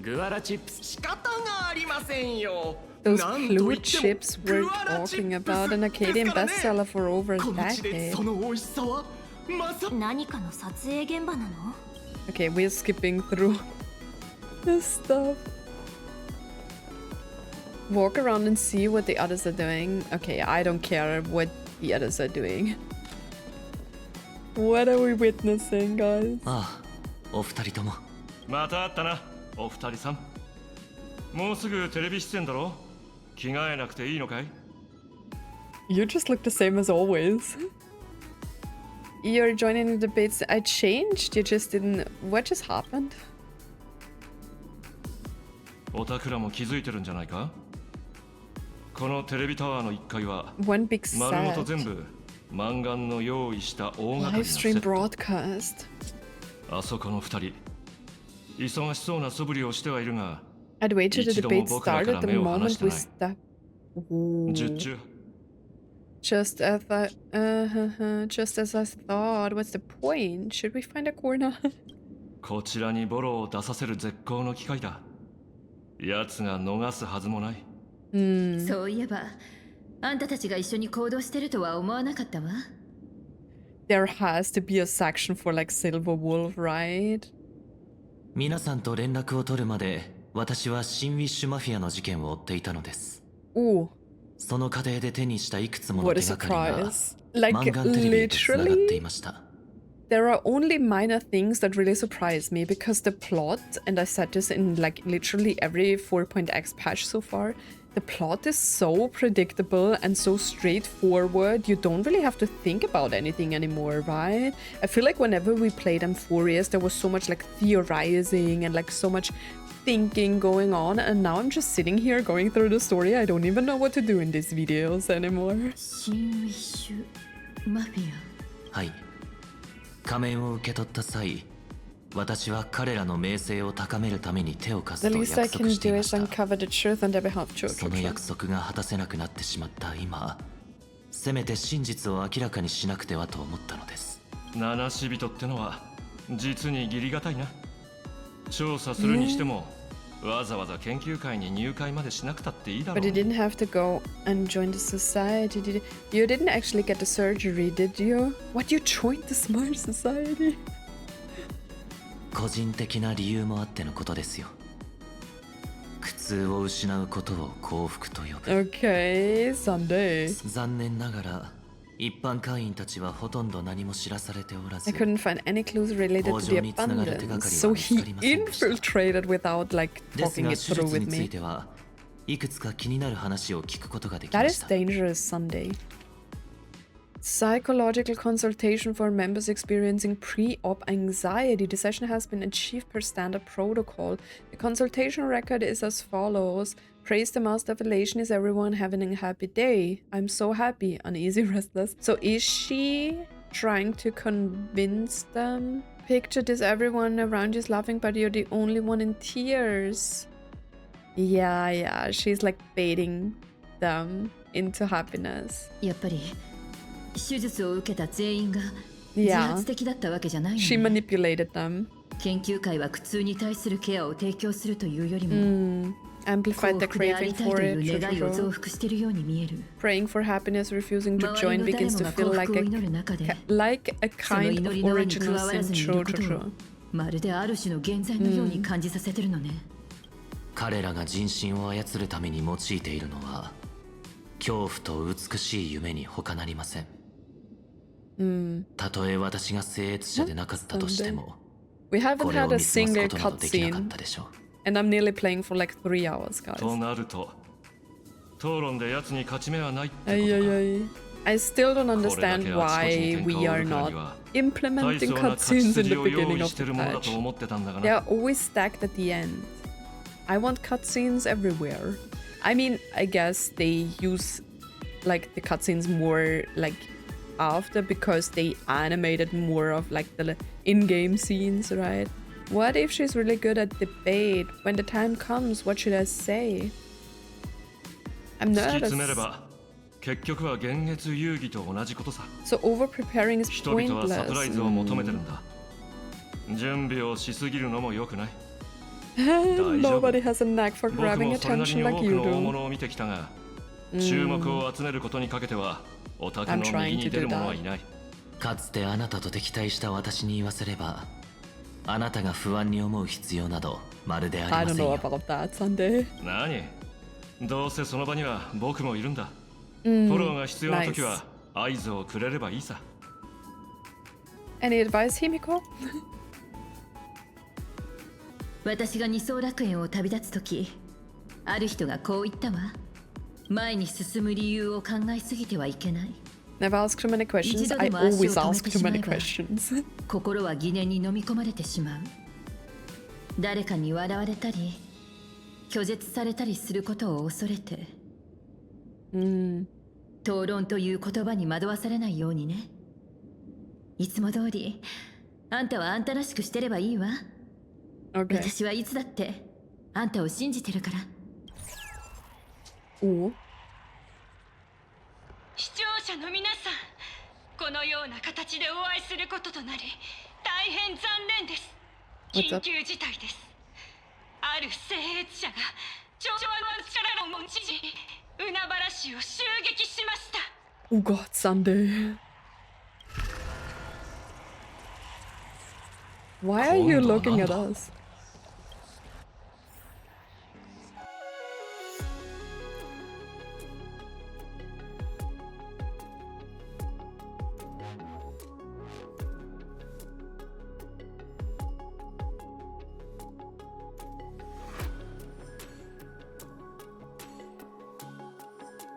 グアラチップス仕方がありませんよ Those fluid chips we're talking about, an Acadian bestseller for over a この地で decade. その美味しさはまさ何かの撮影現場なの Okay, we're skipping through this stuff. Walk around and see what the others are doing. Okay, I don't care what the others are doing. What are we witnessing, guys? ああ、お二人とも。また会ったな、お二人さん。もうすぐテレビ出演だろ着替えなくていいのかい You just look the same as always. You're joining the debates. I changed. You just didn't. What just happened? おたくらも気づいてるんじゃないかこのテレビタワーの1階は One big 丸ごと set. 全部マンガンの用意した大掛かり Live なセ stream ット broadcast. あそこの2人忙しそうな素振りをしてはいるが I'd wait till the 一度も debate 僕らから started the 目を離し moment て we ない step. Ooh. 術中 Just as just as I thought. What's the point? Should we find a corner? こちらにボロを出させる絶好の機会だ奴が逃すはずもないそういえばあんたたちが一緒に行動してるとは思わなかったわ There has to be a section for like Silver Wolf, right? 皆さんと連絡を取るまで私は新ウィッシュマフィアの事件を追っていたのです Ooh. その過程で手にしたいくつもの What a 手がかりが surprise. Like マンガンテレビへとつながっていました There are only minor things that really surprise me because the plot, and I said this in like literally every 4.x patch so far, the plot is so predictable and so straightforward, you don't really have to think about anything anymore, right? I feel like whenever we played Amphorius, there was so much like theorizing and like so much thinking going on, and now I'm just sitting here going through the story. I don't even know what to do in these videos anymore. 新ウィッシュマフィアはい仮面を受け取った際私は彼らの名声を高めるために手を貸 The すと least I 約束 can してい do ま is した uncover the truth on their behalf. True, そ true, の true. 約束が果たせなくなってしまった今せめて真実を明らかにしなくてはと思ったのです七死人ってのは実に義理がたいな調査するにしてもわざわざ研究会に入会までしなくたっていいだろ But う you didn't have to go and join the society, did you? You didn't actually get the surgery, did you? What, you joined the smart society? 個人的な理由もあってのことですよ苦痛を失うことを幸福と呼ぶ Okay, Sunday. 残念ながら一般会員たちはほとんど何も知らされておらず I couldn't find any clues related to the abundance, so he infiltrated without like です talking が it 手 through 術 with につい me. てはいくつか気になる話を聞くことができ That ま is した dangerous, Sunday. Psychological consultation for members experiencing pre-op anxiety. The session has been achieved per standard protocol. The consultation record is as follows. Praise the master of elation. Is everyone having a happy day? I'm so happy. Uneasy, restless. So is she trying to convince them? Picture this, everyone around you is laughing, but you're the only one in tears. Yeah, she's like baiting them into happiness. やっぱり手術を受けた全員が自発的だったわけじゃないのね。She manipulated them. 研究会は苦痛に対するケアを提供するというよりも、amplified the craving for it. 願いを増幅しているように見える。Praying for happiness, refusing to join begins to feel like a kind of original sin. True. まるである種の現在のように感じさせてるのね。彼らが人心を操るために用いているのは恐怖と美しい夢に他なりません。たとえ私が聖越者でなかったとしても、We haven't had a single cutscene, and I'm nearly playing for like 3 hours, guys. となると、討論で奴に勝ち目はないってことか。I still don't understand why we are not implementing cutscenes in the beginning of the patch. They are always stacked at the end. I want cutscenes everywhere. I mean, I guess they use like the cutscenes more like after because they animated more of like the in-game scenes, right? What if she's really good at debate? When the time comes, what should I say? I'm nervous. So over-preparing is pointless. Nobody has a knack for grabbing attention like you do. I'm trying to do that. かつてあなたと敵対した私に言わせれば、あなたが不安に思う必要などまるでありませんよ。 I don't know about that, Sunday. 何？どうせその場には僕もいるんだ。フォローが必要な時は合図をくれればいいさ。Any advice, Himiko? 私が二層楽園を旅立つ時、ある人がこう言ったわ。前に進む理由を考えすぎてはいけない。Never ask too many questions. I always ask too many questions. 心は疑念に飲み込まれてしまう。誰かに笑われたり、拒絶されたりすることを恐れて。討論という言葉に惑わされないようにね。いつも通り、あんたはあんたらしくしてればいいわ。私はいつだってあんたを信じてるから。視聴者の皆さん、このような形でお会いすることとなり大変残念です。緊急事態です。ある聖越者が超の力を持ち海原市を襲撃しました。 Oh God, Sunday. Why are you looking at us?